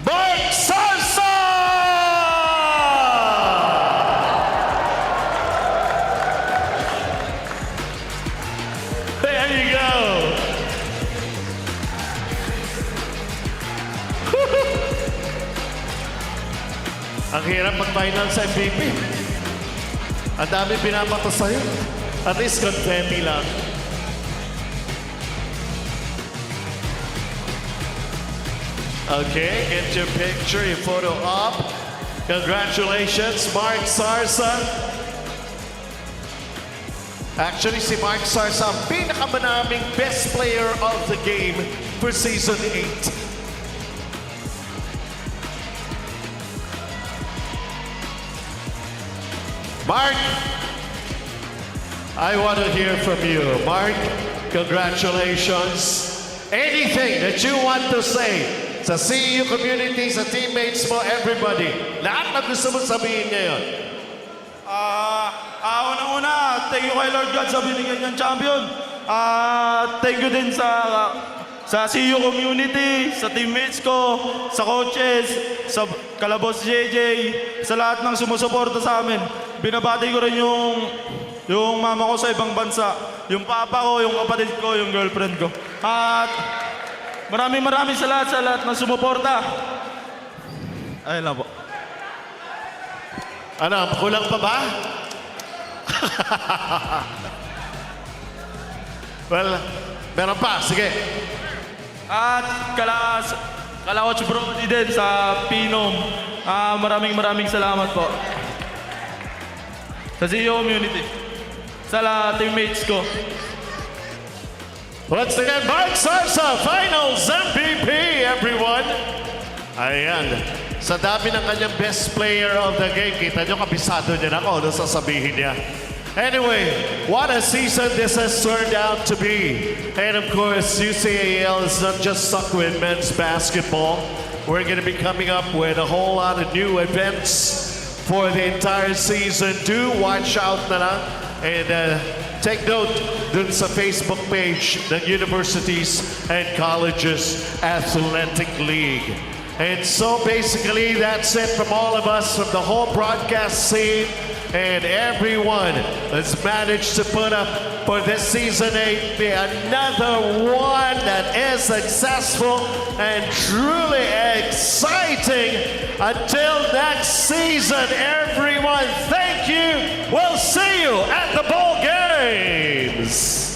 Mark Sarsa! There you go. Ang hirap mag-final sa MVP. Ang dami pinapata sa'yo. At least confetti lang. Okay, get your picture, your photo up. Congratulations, Mark Sarsa. Actually, si Mark Sarsa ang pinakamanaming best player of the game for Season 8. Mark, I want to hear from you. Mark, congratulations. Anything that you want to say sa CEU community, sa teammates mo, everybody. Lahat na gusto mo sabihin ngayon. Una-una, thank you kay Lord God sa binigyan niyang champion. Thank you din sa CEU community, sa teammates ko, sa coaches, sa Kalabos JJ, sa lahat ng sumusuporta sa amin. Binabati ko rin yung mama ko sa ibang bansa, yung papa ko, yung kapatid ko, yung girlfriend ko. At maraming salamat sa lahat ng sumuporta. Ayun lang po. Ano, kulang pa ba? Well, meron pa. Sige. At Coach Brody din sa Pinom. Maraming salamat po. Sa CEU community. Sa teammates ko. Once again, Mark Sarsa, Finals MVP, everyone. Ayan. Sa dami ng kanyang best player of the game, kita nyo, kabisado niya na ako, ano sasabihin niya. Anyway, what a season this has turned out to be. And of course, UCAL is not just stuck with men's basketball. We're going to be coming up with a whole lot of new events for the entire season. Do watch out na lang. And take note dun sa Facebook page ng Universities and Colleges Athletic League. And so basically, that's it from all of us, from the whole broadcast scene and everyone that's managed to put up for this Season 8 be another one that is successful and truly exciting. Until next season, everyone, thank you. We'll see you at the ball games.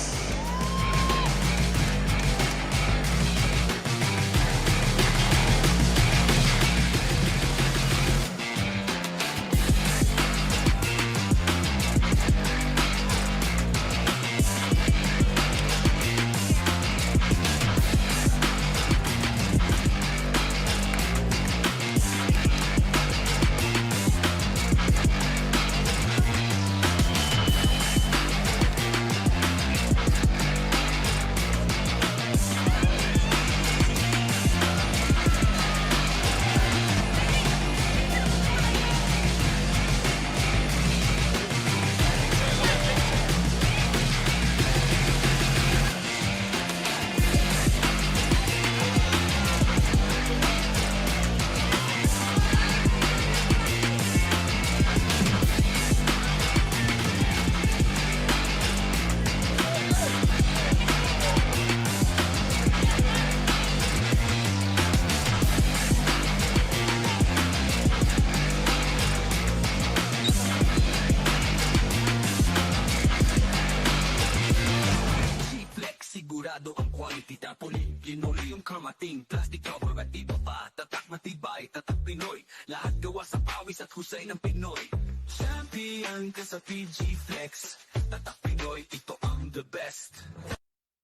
sigurado ang quality. Tarpaulin, linoleum, kamating, plastic cover at iba pa. Tatak matibay, tatak Pinoy. Lahat gawa sa pawis at husay ng Pinoy. Champion ka sa PG Flex. Tatak Pinoy, ito ang the best.